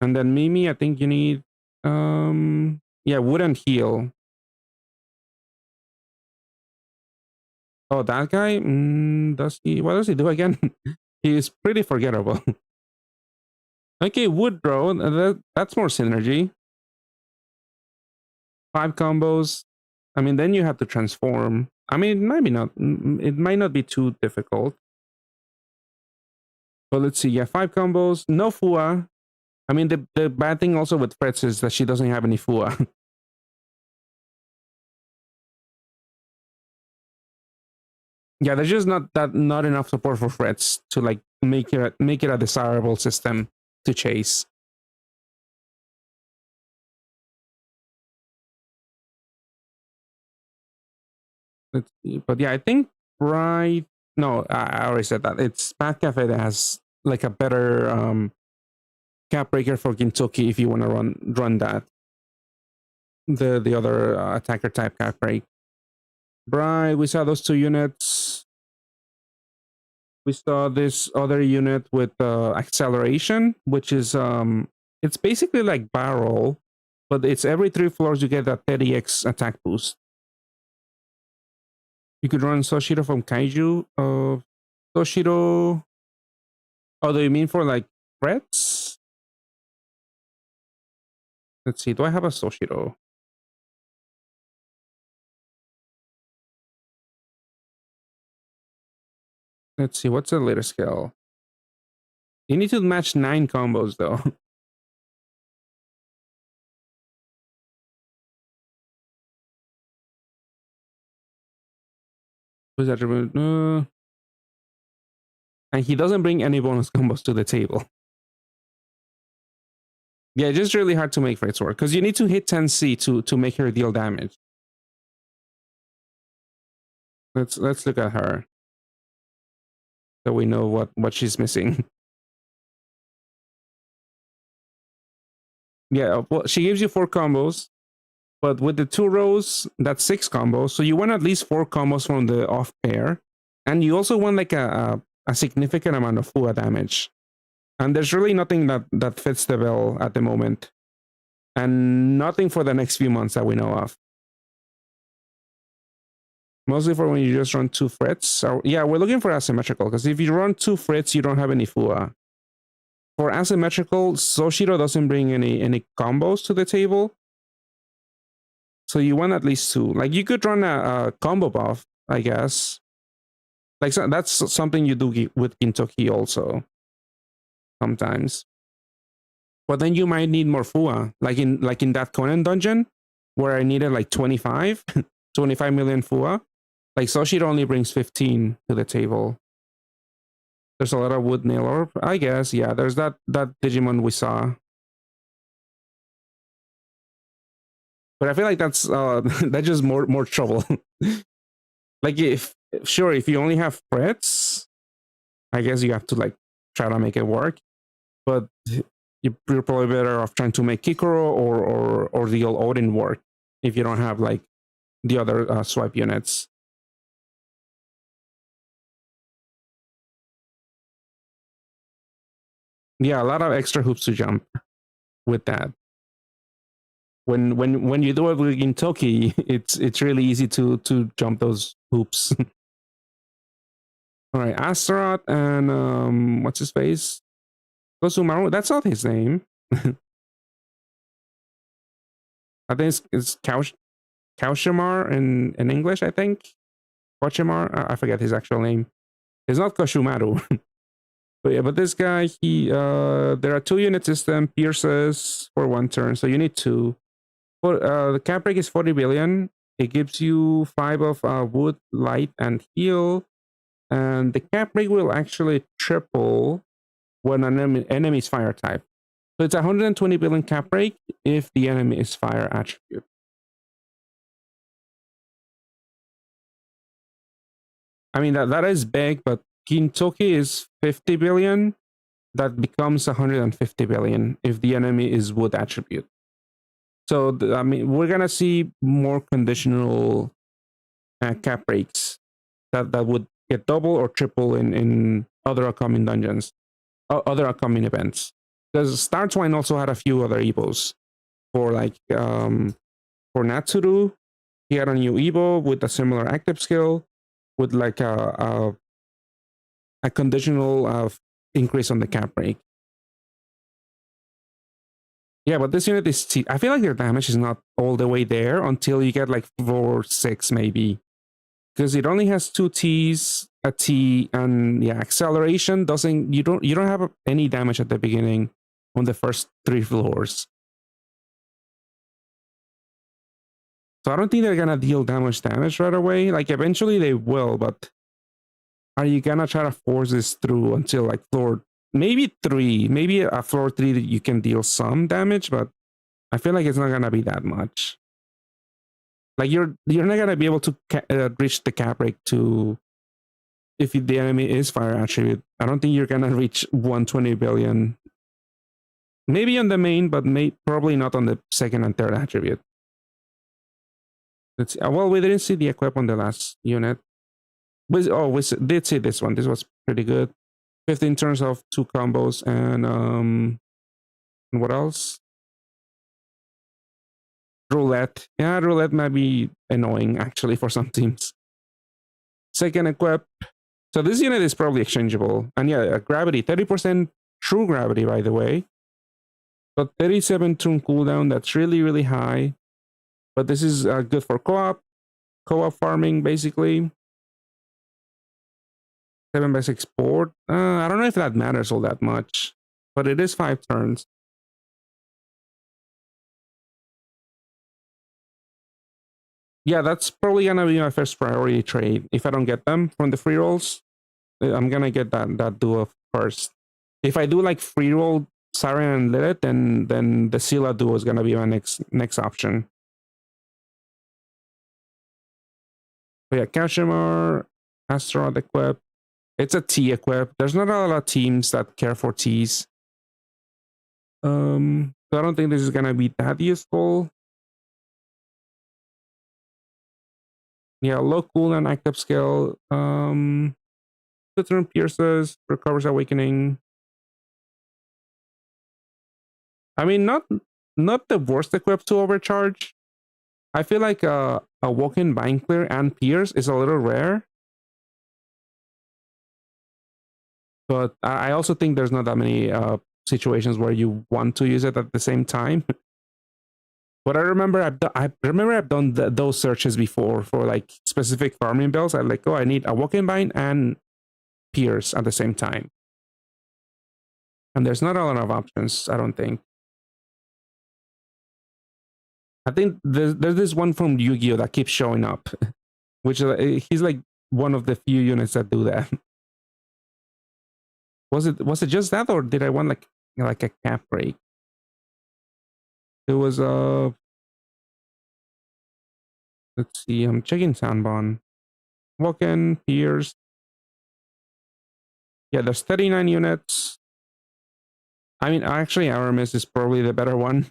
And then Mimi, I think you need yeah, wood and heal. Oh, that guy? Does he? What does he do again? He is pretty forgettable. Okay, wood bro. That's more synergy. 5 combos. I mean, then you have to transform. I mean, it might not be too difficult. But let's see. Yeah, 5 combos. No Fua. I mean, the bad thing also with Fritz is that she doesn't have any Fua. Yeah, there's just not enough support for Fritz to like make it a desirable system to chase. Let's see. But yeah, I think no, I already said that. It's Path Cafe that has like a better cap breaker for Gintoki if you want to run that. The other attacker type cap break. Bride, we saw those 2 units. We saw this other unit with acceleration, which is it's basically like barrel, but it's every 3 floors you get a 30x attack boost. You could run Soshiro from Kaiju. Soshiro. Oh, do you mean for like threats? Let's see. Do I have a Soshiro? Let's see. What's the later scale? You need to match 9 combos though. Who's that? And he doesn't bring any bonus combos to the table. Yeah, it's just really hard to make Fritz work because you need to hit 10C to make her deal damage. Let's look at her, so we know what she's missing. Yeah, well, she gives you 4 combos, but with the 2 rows, that's 6 combos. So you want at least 4 combos from the off pair, and you also want like a significant amount of Fua damage. And there's really nothing that fits the bill at the moment, and nothing for the next few months that we know of. Mostly for when you just run 2 Fritz. So yeah, we're looking for asymmetrical, because if you run 2 Fritz, you don't have any Fua. For asymmetrical, Soshiro doesn't bring any combos to the table. So you want at least 2. Like you could run a combo buff, I guess. Like so that's something you do with Gintoki also. Sometimes. But then you might need more Fua. Like in that Conan dungeon, where I needed like 25 million Fua. Like Soshiro only brings 15 to the table. There's a lot of wood nail orb, I guess. Yeah, there's that Digimon we saw. But I feel like that's just more trouble. Like if you only have Fritz, I guess you have to like try to make it work. but you're probably better off trying to make Kikoro or the old Odin work if you don't have like the other swipe units. Yeah, a lot of extra hoops to jump with that. When you do it with Gintoki, it's really easy to jump those hoops. All right, Astaroth and what's his face? Kosumaru. That's not his name. I think it's Kaushamar in English. I think Kochimar. I forget his actual name. It's not Koshumaru. But yeah, but this guy, he there are 2 unit system pierces for 1 turn, so you need 2. For the cap break is 40 billion. It gives you 5 of wood, light, and heal, and the cap break will actually triple when an enemy is fire type. So it's 120 billion cap break if the enemy is fire attribute. I mean that is big, but Gintoki is 50 billion. That becomes 150 billion if the enemy is wood attribute. So I mean, we're gonna see more conditional cap breaks that would get double or triple in other upcoming dungeons, other upcoming events. Because Star Twine also had a few other Evos for like for Natsuru, he had a new Evo with a similar active skill with like a conditional increase on the cap break. Yeah, but this unit is I feel like their damage is not all the way there until you get like 4, 6 maybe. Because it only has 2 T's, a T, and yeah, acceleration doesn't you don't have any damage at the beginning on the first 3 floors. So I don't think they're gonna deal damage right away. Like eventually they will, but are you gonna try to force this through until like floor maybe 3, maybe a floor 3 that you can deal some damage, but I feel like it's not gonna be that much. Like you're not gonna be able to reach the cap break to if the enemy is fire attribute. I don't think you're gonna reach 120 billion. Maybe on the main, but probably not on the second and third attribute. Let's see. Well, we didn't see the equip on the last unit. We did see this one. This was pretty good. 15 turns of 2 combos and what else? Roulette. Yeah, roulette might be annoying actually for some teams. Second equip. So this unit is probably exchangeable. And yeah, gravity, 30% true gravity, by the way. But 37 turn cooldown, that's really, really high. But this is good for co-op farming, basically. 7 by 6 board. I don't know if that matters all that much, but it is 5 turns. Yeah, that's probably gonna be my first priority trade. If I don't get them from the free rolls, I'm gonna get that duo first. If I do like free roll Siren and Lilith, then the Scylla duo is gonna be my next option. But yeah, Kashimar, Astaroth equip. It's a T equip. There's not a lot of teams that care for Ts. So I don't think this is gonna be that useful. Yeah, low cooldown active skill. The turn pierces, recovers awakening. I mean, not the worst equip to overcharge. I feel like a walk-in bind clear and pierce is a little rare. But I also think there's not that many situations where you want to use it at the same time. But I remember I've done those searches before for like specific farming builds. I'm like, oh, I need a walk-in bind and pierce at the same time. And there's not a lot of options, I don't think. I think there's this one from Yu-Gi-Oh that keeps showing up, which he's like one of the few units that do that. Was it just that, or did I want like a cap break? It was let's see, I'm checking Sanbon. Walk-in, Pierce. Yeah, there's 39 units. I mean, actually, Aramis is probably the better one.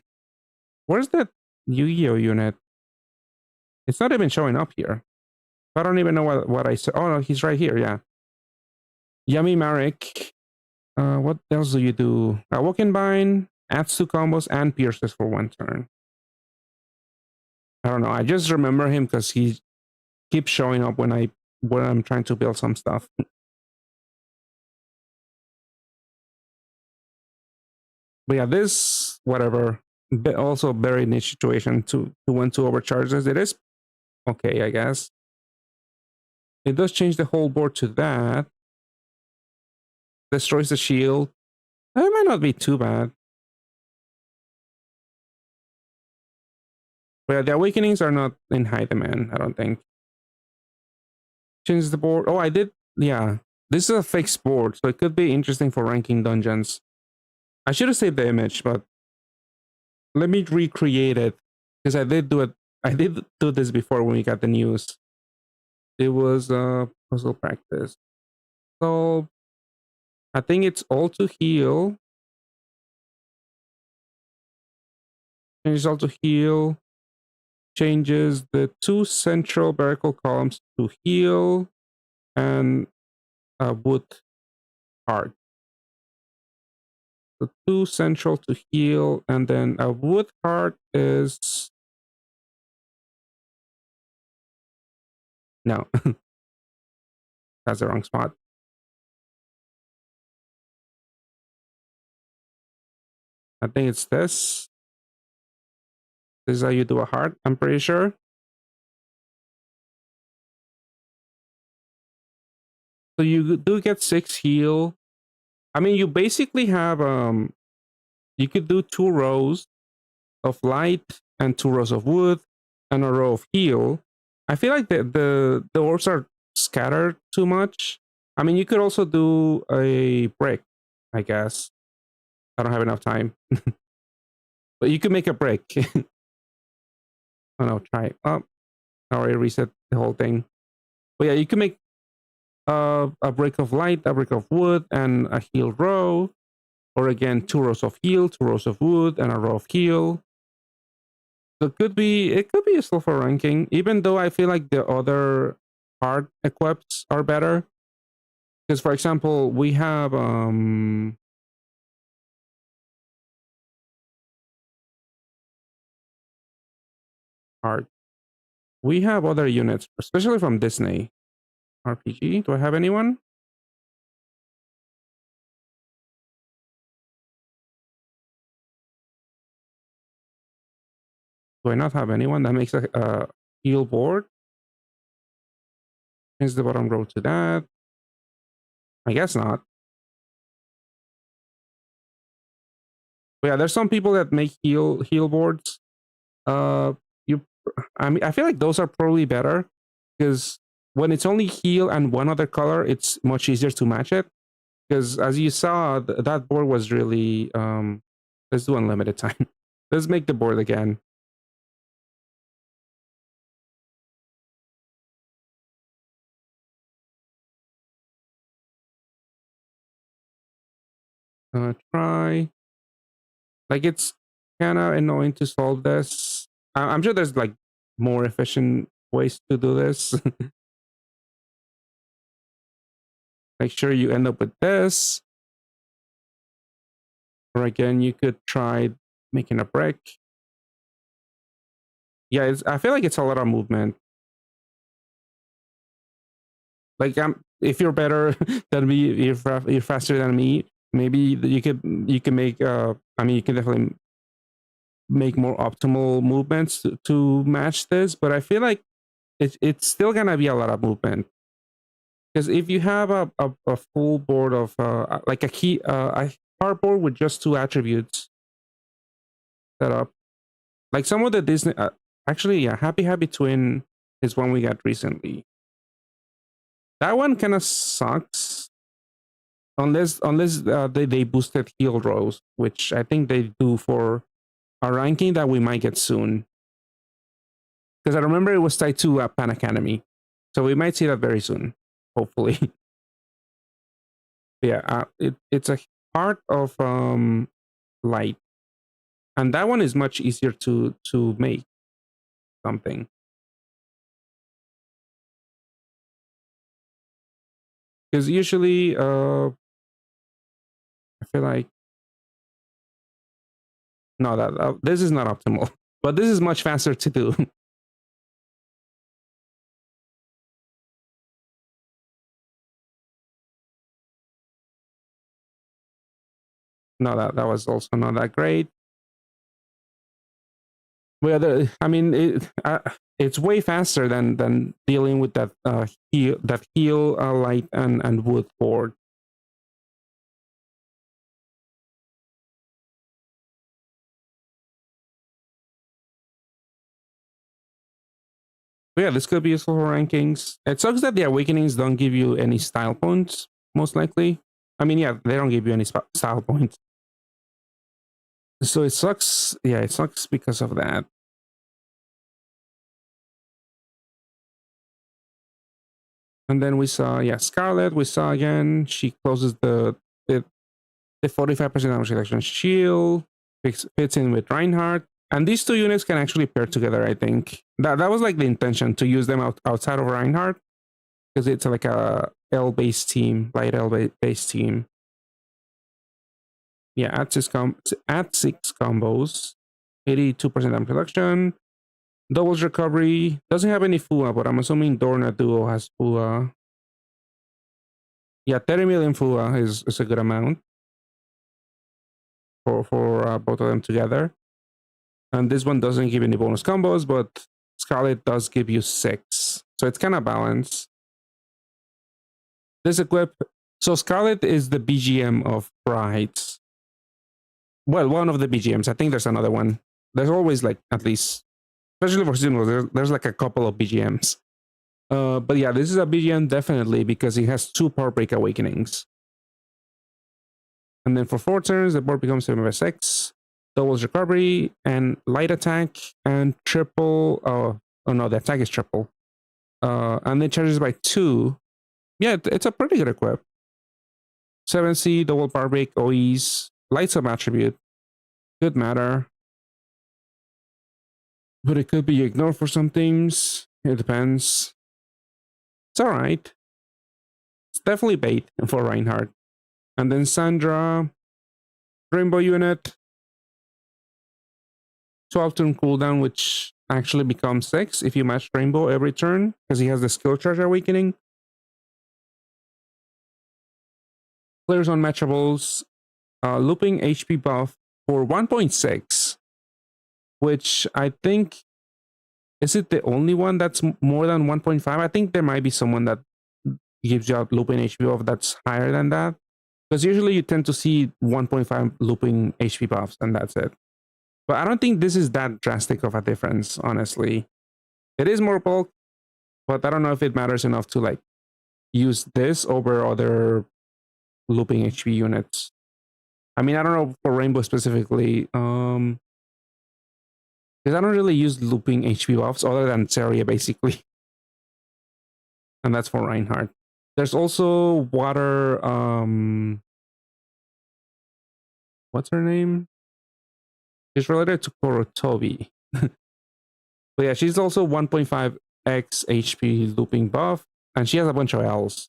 Where's that Yu-Gi-Oh unit? It's not even showing up here. I don't even know what I said. Oh, no, he's right here. Yeah. Yummy Marek. What else do you do? Awoken Bind, adds 2 combos, and pierces for 1 turn. I don't know. I just remember him because he keeps showing up when I'm trying to build some stuff. But yeah, this whatever. Also very niche situation to when to overcharge this. It is okay, I guess. It does change the whole board to that. Destroys the shield. That might not be too bad. But yeah, the awakenings are not in high demand, I don't think. Changes the board. Oh, I did. Yeah. This is a fixed board, so it could be interesting for ranking dungeons. I should have saved the image, but let me recreate it. Because I did do it. I did do this before when we got the news. It was puzzle practice. So I think it's all to heal. Changes all to heal. Changes the 2 central vertical columns to heal and wood heart. The 2 central to heal, and then a wood heart is no. That's the wrong spot. I think it's this. This is how you do a heart, I'm pretty sure. So you do get 6 heal. I mean, you basically have you could do 2 rows of light and 2 rows of wood and a row of heal. I feel like the orbs are scattered too much. I mean, you could also do a brick, I guess. I don't have enough time. But you could make a brick. Oh no, try. Oh, I already reset the whole thing. But yeah, you can make a brick of light, a brick of wood, and a heal row. Or again, 2 rows of heal, 2 rows of wood, and a row of heal. So it could be useful for ranking, even though I feel like the other hard equips are better. Because for example, we have hard. We have other units, especially from Disney. RPG. Do I have anyone? Do I not have anyone that makes a heal board? Change the bottom row to that. I guess not. But yeah, there's some people that make heal boards. You, I mean, I feel like those are probably better because when it's only heal and one other color, it's much easier to match it. Because as you saw, that board was really. Let's do unlimited time. Let's make the board again. Try. Like it's kind of annoying to solve this. I'm sure there's like more efficient ways to do this. Make sure you end up with this. Or again, you could try making a brick. Yeah, I feel like it's a lot of movement. Like if you're better than me, you're faster than me, maybe you can make I mean you can definitely make more optimal movements to match this, but I feel like it's still gonna be a lot of movement. Because if you have a full board of like a hard board with just 2 attributes set up, like some of the Disney actually yeah, Happy Twin is one we got recently. That one kind of sucks unless they boosted heal rows, which I think they do for a ranking that we might get soon. Because I remember it was tied to Pan Academy, so we might see that very soon, hopefully. Yeah, it's a part of light, and that one is much easier to make something. Because usually, I feel like no, that this is not optimal, but this is much faster to do. No, that was also not that great. Well, I mean, it's way faster than dealing with that heal light and wood board. But yeah, this could be useful for rankings. It sucks that the awakenings don't give you any style points, most likely. I mean, yeah, they don't give you any style points. So it sucks. Yeah, it sucks because of that. And then we saw, yeah, Scarlet. We saw again. She closes the 45% damage reduction shield. Fits in with Reinhardt. And these two units can actually pair together, I think. That was like the intention, to use them outside of Reinhardt. Because it's like a L-based team, light L-based team. Yeah, add six combos. 82% damage reduction. Doubles recovery. Doesn't have any FUA, but I'm assuming Dorna Duo has FUA. Yeah, 30 million FUA is a good amount for both of them together. And this one doesn't give any bonus combos, but Scarlet does give you 6. So it's kind of balanced. This equip. So Scarlet is the BGM of Brides. Well, one of the BGMs. I think there's another one. There's always like at least, especially for Seasonal, there's like a couple of BGMs. But yeah, this is a BGM definitely because it has 2 Power Break Awakenings. And then for 4 turns, the board becomes 7/6. Doubles recovery and light attack and triple. Oh no, the attack is triple. And then charges by 2. Yeah, it's a pretty good equip. 7C, double power break, OEs, light sub attribute. Could matter. But it could be ignored for some things. It depends. It's alright. It's definitely bait for Reinhardt. And then Sandra, Rainbow unit. 12 turn cooldown, which actually becomes 6 if you match Rainbow every turn, because he has the skill charge awakening. Players unmatchables, looping HP buff for 1.6, which I think, is it the only one that's more than 1.5? I think there might be someone that gives you a looping HP buff that's higher than that, because usually you tend to see 1.5 looping HP buffs and that's it. But I don't think this is that drastic of a difference, honestly. It is more bulk, but I don't know if it matters enough to like use this over other looping HP units. I mean, I don't know for Rainbow specifically, because I don't really use looping HP buffs other than Seria, basically. And that's for Reinhardt. There's also Water, what's her name? She's related to Korotobi. But yeah, she's also 1.5x HP looping buff, and she has a bunch of L's.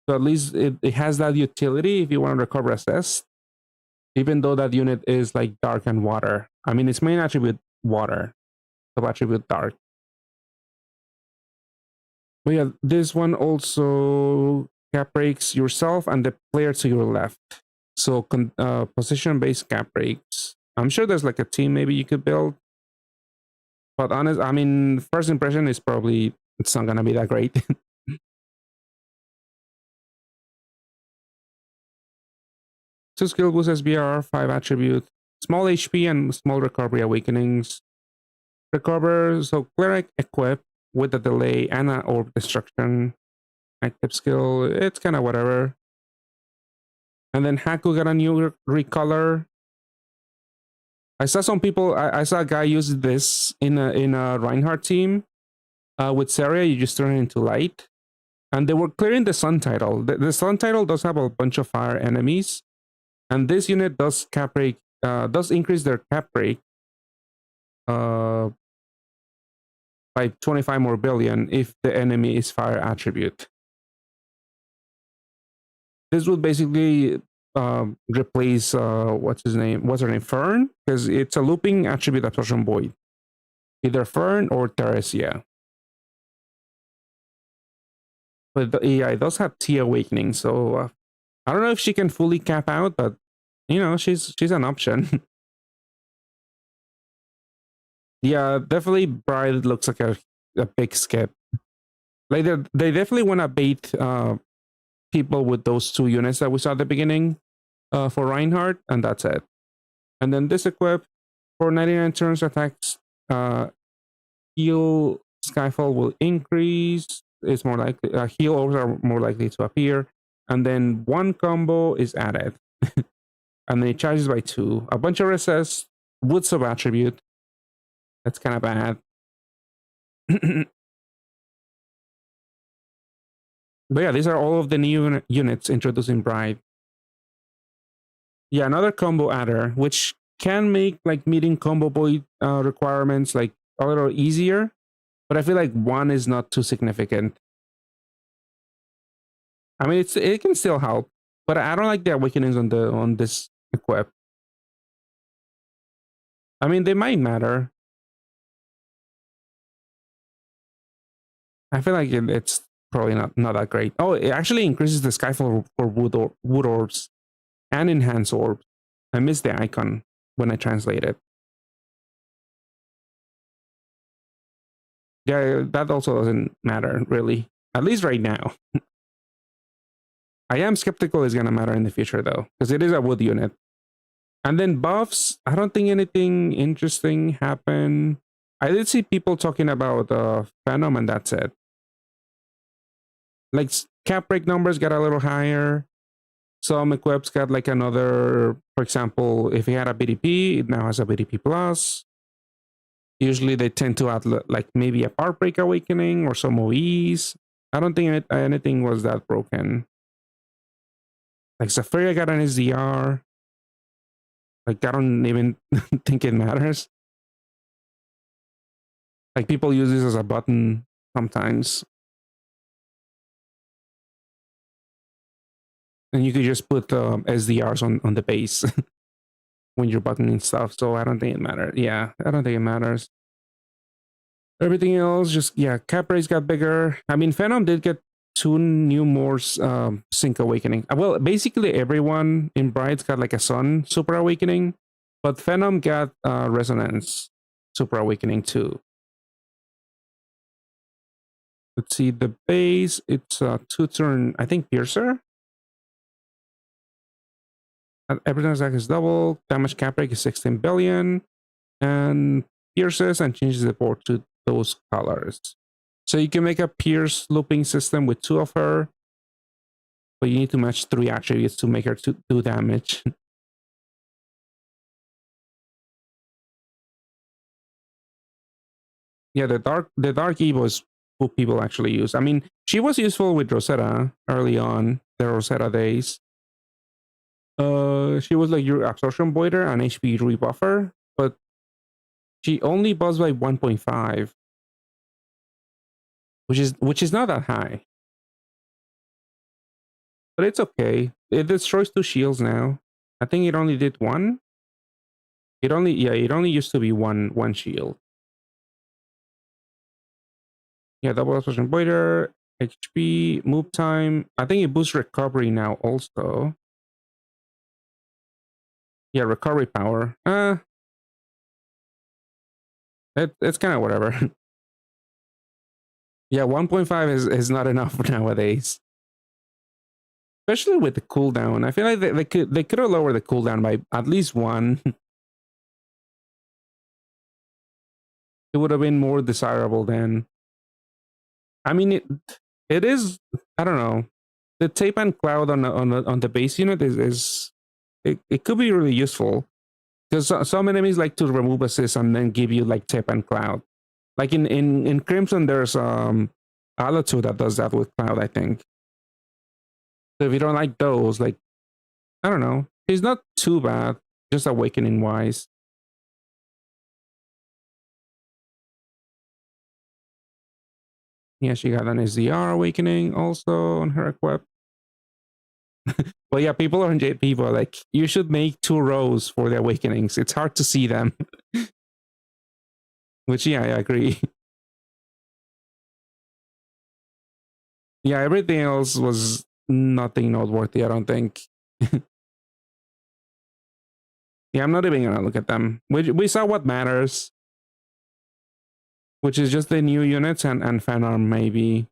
So at least it has that utility if you want to recover assess, even though that unit is like dark and water. I mean, its main attribute, water. Sub-attribute, dark. But yeah, this one also cap breaks yourself and the player to your left. So position-based cap breaks. I'm sure there's like a team maybe you could build. But honest, I mean, first impression is probably, it's not gonna be that great. 2 skill boost SBR, 5 attribute, small HP and small recovery awakenings. Recover, so cleric equip with a delay and an orb destruction. Active skill, it's kind of whatever. And then Haku got a new recolor. I saw some people, I saw a guy use this in a Reinhardt team. With Seria, you just turn it into light. And they were clearing the Sun title. The Sun title does have a bunch of fire enemies. And this unit does cap break, does increase their cap break by 25 more billion if the enemy is fire attribute. This would basically replace what's her name, Fern, because it's a looping attribute absorption void, either Fern or Teresia. But it does have T awakening, so I don't know if she can fully cap out, but you know, she's an option. Yeah, definitely Bride looks like a big skip. Like they definitely want to bait people with those 2 units that we saw at the beginning for Reinhardt, and that's it. And then this equip for 99 turns attacks, heal Skyfall will increase. It's more likely heal orbs are more likely to appear, and then 1 combo is added, and then it charges by 2. A bunch of resist, wood sub attribute. That's kind of bad. But yeah, these are all of the new units introduced in Bride. Yeah, another combo adder, which can make like meeting combo void requirements like a little easier, but I feel like 1 is not too significant. I mean, it can still help, but I don't like the awakenings on this equip. I mean, they might matter. I feel like it's probably not that great. Oh, it actually increases the Skyfall for wood orbs and enhanced orbs. I missed the icon when I translate it. Yeah, that also doesn't matter really, at least right now. I am skeptical it's gonna matter in the future though, because it is a wood unit. And then buffs, I don't think anything interesting happened. I did see people talking about Phantom, and that's it. Like cap break numbers got a little higher. Some equips got like another, for example, if he had a BDP, it now has a BDP plus. Usually they tend to add like maybe a Power Break Awakening or some OEs. I don't think anything was that broken. Like Zephyria got an SDR. Like I don't even think it matters. Like people use this as a button sometimes. And you could just put SDRs on the base when you're buttoning stuff. So I don't think it matters. Yeah, I don't think it matters. Everything else, just, yeah, cap rates got bigger. I mean, Phantom did get 2 new more Sync Awakening. Well, basically everyone in Bride's got like a Sun Super Awakening, but Phantom got Resonance Super Awakening too. Let's see, the base, it's 2-turn, I think, Piercer. Every time attack is double, damage cap rate is 16 billion, and pierces and changes the board to those colors. So you can make a pierce looping system with 2 of her, but you need to match 3 attributes to make her to do damage. Yeah, the dark Evo is who people actually use. I mean, she was useful with Rosetta early on, the Rosetta days. She was like your absorption voider and HP rebuffer, but she only buzzed by 1.5, which is not that high. But it's okay. It destroys 2 shields now. I think it only did 1. It only used to be one shield. Yeah, double absorption voider, HP, move time. I think it boosts recovery now also. Yeah, recovery power. It's kind of whatever. Yeah, 1.5 is not enough nowadays. Especially with the cooldown. I feel like they could have lowered the cooldown by at least 1. It would have been more desirable then. I mean, it is, I don't know. The tape and cloud on the base unit is it could be really useful, because some enemies like to remove assist and then give you like tape and cloud. Like in Crimson, there's Alatu that does that with cloud, I think. So if you don't like those, like, I don't know, She's not too bad, just awakening wise. Yeah, she got an SDR awakening also on her equip. But yeah, people on JP are like, you should make 2 rows for the awakenings. It's hard to see them. Which, yeah, I agree. Yeah, everything else was nothing noteworthy, I don't think. Yeah, I'm not even gonna look at them. We saw what matters, which is just the new units and fan arm, maybe.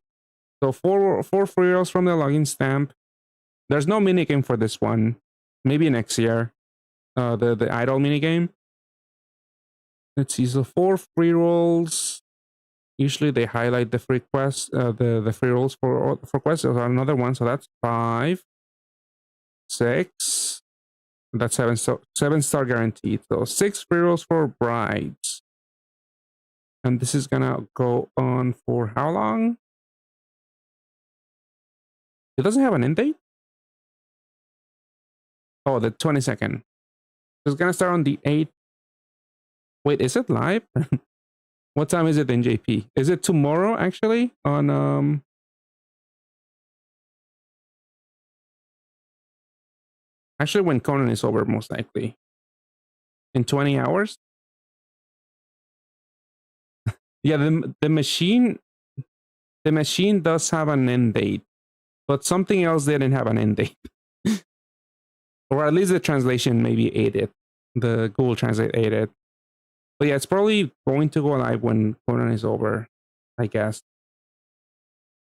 So four free rolls from the login stamp. There's no minigame for this one. Maybe next year. The idol minigame. Let's see. So 4 free rolls. Usually they highlight the free quests, the free rolls for quests. So another one. So that's 5, 6. That's 7. So 7-star guaranteed. So 6 free rolls for brides. And this is gonna go on for how long? It doesn't have an end date. Oh, the 22nd. It's gonna start on the 8th. Wait, is it live? What time is it in JP? Is it tomorrow actually? On actually when Conan is over, most likely. In 20 hours? Yeah, the machine does have an end date, but something else didn't have an end date. Or at least the translation maybe ate it. The Google Translate ate it. But yeah, it's probably going to go live when Conan is over, I guess.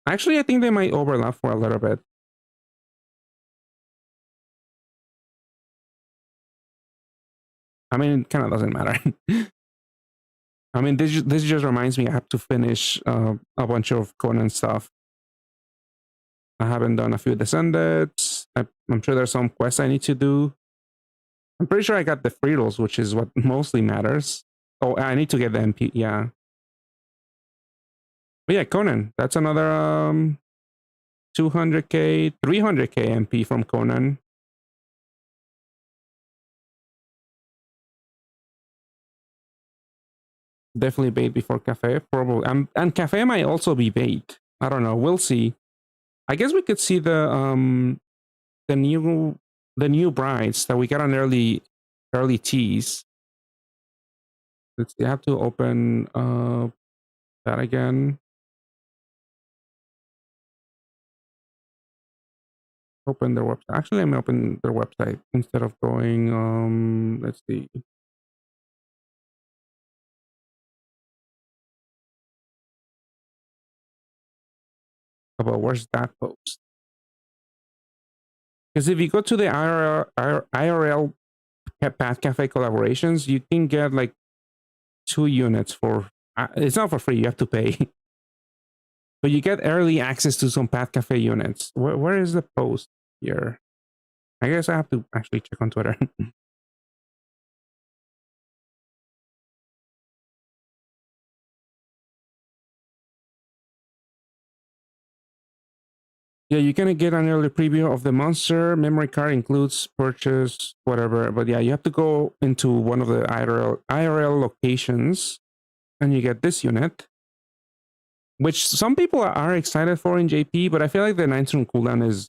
Actually, I think they might overlap for a little bit. I mean, it kind of doesn't matter. I mean, this just reminds me I have to finish a bunch of Conan stuff. I haven't done a few Descended. I'm sure there's some quests I need to do. I'm pretty sure I got the free rolls, which is what mostly matters. Oh, I need to get the MP. Yeah. But yeah, Conan. That's another 200k, 300k MP from Conan. Definitely bait before Cafe, probably. And Cafe might also be bait. I don't know. We'll see. I guess we could see the new brides that we got an early tease. Let's see, I have to open that again. Open their website. Actually, I'm open their website instead of going let's see. About where's that post? Because if you go to the IRL Path Cafe collaborations, you can get like 2 units for it's not for free, you have to pay. But you get early access to some Path Cafe units. Where is the post here? I guess I have to actually check on Twitter. Yeah, you're gonna get an early preview of the monster. Memory card includes purchase, whatever. But yeah, you have to go into one of the IRL locations and you get this unit, which some people are excited for in JP, but I feel like the 9-turn cooldown is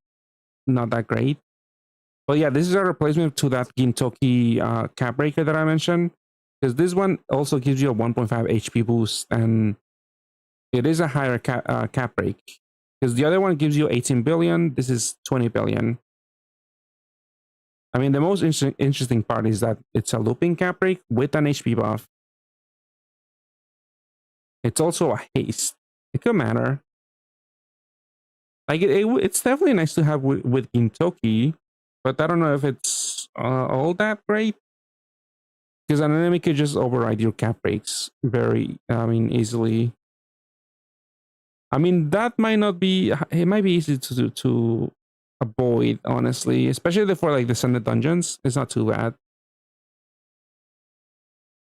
not that great. But yeah, this is a replacement to that Gintoki cap breaker that I mentioned, because this one also gives you a 1.5 HP boost, and it is a higher cap break. Because the other one gives you 18 billion, this is 20 billion. I mean, the most interesting part is that it's a looping cap break with an HP buff. It's also a haste. It could matter. Like it's definitely nice to have with Gintoki, but I don't know if it's all that great. Because an enemy could just override your cap breaks very, easily. I mean, that might not be. It might be easy to avoid, honestly, especially for like Descended dungeons. It's not too bad.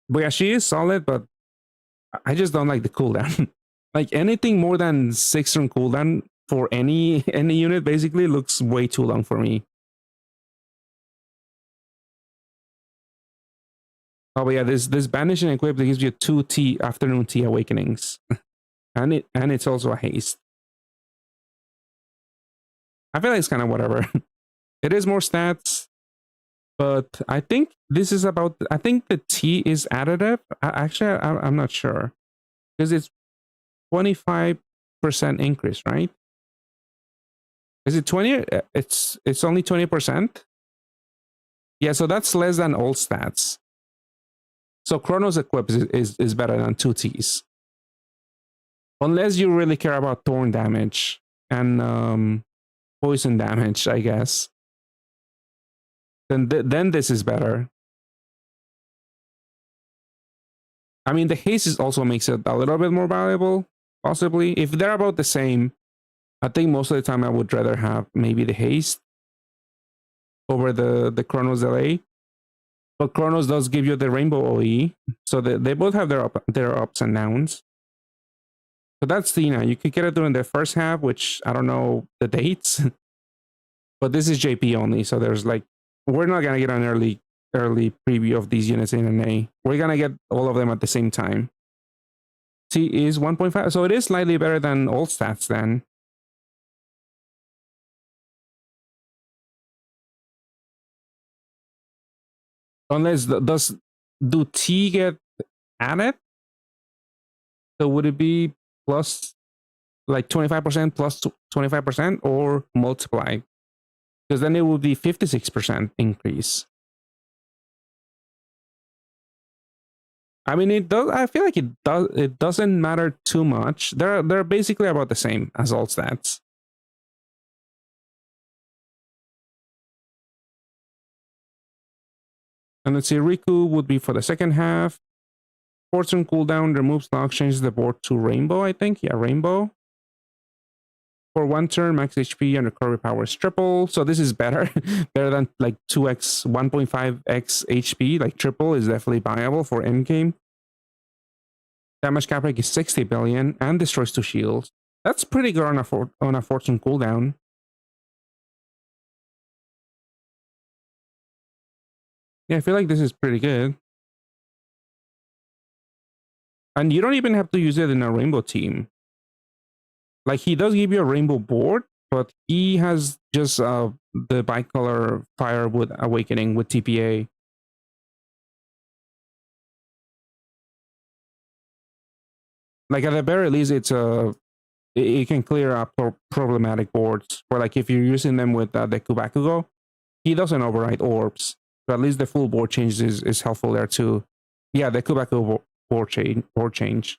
But yeah, she is solid, but I just don't like the cooldown. Like anything more than 6-turn cooldown for any unit basically looks way too long for me. Oh, but yeah, this Banish and Equip that gives you 2 afternoon tea awakenings. and it's also a haste. I feel like it's kind of whatever. It is more stats, but I think this is about. I think the T is additive. Actually, I'm not sure because it's 25% increase, right? Is it 20? It's only 20%. Yeah, so that's less than all stats. So Chronos Equip is better than 2 Ts, unless you really care about thorn damage and poison damage, I guess. Then this is better. I mean, the haste also makes it a little bit more valuable, possibly. If they're about the same, I think most of the time I would rather have maybe the haste over the Chronos delay. But Chronos does give you the rainbow OE, so they both have their ups and downs. So that's Tina. You could get it during the first half, which I don't know the dates, but this is JP only. So there's like, we're not gonna get an early preview of these units in NA. We're gonna get all of them at the same time. T is 1.5, so it is slightly better than all stats then. Unless do T get added? So would it be plus like 25% plus 25% or multiplied? Because then it would be 56% increase. I mean, it does. I feel like it doesn't matter too much. They're basically about the same as all stats. And let's see, Riku would be for the second half. Fortune cooldown removes lock, changes the board to rainbow, I think. Yeah, rainbow. For 1 turn, max HP and recovery power is triple. So this is better. Better than like 2x, 1.5x HP. Like triple is definitely viable for endgame. Damage cap rate is 60 billion and destroys 2 shields. That's pretty good on a Fortune cooldown. Yeah, I feel like this is pretty good. And you don't even have to use it in a rainbow team. Like, he does give you a rainbow board, but he has just the bicolor firewood awakening with TPA. Like, at the very least, it can clear up problematic boards. Or like if you're using them with the Kubakugo, he doesn't override orbs. But at least the full board change is helpful there too. Yeah, the Kubakugo board change.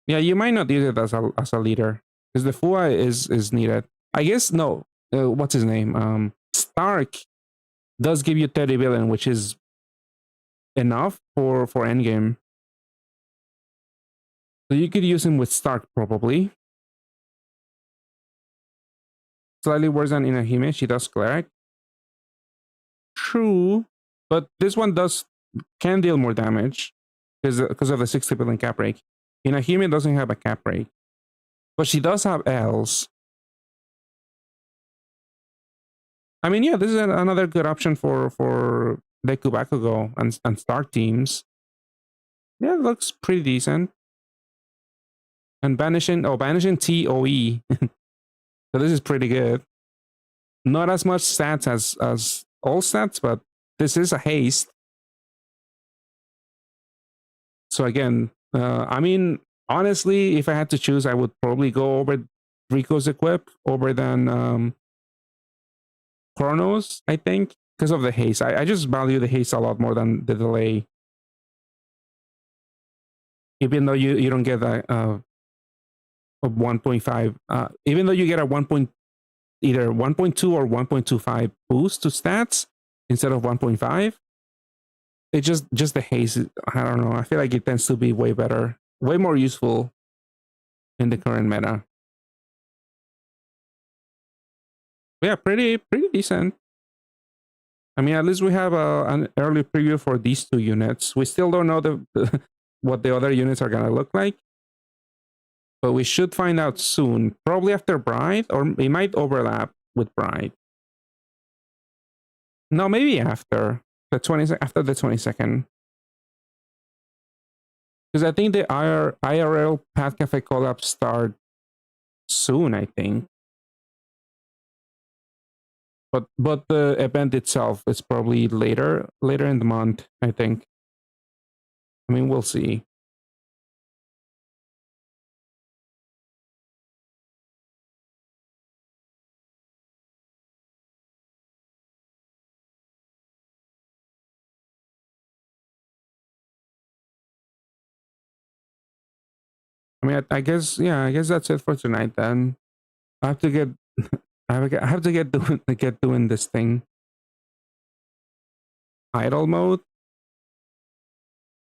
Yeah, you might not use it as a leader because the Fua is needed. I guess no. What's his name? Stark does give you 30 billion, which is enough for endgame. So you could use him with Stark probably. Slightly worse than Inahime. She does cleric. True, but this one can deal more damage because of the 60 billion cap rate. Inahime doesn't have a cap rate, but she does have L's. I mean, yeah, this is another good option for the Kubakugo and Stark teams. Yeah, it looks pretty decent. And banishing TOE. So this is pretty good. Not as much stats as all stats, but this is a haste. So again, I mean, honestly, if I had to choose, I would probably go over Rico's equip over than Chronos, I think, because of the haste. I just value the haste a lot more than the delay. Even though you don't get a 1.5, even though you get a either 1.2 or 1.25 boost to stats instead of 1.5, it just the haste. I don't know. I feel like it tends to be way better, way more useful in the current meta. But yeah, pretty decent. I mean, at least we have an early preview for these 2 units. We still don't know what the other units are gonna look like, but we should find out soon. Probably after Bride, or it might overlap with Bride. No, maybe after. after the 22nd. Because I think the IRL Path Cafe collab start soon, I think. But the event itself is probably later in the month, I think. I mean, we'll see. I mean, I guess, yeah, I guess that's it for tonight then. I have to get I have to get doing this thing. Idle mode?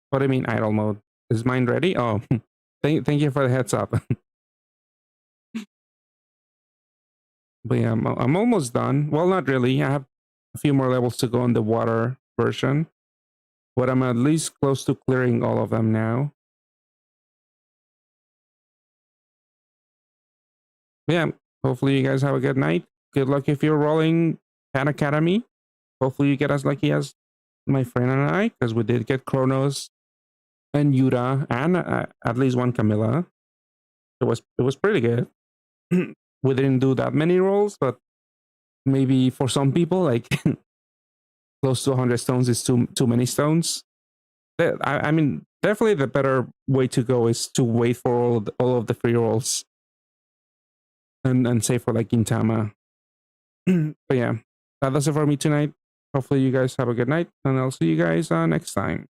What do you mean idle mode? Is mine ready? Oh, thank you for the heads up. But yeah, I'm almost done. Well, not really. I have a few more levels to go in the water version, but I'm at least close to clearing all of them now. But yeah, hopefully you guys have a good night. Good luck if you're rolling Pan Academy. Hopefully you get as lucky as my friend and I, because we did get Kronos and Yuta and at least one Camilla. It was pretty good. We didn't do that many rolls, but maybe for some people, like close to 100 stones is too many stones. I mean, definitely the better way to go is to wait for all of the free rolls and save for like Gintama. But yeah, that does it for me tonight. Hopefully you guys have a good night, and I'll see you guys next time.